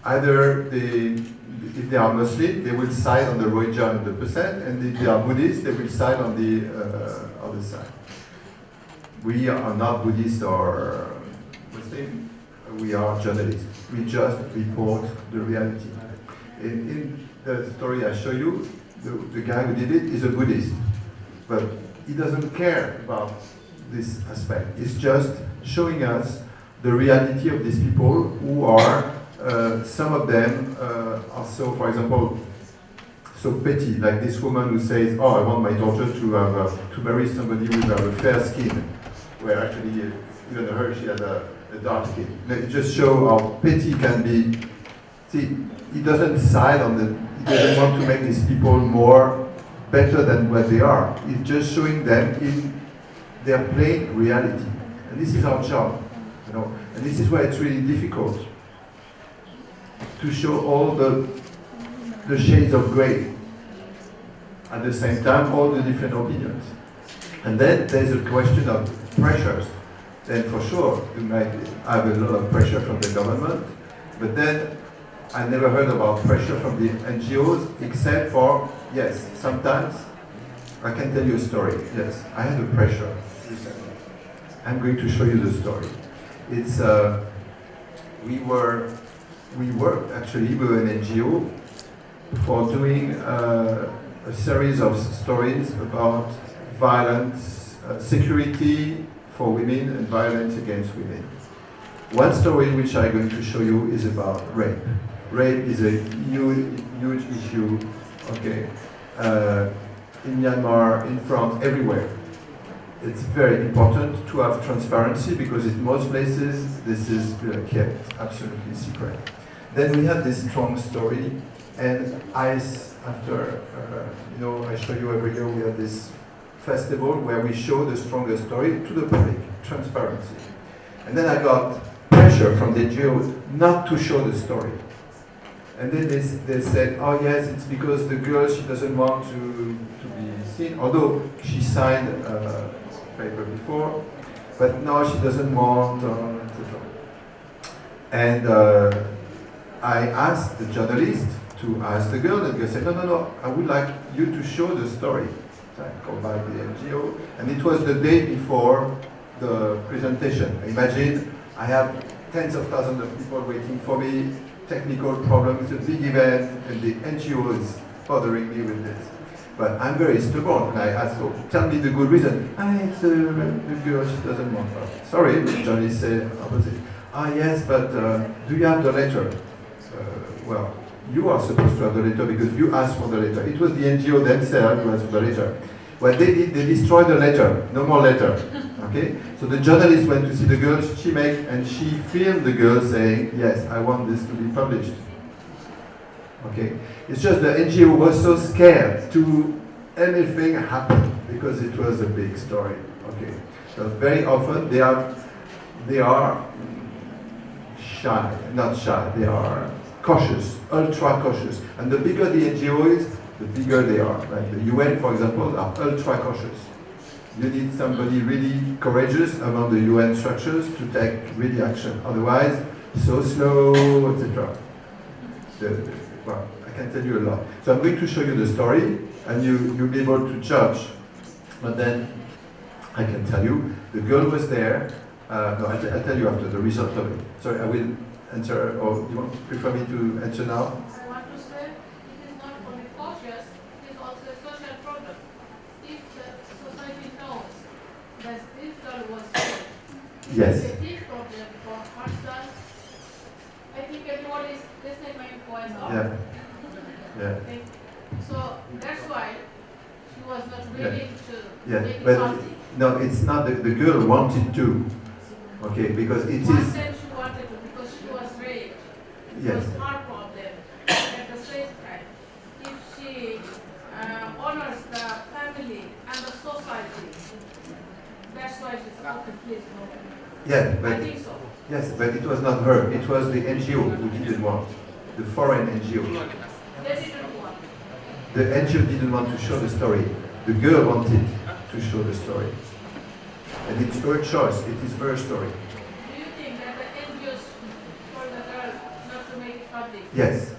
either if they are Muslim, they will side on the Rohingya 100%, and if they are Buddhist, they will side on the other side. We are not Buddhist or Muslim. We are journalists. We just report the reality. In the story I show you, the guy who did it is a Buddhist, but he doesn't care about this aspect. It's just showing us the reality of these people who are, some of them are so, for example, so petty, like this woman who says, "Oh, I want my daughter to marry somebody with a fair skin," where actually even her, she has a dark skin. It just shows how petty can be. See, he doesn't side on he doesn't want to make these people more better than what they are. He's just showing them in their plain reality. And this is our job, you know. And this is why it's really difficult to show all the shades of gray. At the same time, all the different opinions. And then there's a question of pressures. Then for sure, you might have a lot of pressure from the government, but then I never heard about pressure from the NGOs, except for, yes, sometimes, I can tell you a story. Yes, I had a pressure recently. I'm going to show you the story. It's, we worked actually with an NGO for doing a series of stories about violence, security for women and violence against women. One story which I'm going to show you is about rape. Rape is a huge issue, okay, in Myanmar, in France, everywhere. It's very important to have transparency because in most places this is kept absolutely secret. Then we have this strong story, and after, I show you every year we have this festival where we show the stronger story to the public, transparency. And then I got pressure from the NGOs not to show the story. And then they said, oh yes, it's because the girl, she doesn't want to be seen, although she signed a paper before, but now she doesn't want, etc. And I asked the journalist to ask the girl, and the girl said, no, I would like you to show the story. So I called back the NGO, and it was the day before the presentation. Imagine, I have tens of thousands of people waiting for me, technical problems, a big event, and the NGO is bothering me with this. But I'm very stubborn, and I asked, so tell me the good reason. It's the girl, she doesn't want that. Sorry, the journalist said opposite. Yes, but do you have the letter? Well, you are supposed to have the letter because you asked for the letter. It was the NGO themselves who asked for the letter. What they did, they destroyed the letter. No more letter. Okay? So the journalist went to see the girl, and she filmed the girl saying, yes, I want this to be published. Okay? It's just the NGO was so scared to anything happen because it was a big story. Okay? So very often they are shy, not shy, they are cautious, ultra cautious. And the bigger the NGO is, the bigger they are. Like the UN, for example, are ultra cautious. You need somebody really courageous among the UN structures to take really action. Otherwise, so slow, etc. Well, I can tell you a lot. So I'm going to show you the story, and you'll be able to judge. But then I can tell you, the girl was there. No, I'll tell you after the result of it. Sorry, I will answer, or do you prefer me to answer now? I want to say it is not only cautious, it is also a social problem. If the society knows that this girl was raped, Yes. it's a big problem for herself. I think everyone is listening my voice. Yeah. Yeah. So that's why she was not willing to make it But public. no, it's not the girl wanted to. Okay, because it One is. said she wanted to because she was raped. It Yes. was her problem. At the same time, if she honors the family and the society, that's why she's okay, please no. Yeah, but I think so. yes, but it was not her. It was the NGO who didn't want, the foreign NGO. They didn't want. The NGO didn't want to show the story. The girl wanted to show the story, and it's her choice. It is her story. Do you think that the NGOs told the girl not to make it public? Yes,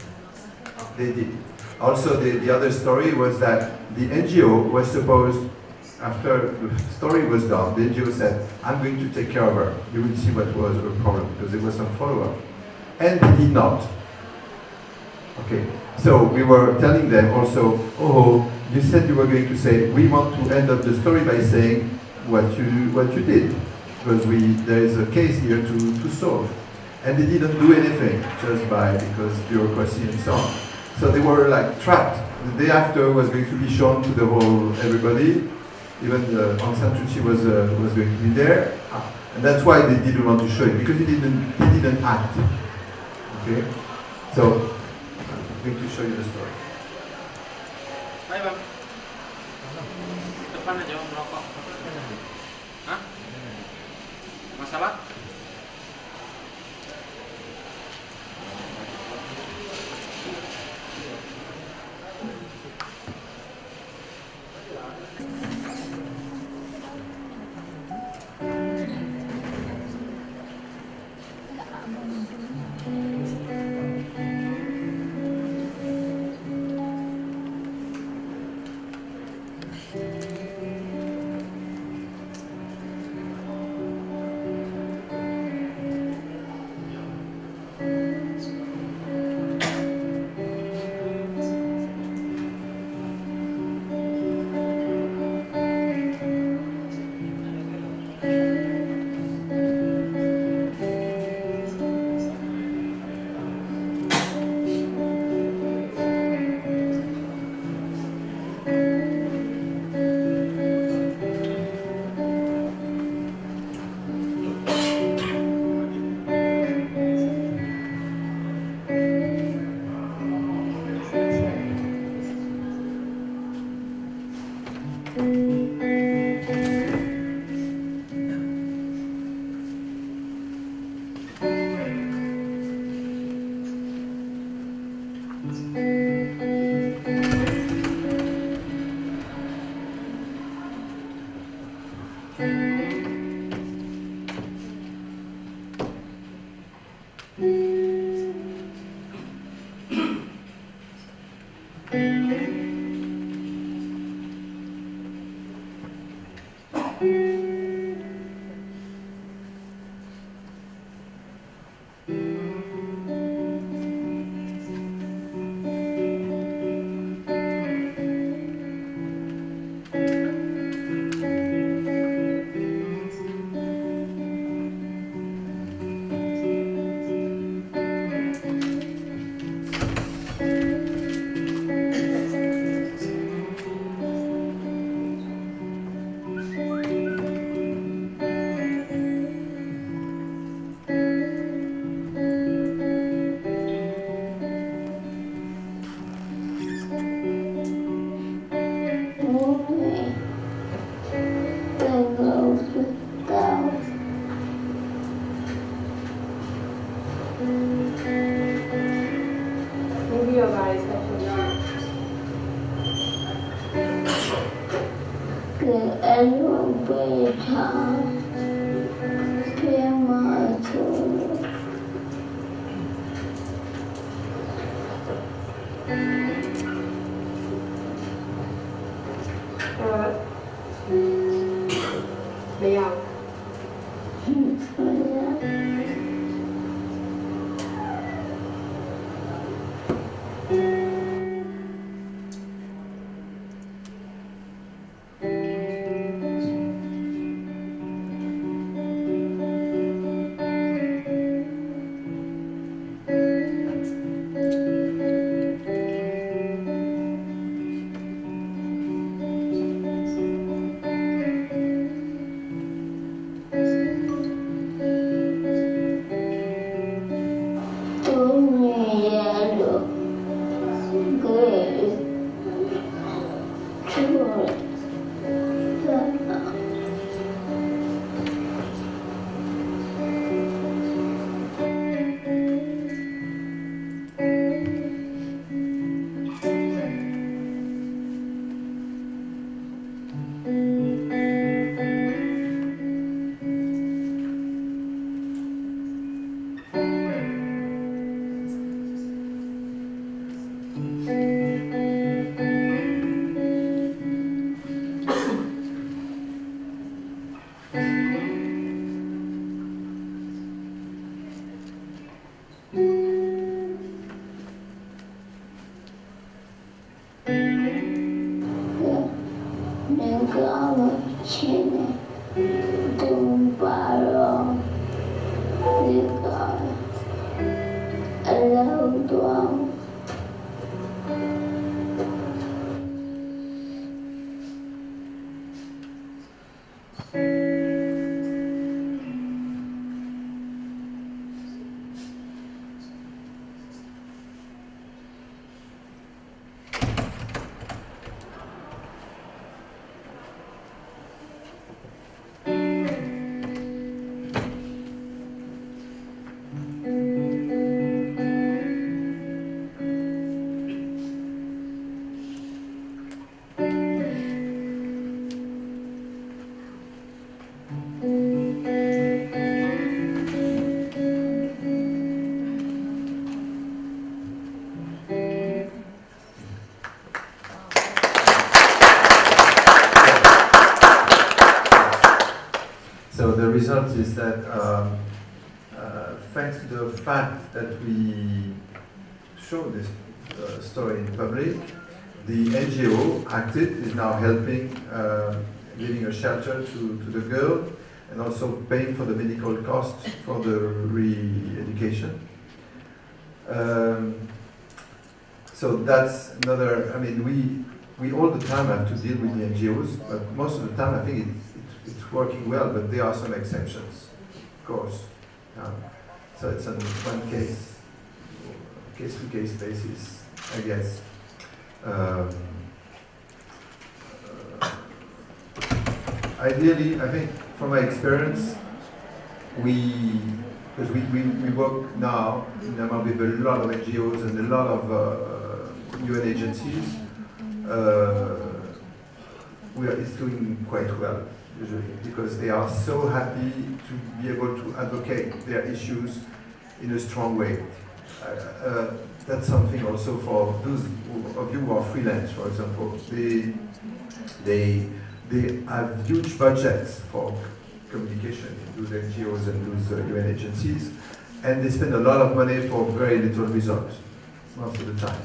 they did. Also, the other story was that the NGO was supposed, after the story was done, the NGO said, I'm going to take care of her. You will see what was her problem, because there was some follow-up. And they did not. Okay, so we were telling them also, oh, you said you were going to say, we want to end up the story by saying what you did, because there is a case here to solve. And they didn't do anything, just because bureaucracy and so on. So they were like trapped. The day after was going to be shown to the whole everybody. Even Aung San Suu Kyi was going to be there, and that's why they didn't want to show it, because he didn't act. Okay, so I'm going to show you the story. Baik bang, depan aja bang merokok. Hah? Masalah? Maybe your guys actually. Để anh luôn về thả kia mà thôi. Đi không? Tôi nghe ra được cái chưa Nếu có một chuyện tung vào thì gọi lâu tuần. So the result is that thanks to the fact that we show this story in public, the NGO acted is now helping, giving a shelter to the girl and also paying for the medical costs for the re-education. So that's another, I mean, we all the time have to deal with the NGOs, but most of the time I think it's working well, but there are some exceptions, of course. So it's on one case-to-case basis, I guess. Ideally, I think from my experience, because we work now in Myanmar with a lot of NGOs and a lot of UN agencies, it's doing quite well, usually, because they are so happy to be able to advocate their issues in a strong way. That's something also for those of you who are freelance, for example. They have huge budgets for communication in those NGOs and those UN agencies, and they spend a lot of money for very little results most of the time.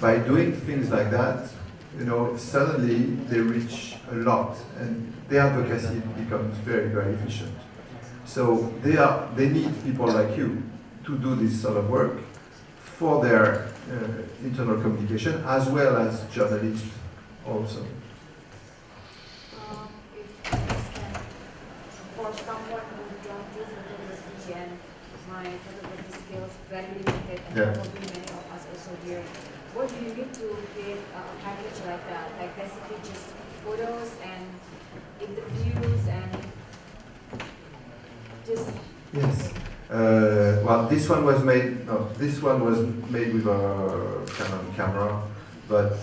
By doing things like that, suddenly they reach a lot, and their advocacy becomes very, very efficient. So they need people like you to do this sort of work for their internal communication, as well as journalists also. For someone who don't do photography and my photography skills very limited, and probably many of us also here, what do you need to create a package like that? Like basically just photos and interviews and just... Yes. Well, this one was made. No, this one was made with a Canon camera, but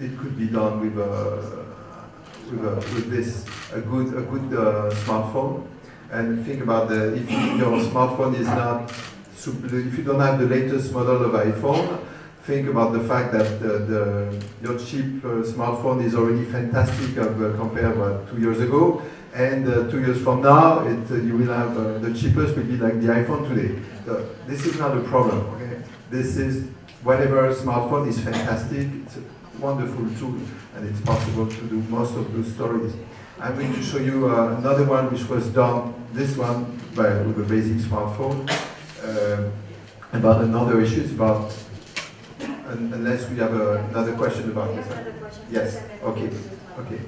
it could be done with a good smartphone. And think about if your smartphone is not if you don't have the latest model of iPhone, think about the fact that your cheap smartphone is already fantastic compared to 2 years ago. And 2 years from now, you will have the cheapest will be like the iPhone today. So this is not a problem. Okay, this is whatever smartphone is fantastic. It's a wonderful tool, and it's possible to do most of those stories. I'm going to show you another one which was done. This one with a basic smartphone about another issue. It's about unless we have another question about this. Yes. Okay. Okay.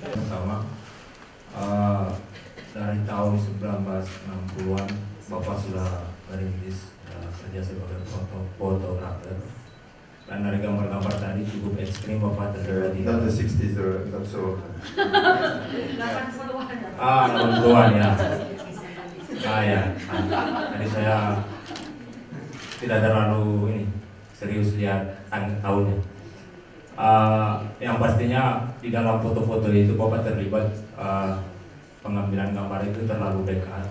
Pertama, dari tahun 1960-an Bapak sudah merintis kerja sebagai fotografer, dan dari gambar-gambar tadi cukup ekstrim Bapak terjadi. Not the 60s, not so. 80-an ya. Ya. Jadi saya tidak terlalu serius lihat tahunnya. Yang pastinya di dalam foto-foto itu Bapak terlibat pengambilan gambar itu terlalu dekat,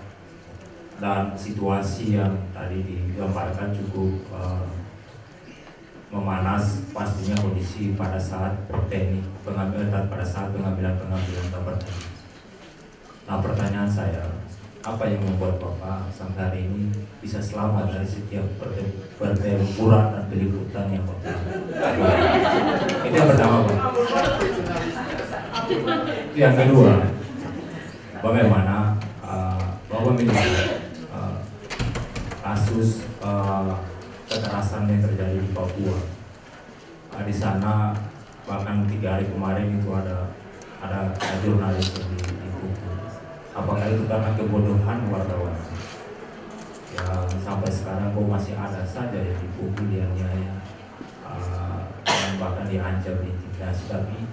dan situasi yang tadi digambarkan cukup memanas, pastinya kondisi pada saat teknik pengambilan gambar tadi. Nah, pertanyaan saya, apa yang membuat Bapak sampai hari ini bisa selamat dari setiap pertempuran dan peliputan yang Bapak lakukan? Itu yang pertama, Pak. Yang kedua, bagaimana Bapak melihat kasus kekerasan yang terjadi di Papua? Di sana bahkan 3 hari kemarin itu ada jurnalis yang dihukum. Apakah itu karena kebodohan wartawan? Ya, sampai sekarang kok masih ada saja yang dipukul, dianiaya, dan bahkan diancam, diintimidasi. Tapi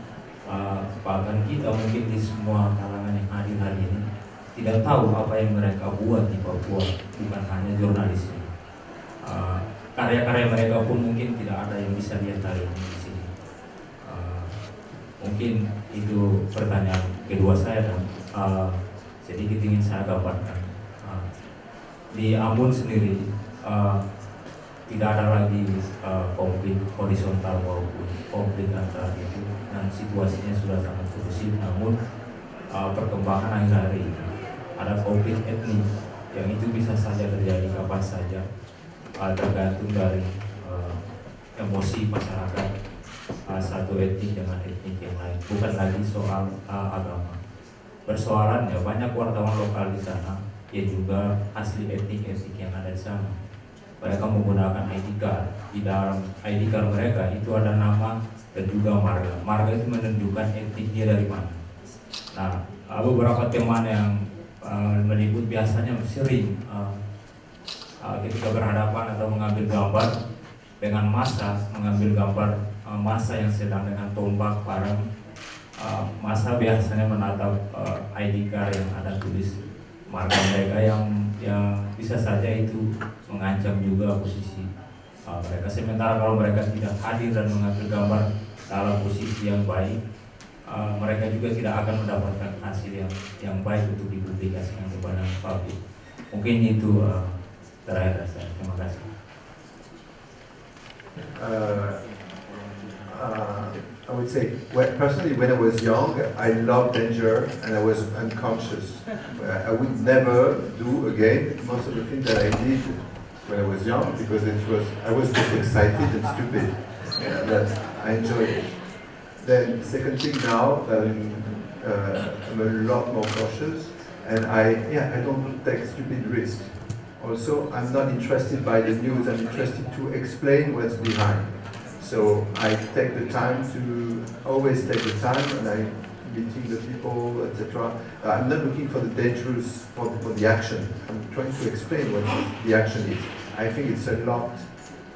bahkan kita mungkin di semua kalangan yang hadir hari ini tidak tahu apa yang mereka buat di Papua, bukan hanya jurnalisnya. Karya-karya mereka pun mungkin tidak ada yang bisa lihat hari ini di sini. Mungkin itu pertanyaan kedua saya, dan sedikit ingin saya gambarkan. Di Ambon sendiri tidak ada lagi konflik horizontal maupun konflik antar itu, dan situasinya sudah sangat kondusif. Namun perkembangan akhir-akhir ini ada konflik etnis yang itu bisa saja terjadi kapan saja, tergantung dari emosi masyarakat satu etnik dengan etnik yang lain, bukan lagi soal agama. Persoalannya banyak wartawan lokal di sana yang juga asli etnik-etnik yang ada di sana. Mereka menggunakan ID card. Di dalam ID card mereka itu ada nama dan juga marga. Marga itu menunjukkan etniknya dari mana. Nah, beberapa teman yang meliput biasanya sering ketika berhadapan atau mengambil gambar dengan massa, mengambil gambar massa yang sedang dengan tombak, parang, masa biasanya menatap ID card yang ada tulis marga mereka yang bisa saja itu mengancam juga posisi mereka. Sementara kalau mereka tidak hadir dan mengambil gambar dalam posisi yang baik, mereka juga tidak akan mendapatkan hasil yang baik untuk dipublikasikan kepada publik. Mungkin itu terakhir saya. Terima kasih. I would say, personally, when I was young, I loved danger and I was unconscious. I would never do again most of the things that I did when I was young because I was just excited and stupid. That I enjoyed it. Then, second thing now, I'm a lot more cautious and I don't take stupid risks. Also, I'm not interested by the news, I'm interested to explain what's behind. So I take the time always take the time, and I'm meeting the people, etc. I'm not looking for the dangerous, for the action. I'm trying to explain what the action is. I think it's a lot,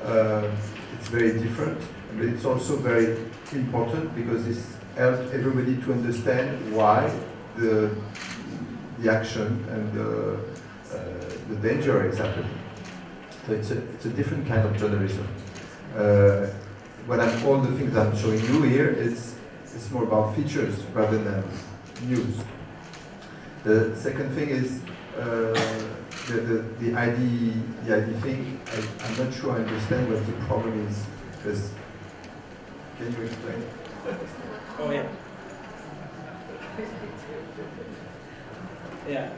it's very different, but it's also very important because this helps everybody to understand why the action and the danger is happening. So it's a different kind of journalism. All the things I'm showing you here, it's more about features rather than news. The second thing is the ID thing. I'm not sure I understand what the problem is. Because can you explain? Oh yeah. Yeah.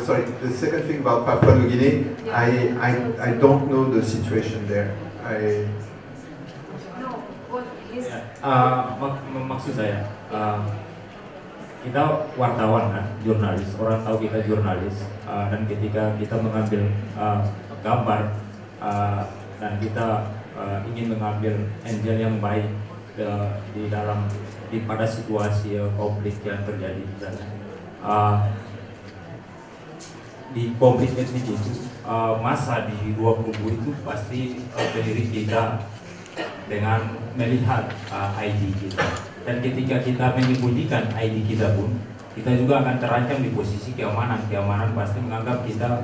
Sorry. The second thing about Papua New Guinea, I don't know the situation there. Maksud saya, kita wartawan kan, jurnalis, orang tahu kita jurnalis, dan ketika kita mengambil gambar dan kita ingin mengambil angle yang baik pada situasi konflik yang terjadi di sana. Di konflik etnik itu, masa di dua kubu itu pasti berdiri kita dengan melihat ID kita, dan ketika kita menyembunyikan ID kita pun, kita juga akan terancam di posisi keamanan pasti menganggap kita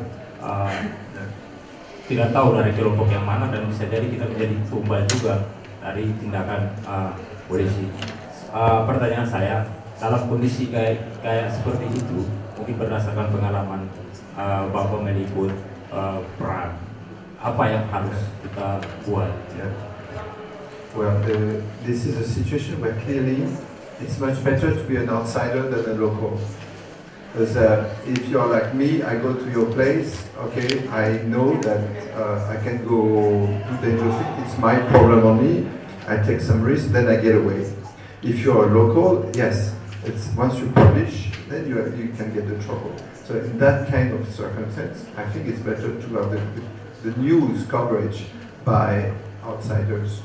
tidak tahu dari kelompok yang mana, dan bisa jadi kita menjadi tumbal juga dari tindakan polisi. Pertanyaan saya, dalam kondisi kayak seperti itu, mungkin berdasarkan pengalaman Bapak meliput perang, apa yang harus kita buat? Well, this is a situation where clearly it's much better to be an outsider than a local. Because if you're like me, I go to your place, okay, I know that I can go do dangerous things, it's my problem only, I take some risk, then I get away. If you're a local, yes, it's once you publish, then you can get the trouble. So in that kind of circumstance, I think it's better to have the news coverage by outsiders.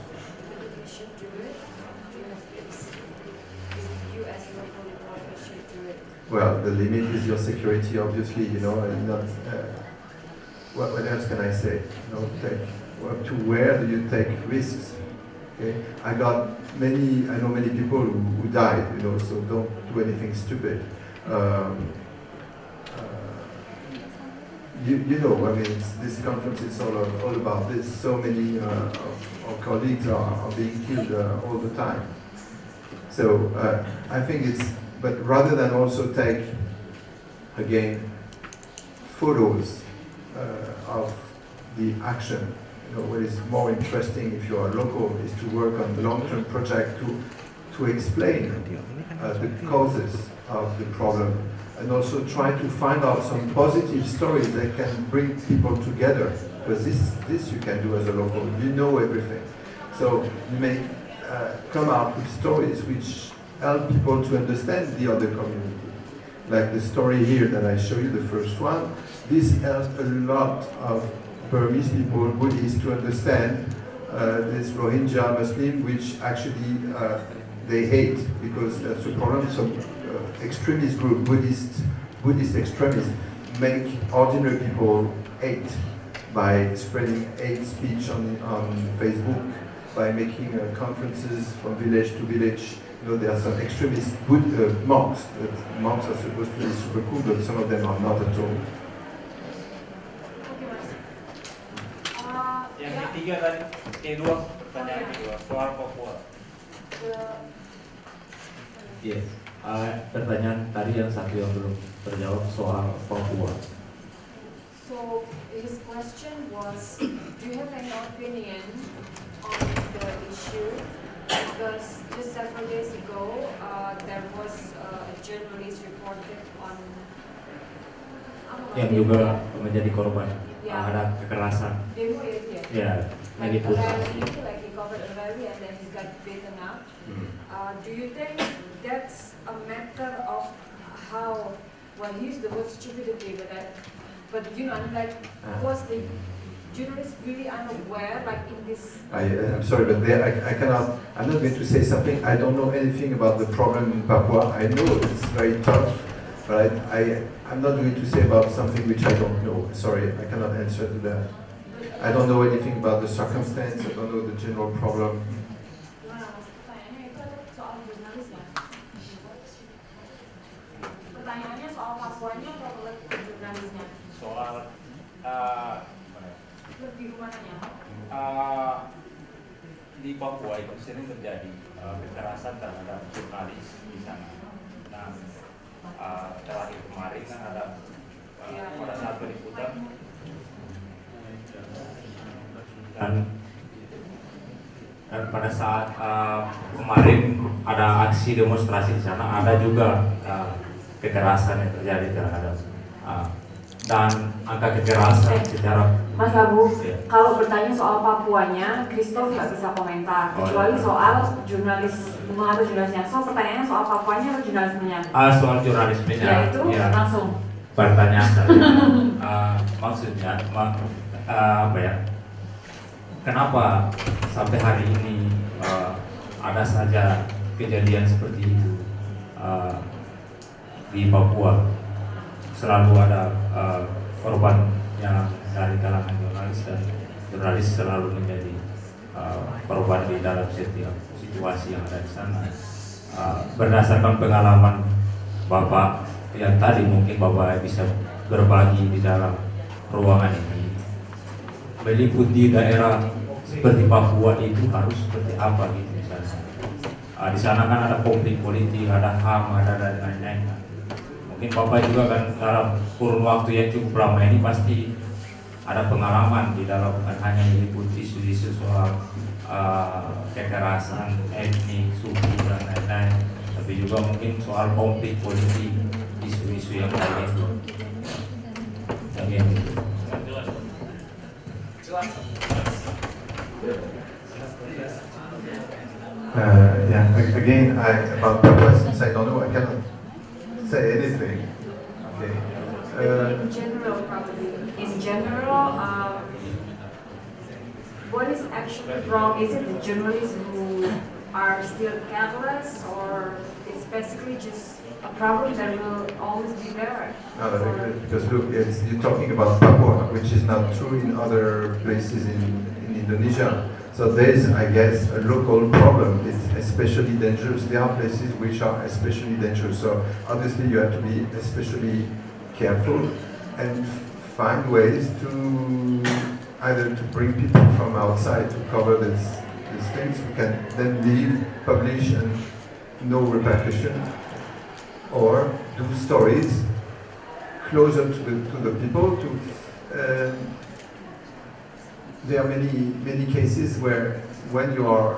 Well, the limit is your security, obviously, and not, what else can I say? To where do you take risks? Okay? I know many people who died, so don't do anything stupid. This conference is all about this. So many of our colleagues are being killed all the time. So I think but rather than also take, again, photos of the action, what is more interesting if you are local is to work on long-term project to explain the causes of the problem, and also try to find out some positive stories that can bring people together, because this you can do as a local, you know everything. So you may come out with stories which help people to understand the other community. Like the story here that I show you, the first one, this helps a lot of Burmese people, Buddhists, to understand this Rohingya Muslim, which actually they hate, because that's the problem. Some extremist group, Buddhist extremists, make ordinary people hate by spreading hate speech on Facebook, by making conferences from village to village. There are some extremist monks. Monks are supposed to be super cool, but some of them are not at all. Yang ketiga tadi, pertanyaan kedua, soal Papua. Yes, pertanyaan tadi yang satu yang belum terjawab soal Papua. So his question was, do you have any opinion on the issue? Because just several days ago, there was a journalist reported on yang juga menjadi korban Yeah. ada kekerasan. Demo ya dia? Ya, Like meliput. a rally, like he covered a rally and then he got beaten up. Do you think that's a matter of how, well, he used the word stupidity, but you know, I'm like, was the journalist really unaware, like in this? I'm sorry, but there I cannot. I'm not going to say something. I don't know anything about the problem in Papua. I know it's very tough, but I'm not going to say about something which I don't know. Sorry, I cannot answer to that. I don't know anything about the circumstance. I don't know the general problem. Pertanyaannya soal Papuanya atau lebih jurnalisnya? Soal lebih mananya? Di Papua itu sering terjadi kekerasan terhadap jurnalis di sana. Nah, terakhir kemarin kan ada pada saat peliputan Dan pada saat kemarin ada aksi demonstrasi di sana, ada juga kekerasan yang terjadi terhadap dan angka kekerasan secara Mas Abu, ya. kalau bertanya soal Papuanya, Christoph nggak bisa komentar, kecuali soal jurnalis atau jurnalisnya. So pertanyaannya soal Papuanya atau jurnalismenya? Soal jurnalismenya. Ya itu langsung. Pertanyaan saya, maksudnya apa ya? Kenapa sampai hari ini ada saja kejadian seperti itu di Papua? Selalu ada korban yang dari kalangan jurnalis dan jurnalis selalu menjadi korban di dalam setiap situasi yang ada di sana. Berdasarkan pengalaman Bapak yang tadi mungkin Bapak bisa berbagi di dalam ruangan ini, meliputi daerah seperti Papua itu harus seperti apa gitu misalnya. Di sana kan ada konflik politik, ada HAM, ada dan lain-lain. Mungkin Bapak juga kan dalam kurun waktu yang cukup lama ini pasti ada pengalaman di dalam bukan hanya meliputi isu-isu soal kekerasan etnik, suku dan lain-lain, tapi juga mungkin soal konflik politik, isu-isu yang lain itu. Again, about Papua, since I don't know, I cannot say anything. Okay. In general, probably. In general, what is actually wrong? Is it the journalists who are still careless, or it's basically just a problem that will always be there? No, because look, you're talking about Papua, which is not true in other places in Indonesia. So there's, I guess, a local problem. It's especially dangerous. There are places which are especially dangerous. So obviously you have to be especially careful and find ways to either to bring people from outside to cover these things. We can then leave, publish, and no repercussion, or do stories closer to the people. There are many cases where when you are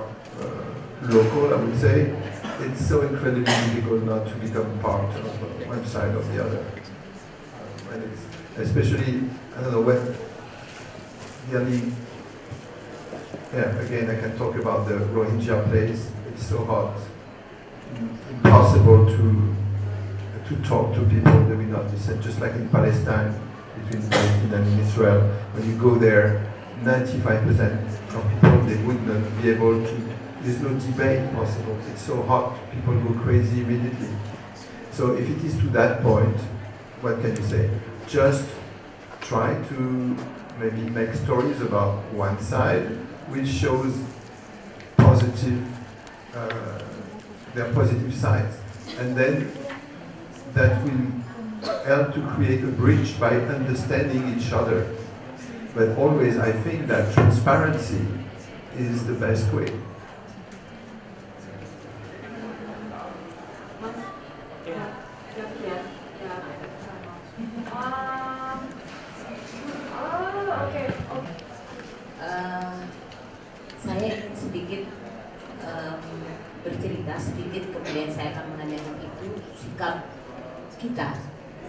local, I would say, it's so incredibly difficult not to become part of one side or the other. When it's, especially, I don't know, when really, again, I can talk about the Rohingya place. It's so hard, impossible to talk to people. They will not listen. Just like in Palestine, between Palestine and Israel, when you go there, 95% of people, they would not be able to, there's no debate possible. It's so hot, people go crazy immediately. So if it is to that point, what can you say? Just try to maybe make stories about one side, which shows positive, their positive sides. And then that will help to create a bridge by understanding each other. But always, I think that transparency is the best way. sikap kita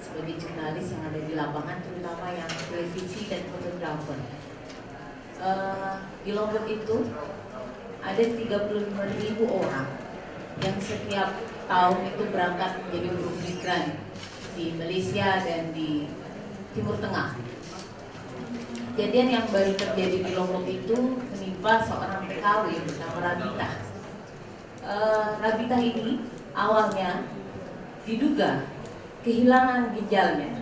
sebagai jurnalis yang ada di lapangan, terutama yang televisi dan fotografer. Di Lombok itu ada 35.000 orang yang setiap tahun itu berangkat menjadi buruh migran di Malaysia dan di Timur Tengah. Kejadian yang baru terjadi di Lombok itu menimpa seorang TKW bernama Rabita. Rabita ini awalnya diduga kehilangan ginjalnya.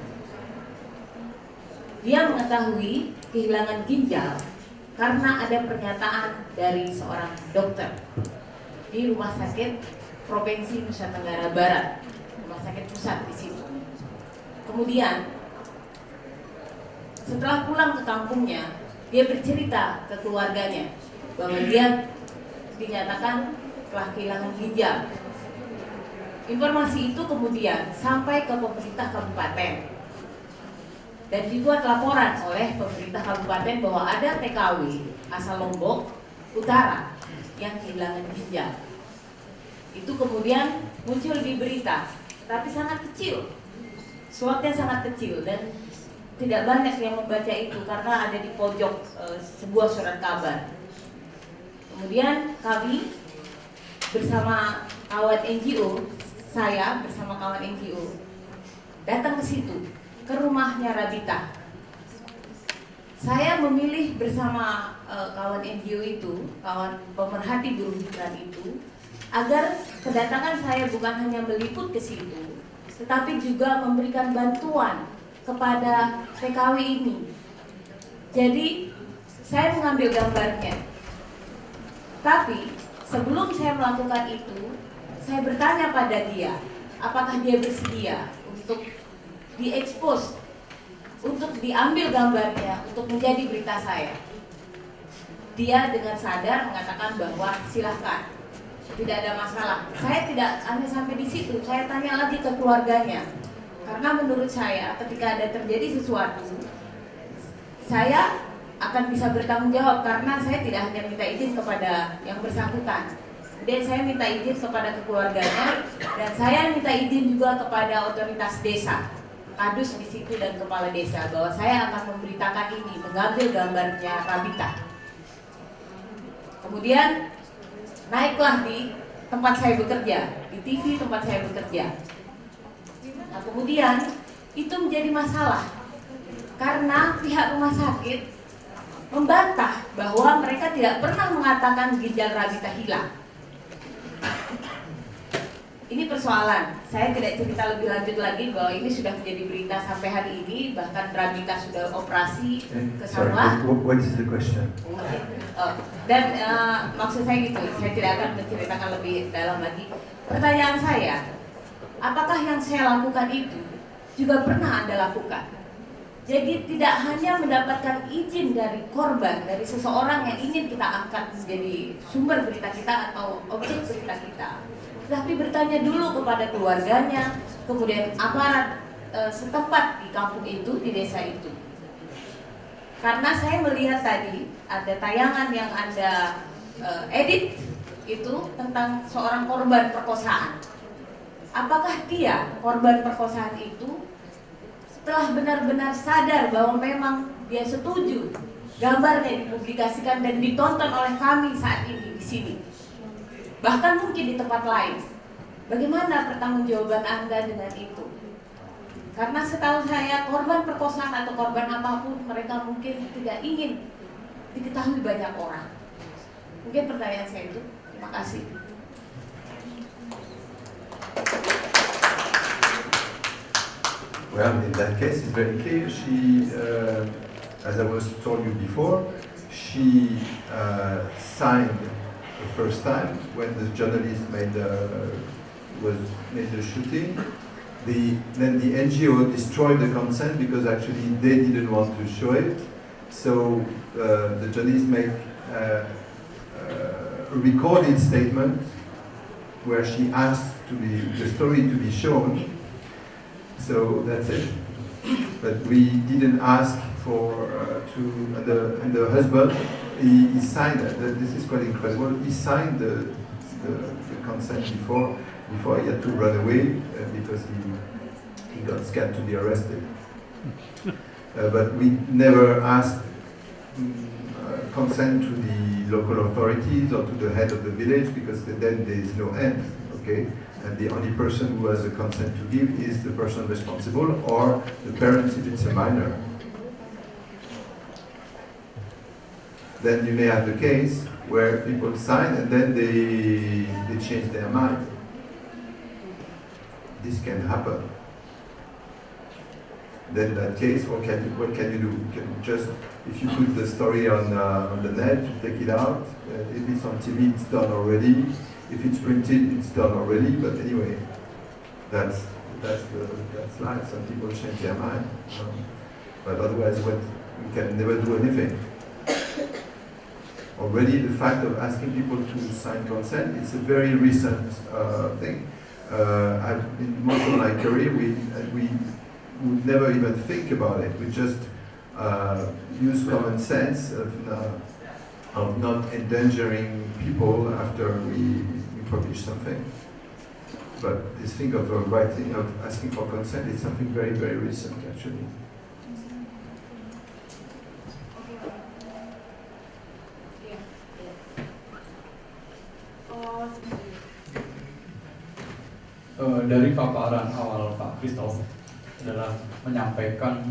Dia mengetahui kehilangan ginjal karena ada pernyataan dari seorang dokter di Rumah Sakit Provinsi Nusa Tenggara Barat, Rumah Sakit Pusat di situ. Kemudian setelah pulang ke kampungnya, dia bercerita ke keluarganya bahwa dia dinyatakan telah kehilangan ginjal. Informasi itu kemudian sampai ke pemerintah kabupaten dan dibuat laporan oleh pemerintah kabupaten bahwa ada TKW asal Lombok Utara yang kehilangan ginjal. Itu kemudian muncul di berita, tapi sangat kecil, slotnya sangat kecil dan tidak banyak yang membaca itu karena ada di pojok sebuah surat kabar. Kemudian kami bersama kawan NGO, saya bersama kawan NGO datang ke situ, ke rumahnya Rabita. Saya memilih bersama kawan NGO itu, kawan pemerhati buruh migran itu, agar kedatangan saya bukan hanya meliput ke situ, tetapi juga memberikan bantuan kepada TKW ini. Jadi saya mengambil gambarnya. Tapi sebelum saya melakukan itu, saya bertanya pada dia, apakah dia bersedia untuk diekspos, untuk diambil gambarnya, untuk menjadi berita saya. Dia dengan sadar mengatakan bahwa silahkan, tidak ada masalah. Saya tidak hanya sampai di situ, saya tanya lagi ke keluarganya. Karena menurut saya ketika ada terjadi sesuatu, saya akan bisa bertanggung jawab karena saya tidak hanya minta izin kepada yang bersangkutan. Dan saya minta izin kepada keluarganya dan saya minta izin juga kepada otoritas desa, kadus di situ dan kepala desa bahwa saya akan memberitakan ini, mengambil gambarnya Rabita. Kemudian naiklah di tempat saya bekerja, di TV tempat saya bekerja. Nah, kemudian itu menjadi masalah karena pihak rumah sakit membantah bahwa mereka tidak pernah mengatakan ginjal Rabita hilang. Ini persoalan. Saya tidak cerita lebih lanjut lagi bahwa ini sudah menjadi berita sampai hari ini, bahkan Rabita sudah operasi ke Sanua. What is the question? Dan maksud saya gitu, saya tidak akan menceritakan lebih dalam lagi. Pertanyaan saya, apakah yang saya lakukan itu juga pernah Anda lakukan? Jadi tidak hanya mendapatkan izin dari korban, dari seseorang yang ingin kita angkat menjadi sumber berita kita atau objek berita kita, tapi bertanya dulu kepada keluarganya, kemudian aparat setempat di kampung itu, di desa itu. Karena saya melihat tadi ada tayangan yang Anda edit itu tentang seorang korban perkosaan. Apakah dia, korban perkosaan itu, setelah benar-benar sadar bahwa memang dia setuju gambarnya dipublikasikan dan ditonton oleh kami saat ini di sini, bahkan mungkin di tempat lain, bagaimana pertanggungjawaban Anda dengan itu? Karena setahu saya korban perkosaan atau korban apapun, mereka mungkin tidak ingin diketahui banyak orang. Mungkin pertanyaan saya itu. Terima kasih. Well, in that case, it's very clear. She, as I was told you before, she signed the first time when the journalist made the shooting. Then the NGO destroyed the consent because actually they didn't want to show it. So the journalist made a recorded statement where she asked the story to be shown. So that's it. But we didn't ask for and the husband, he signed it. This is quite incredible. He signed the consent before, before he had to run away because he got scared to be arrested. But we never asked consent to the local authorities or to the head of the village, because then there is no end, okay? And the only person who has a consent to give is the person responsible or the parents if it's a minor. Then you may have the case where people sign and then they change their mind. This can happen. Then in that case, what can you do? You can just, if you put the story on the net, you take it out. If it's on TV, it's done already. If it's printed, it's done already. But anyway, that's life. Some people change their mind, but otherwise, we can never do anything. Already, the fact of asking people to sign consent, it's a very recent thing. In most of my career, we would never even think about it. We just use common sense of not endangering people after we publish something. But this thing of writing, of asking for consent, is something very, very recent, actually. Dari paparan awal Pak Christoph adalah menyampaikan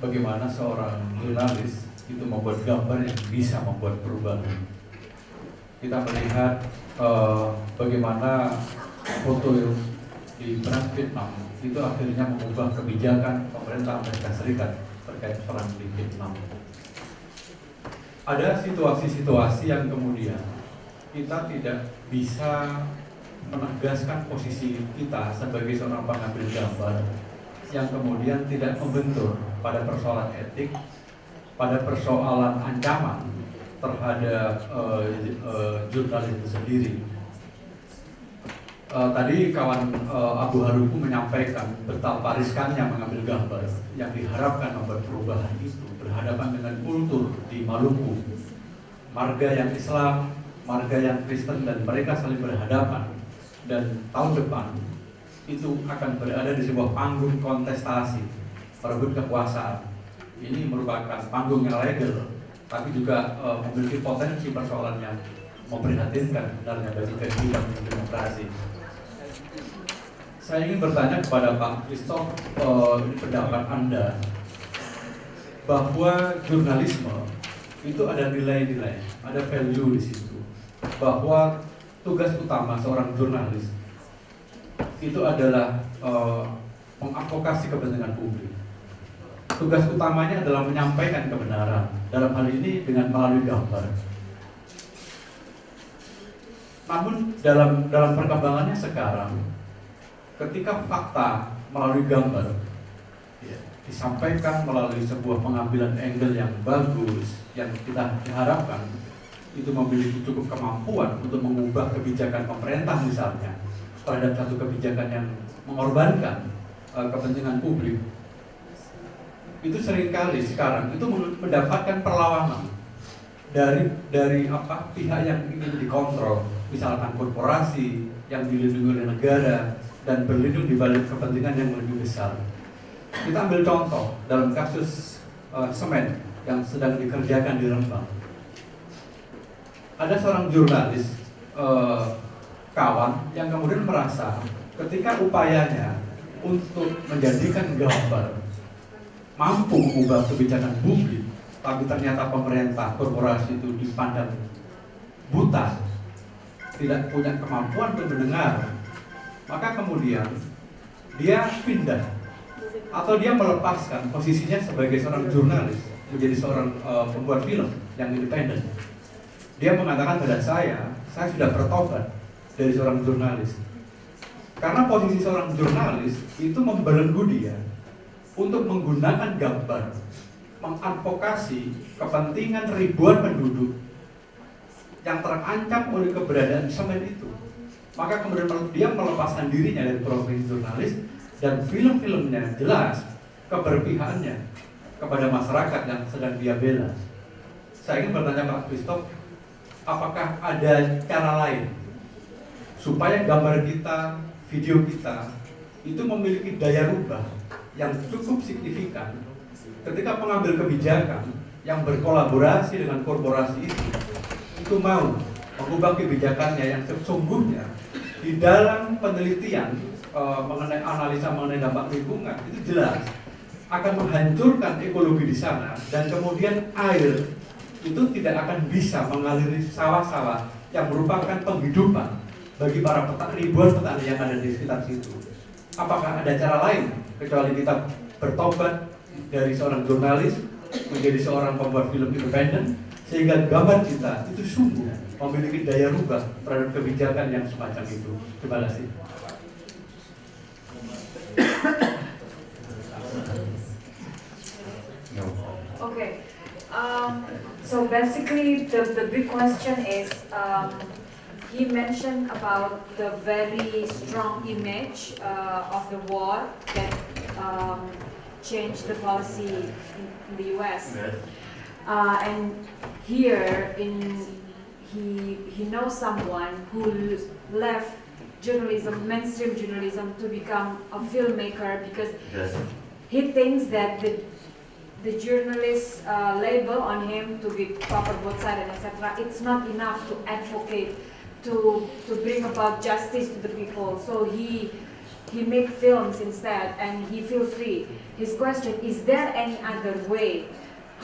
bagaimana seorang jurnalis itu membuat gambar yang bisa membuat perubahan. Kita melihat bagaimana foto di perang Vietnam itu akhirnya mengubah kebijakan pemerintah Amerika Serikat terkait perang di Vietnam. Ada situasi-situasi yang kemudian kita tidak bisa menegaskan posisi kita sebagai seorang pengambil gambar yang kemudian tidak membentur pada persoalan etik, pada persoalan ancaman terhadap jurnalis itu sendiri. Tadi kawan Abu Haruku menyampaikan betapa riskannya mengambil gambar yang diharapkan membuat perubahan itu berhadapan dengan kultur di Maluku, marga yang Islam, marga yang Kristen, dan mereka saling berhadapan. Dan tahun depan itu akan berada di sebuah panggung kontestasi perebut kekuasaan. Ini merupakan panggung yang legal, tapi juga memiliki potensi persoalan yang memprihatinkan sebenarnya bagi kehidupan demokrasi. Saya ingin bertanya kepada Pak Christoph, pendapat Anda bahwa jurnalisme itu ada nilai-nilai, ada value di situ, bahwa tugas utama seorang jurnalis itu adalah mengadvokasi kepentingan publik. Tugas utamanya adalah menyampaikan kebenaran, dalam hal ini dengan melalui gambar. Namun dalam perkembangannya sekarang, ketika fakta melalui gambar disampaikan melalui sebuah pengambilan angle yang bagus, yang kita harapkan itu memiliki cukup kemampuan untuk mengubah kebijakan pemerintah misalnya terhadap satu kebijakan yang mengorbankan kepentingan publik, itu seringkali sekarang itu mendapatkan perlawanan dari pihak yang ingin dikontrol, misalkan korporasi yang dilindungi oleh negara dan berlindung di balik kepentingan yang lebih besar. Kita ambil contoh dalam kasus semen yang sedang dikerjakan di Rembang. Ada seorang jurnalis kawan yang kemudian merasa ketika upayanya untuk menjadikan gambar mampu mengubah kebijakan publik, tapi ternyata pemerintah korporasi itu dipandang buta, tidak punya kemampuan untuk mendengar, maka kemudian dia pindah atau dia melepaskan posisinya sebagai seorang jurnalis menjadi seorang pembuat film yang independen. Dia mengatakan pada saya sudah bertobat dari seorang jurnalis. Karena posisi seorang jurnalis itu membelenggu dia untuk menggunakan gambar, mengadvokasi kepentingan ribuan penduduk yang terancam oleh keberadaan semen itu. Maka kemudian dia melepaskan dirinya dari profesi jurnalis dan film-filmnya jelas keberpihakannya kepada masyarakat yang sedang dia bela. Saya ingin bertanya Pak Christoph, apakah ada cara lain supaya gambar kita, video kita itu memiliki daya rubah yang cukup signifikan ketika pengambil kebijakan yang berkolaborasi dengan korporasi itu mau mengubah kebijakannya yang sesungguhnya di dalam penelitian mengenai analisa mengenai dampak lingkungan itu jelas akan menghancurkan ekologi di sana, dan kemudian air itu tidak akan bisa mengaliri sawah-sawah yang merupakan penghidupan bagi para ribuan petani yang ada di sekitar situ. Apakah ada cara lain kecuali kita bertobat dari seorang jurnalis menjadi seorang pembuat film independen, sehingga gambar kita itu sungguh memiliki daya rubah terhadap kebijakan yang semacam itu. Terima kasih. Okay. So basically, the big question is, he mentioned about the very strong image of the war that changed the policy in the US. And here, he knows someone who left journalism, mainstream journalism, to become a filmmaker because he thinks that the journalist label on him to be proper both sides, etc. It's not enough to advocate, to bring about justice to the people. So he make films instead, and he feel free. His question: is there any other way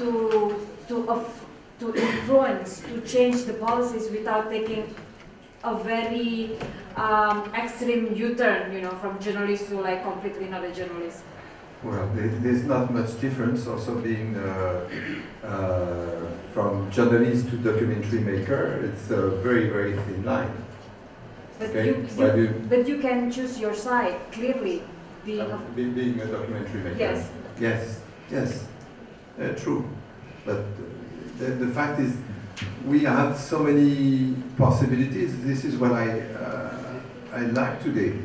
to influence, to change the policies without taking a very extreme U-turn, from journalist to like completely not a journalist? Well, there's not much difference also being from journalist to documentary maker. It's a very, very thin line. But, okay? but you can choose your side clearly. Being a documentary maker. Yes, true. But the fact is, we have so many possibilities. This is what I like today.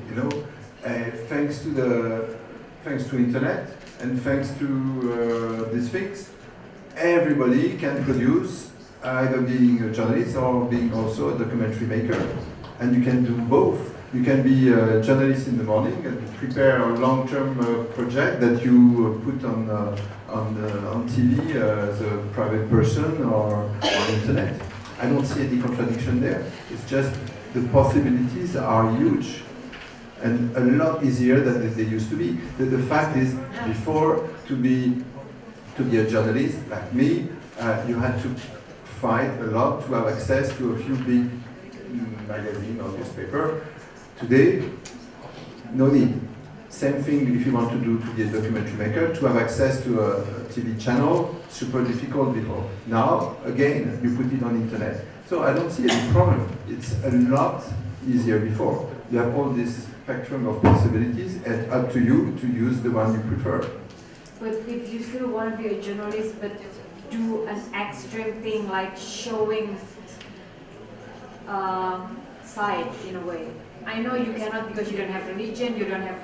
Thanks to internet and thanks to these things, everybody can produce, either being a journalist or being also a documentary maker, and you can do both. You can be a journalist in the morning and prepare a long-term project that you put on TV as a private person or on internet. I don't see any contradiction there. It's just the possibilities are huge and a lot easier than they used to be. The fact is, before, to be a journalist like me, you had to fight a lot to have access to a few big magazines or newspaper. Today, no need. Same thing if you want to be a documentary maker, to have access to a TV channel, super difficult before. Now, again, you put it on internet. So I don't see any problem. It's a lot easier before. You have all this spectrum of possibilities, and up to you to use the one you prefer. But if you still want to be a journalist, but do an extreme thing like showing side in a way. I know you cannot because you don't have religion, you don't have,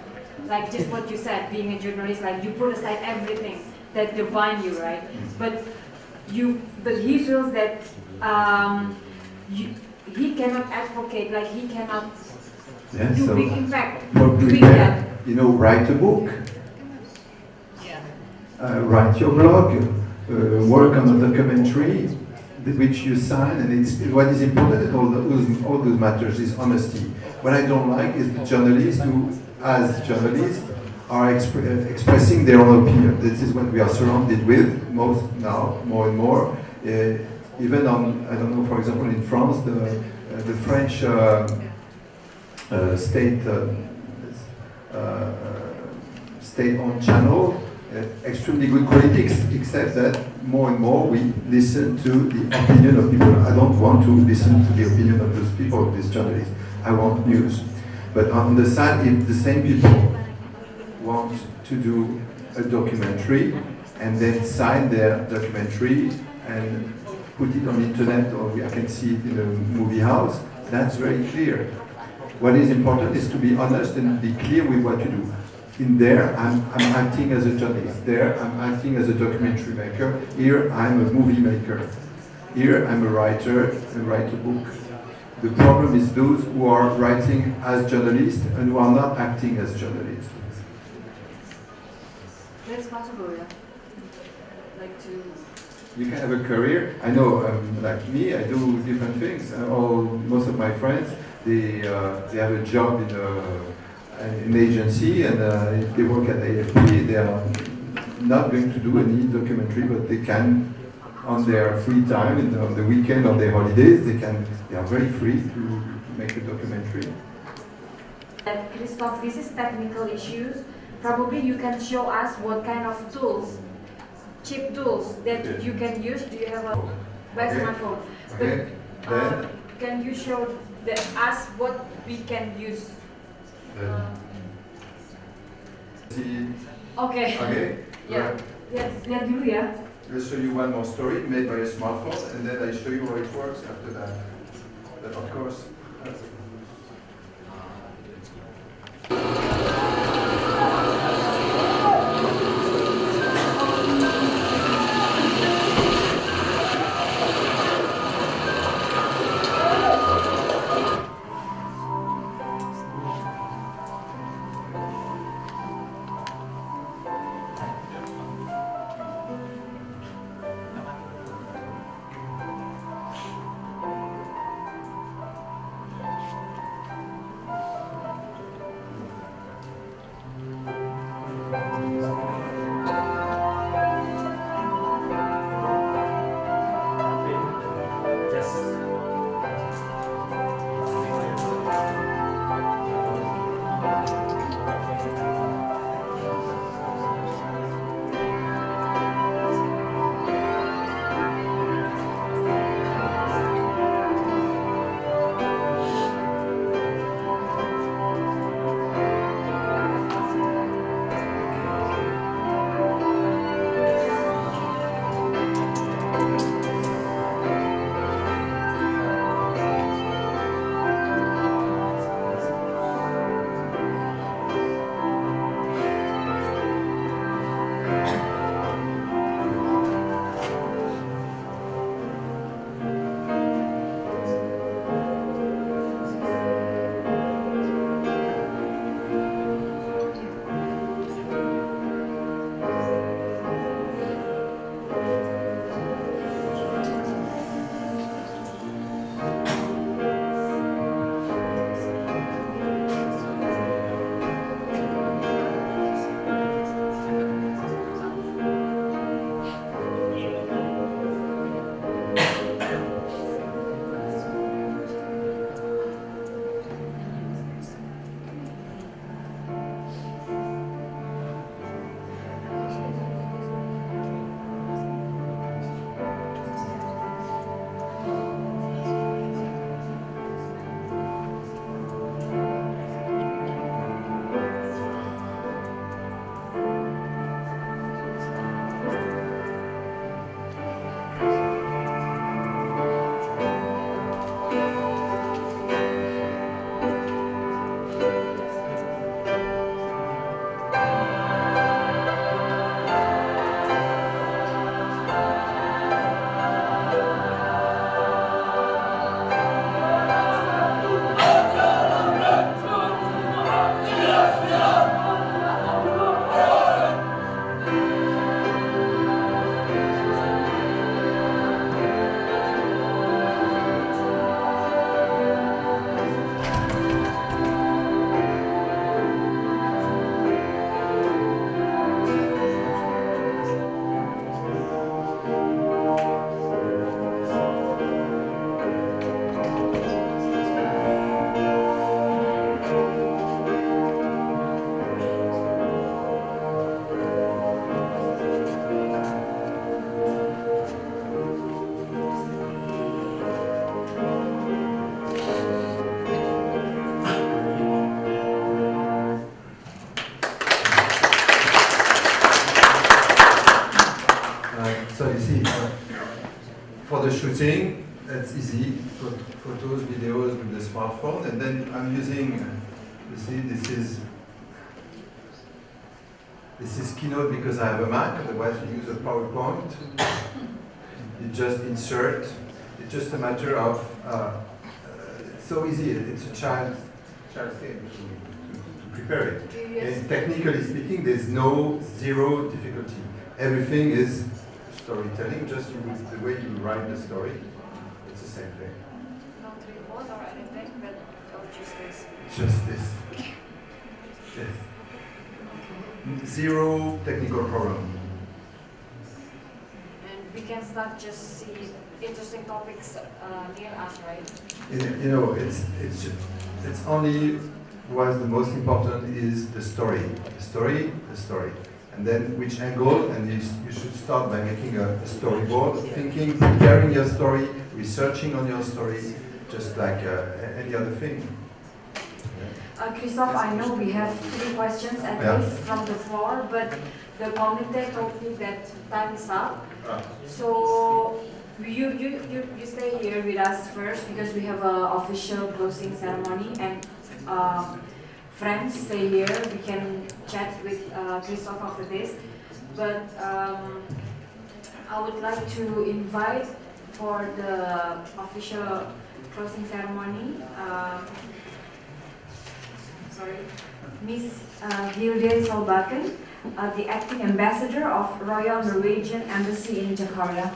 like just what you said, being a journalist, like you put aside everything that define you, right? But he feels that he cannot advocate, like he cannot do big impact doing that. Write a book, write your blog, work on a documentary, which you sign, and what is important in all those matters is honesty. What I don't like is the journalists who, as journalists, are expressing their own opinion. This is what we are surrounded with most now, more and more. Even on, I don't know, for example, in France, the French state-owned channel, extremely good politics, except that more and more we listen to the opinion of people. I don't want to listen to the opinion of those people, these journalists. I want news. But on the side, if the same people want to do a documentary and then sign their documentary and put it on the internet, or I can see it in a movie house, that's very clear. What is important is to be honest and be clear with what you do. In there, I'm acting as a journalist. There, I'm acting as a documentary maker. Here, I'm a movie maker. Here, I'm a writer, I write a book. The problem is those who are writing as journalists and who are not acting as journalists. That's possible, yeah. Like to. You can have a career. I know, like me, I do different things. Most of my friends, they have a job in an agency, and if they work at AFP, they are not going to do any documentary, but they can, on their free time, on the weekend, on their holidays, they are very free to make a documentary. Christophe, this is technical issues. Probably you can show us what kind of tools, cheap tools that you can use. Do you have a smartphone? Okay. But, can you show us what we can use? Okay. Okay. Yeah. Lihat dulu ya. I'll show you one more story made by a smartphone, and then I show you how it works after that. But of course. For the shooting, that's easy. Photos, videos with the smartphone, and then I'm using, you see, this is Keynote because I have a Mac, otherwise you use a PowerPoint. You just insert. It's just a matter of, so easy. It's a child's game to prepare it. And technically speaking, there's no zero difficulty. Everything is storytelling, just the way you write the story. It's the same thing. Not report or anything, but just this. Just this. Yes. Zero technical problem. And we can start just see interesting topics near us, right? You know, it's only what's the most important is the story, and then which angle, and you should start by making a storyboard, thinking, preparing your story, researching on your story, just like any other thing. Christophe, I know we have 3 questions at least from the floor, but the committee told me that time is up. So you stay here with us first because we have an official closing ceremony, and friends stay here. We can chat with Christophe after this. But I would like to invite for the official closing ceremony Miss Hilde Solbakken, the acting ambassador of Royal Norwegian Embassy in Jakarta.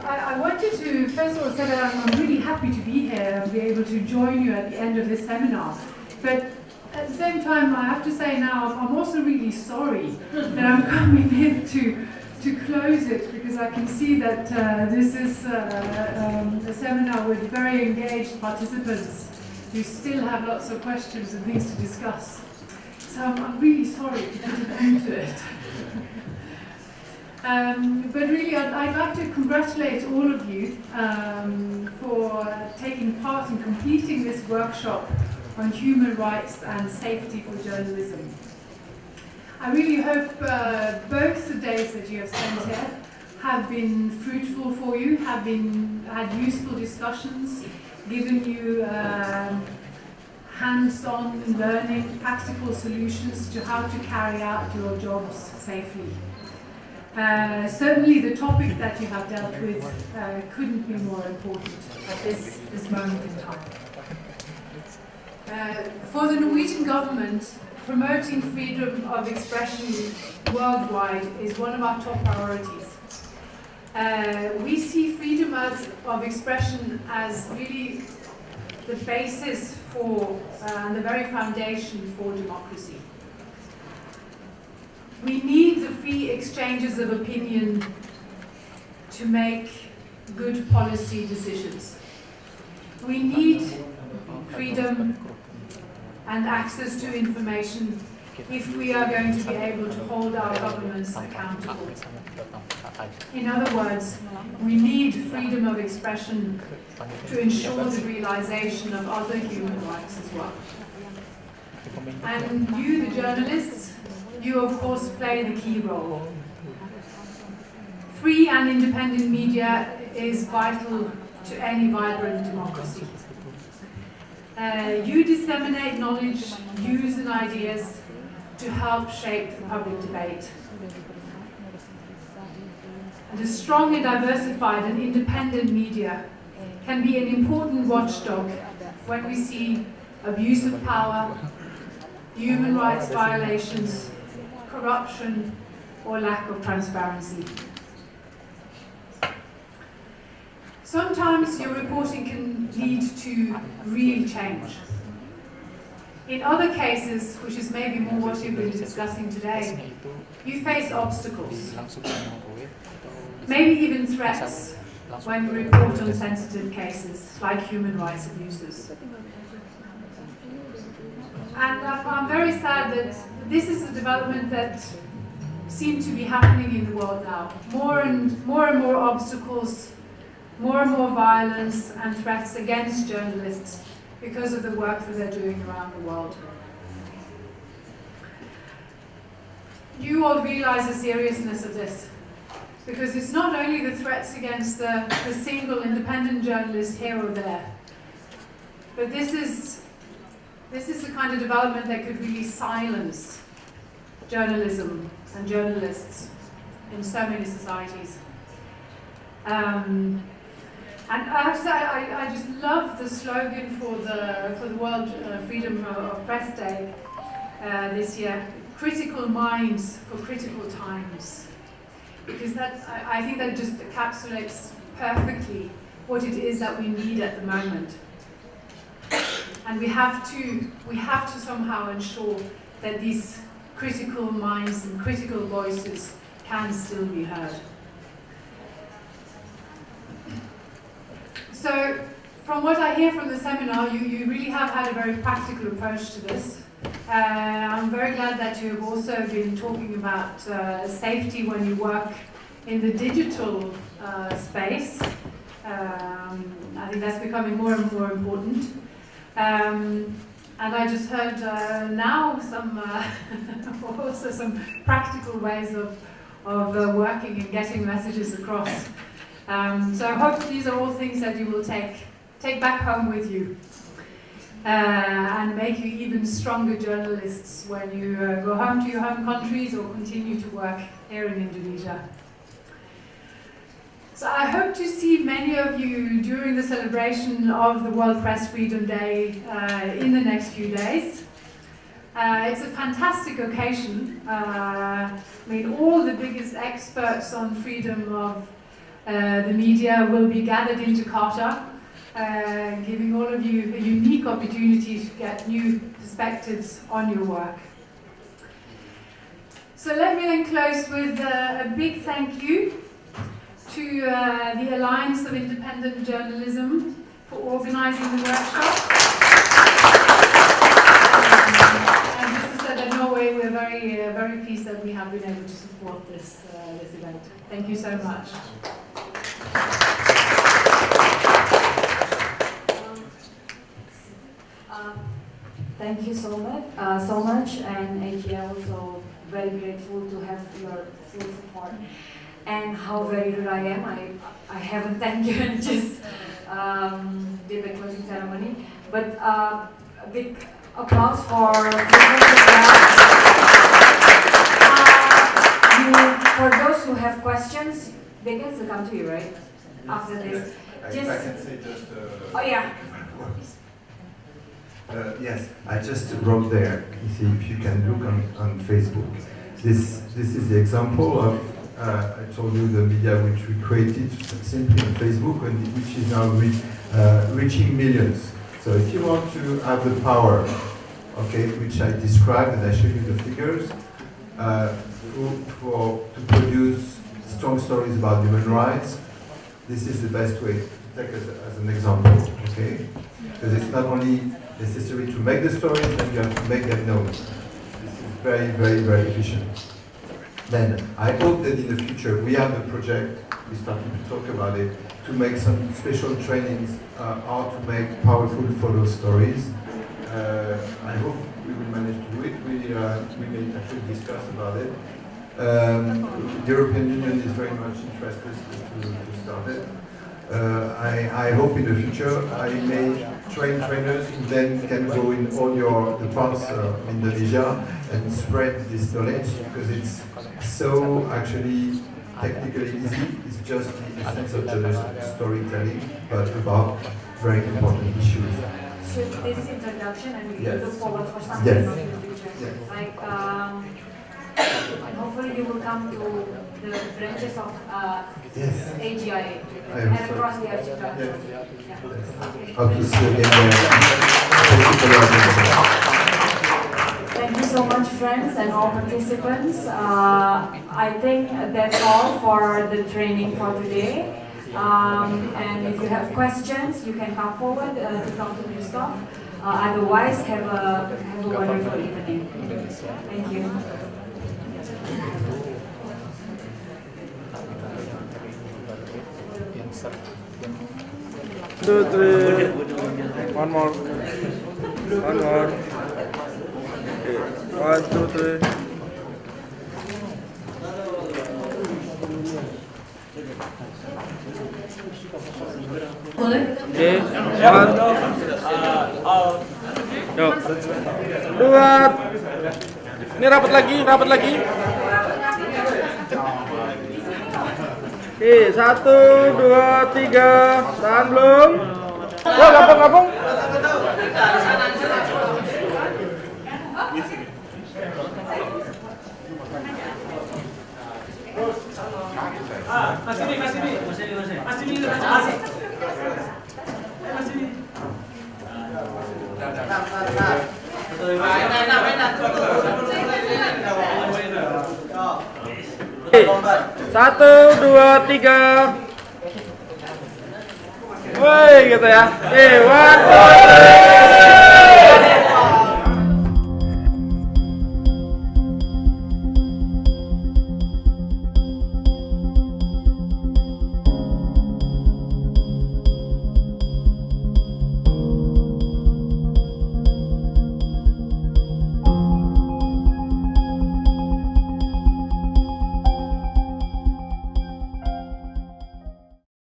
I wanted to first of all say that I'm really happy to be here and be able to join you at the end of this seminar. But at the same time, I have to say now, I'm also really sorry that I'm coming in to close it, because I can see that this is a seminar with very engaged participants who still have lots of questions and things to discuss. So I'm really sorry to put an end to it. But really, I'd like to congratulate all of you for taking part in completing this workshop on human rights and safety for journalism. I really hope both the days that you have spent here have been fruitful for you, have had useful discussions, given you hands-on learning, practical solutions to how to carry out your jobs safely. Certainly the topic that you have dealt with couldn't be more important at this moment in time. For the Norwegian government, promoting freedom of expression worldwide is one of our top priorities. We see freedom of expression as really the basis for and the very foundation for democracy. We need the free exchanges of opinion to make good policy decisions. We need freedom and access to information if we are going to be able to hold our governments accountable. In other words, we need freedom of expression to ensure the realization of other human rights as well. And you, the journalists, you of course play the key role. Free and independent media is vital to any vibrant democracy. You disseminate knowledge, views and ideas to help shape the public debate. And a strong and diversified and independent media can be an important watchdog when we see abuse of power, human rights violations, corruption, or lack of transparency. Sometimes your reporting can lead to real change. In other cases, which is maybe more what you've been discussing today, you face obstacles, maybe even threats when you report on sensitive cases like human rights abuses. And I'm very sad that this is a development that seems to be happening in the world now. More and more obstacles more and more violence and threats against journalists because of the work that they're doing around the world. You all realize the seriousness of this, because it's not only the threats against the single independent journalist here or there, but this is the kind of development that could really silence journalism and journalists in so many societies. And I have to say, I just love the slogan for the World Freedom of Press Day this year: critical minds for critical times. Because I think that just encapsulates perfectly what it is that we need at the moment. And we have to somehow ensure that these critical minds and critical voices can still be heard. So, from what I hear from the seminar, you really have had a very practical approach to this. I'm very glad that you have also been talking about safety when you work in the digital space. I think that's becoming more and more important. And I just heard now also some practical ways of working and getting messages across. So I hope these are all things that you will take back home with you and make you even stronger journalists when you go home to your home countries or continue to work here in Indonesia. So I hope to see many of you during the celebration of the World Press Freedom Day in the next few days. It's a fantastic occasion. I mean, all the biggest experts on freedom of the media will be gathered in Jakarta, giving all of you a unique opportunity to get new perspectives on your work. So let me then close with a big thank you to the Alliance of Independent Journalism for organising the workshop. And just to say that Norway, we're very pleased that we have been able to support this event. Thank you so much. Thank you so much, and AGL also very grateful to have your full support. And how very rude I am, I haven't thanked you and just did the closing ceremony. But a big applause for for those who have questions, they can still come to you, right? After this. I can say just oh yeah. Yes, I just wrote there. You see, if you can look on Facebook. This is the example of, I told you, the media which we created simply on Facebook, and which is now reaching millions. So if you want to have the power, okay, which I described and I showed you the figures, to produce strong stories about human rights, this is the best way to take it as an example, okay? Because it's not only necessary to make the stories, then you have to make them known. This is very, very, very efficient. Then I hope that in the future we have a project, we started to talk about it, to make some special trainings how to make powerful photo stories. I hope we will manage to do it. We may actually discuss about it. The European Union is very much interested to start it. I hope in the future I may train trainers who then can go in all the parts of Indonesia and spread this knowledge, because it's so actually technically easy. It's just the essence of journalism, storytelling, but about very important issues. So this is introduction, and we Yes. look forward for something Yes. in the future. Yes. Like, and hopefully you will come to the branches of Yes. AGIA I am and sorry. across the Archipelago. Yes. Yeah. Hope to see you again there. Thank you for your attention. Thank you so much, friends and all participants. I think that's all for the training for today. And if you have questions, you can come forward to talk to Christoph. Otherwise, have a wonderful evening. Thank you. 2, 3. One more. One more. Okay. 1, 2, 3. Boleh? Oke. 1. Yuk. 2. Ini rapat lagi, rapat lagi. Oke, 1, 2, 3. Tahan belum? Yuk, gabung-gabung. Oke, 1, 2, 3. Woi, gitu ya. 1, 2, 3.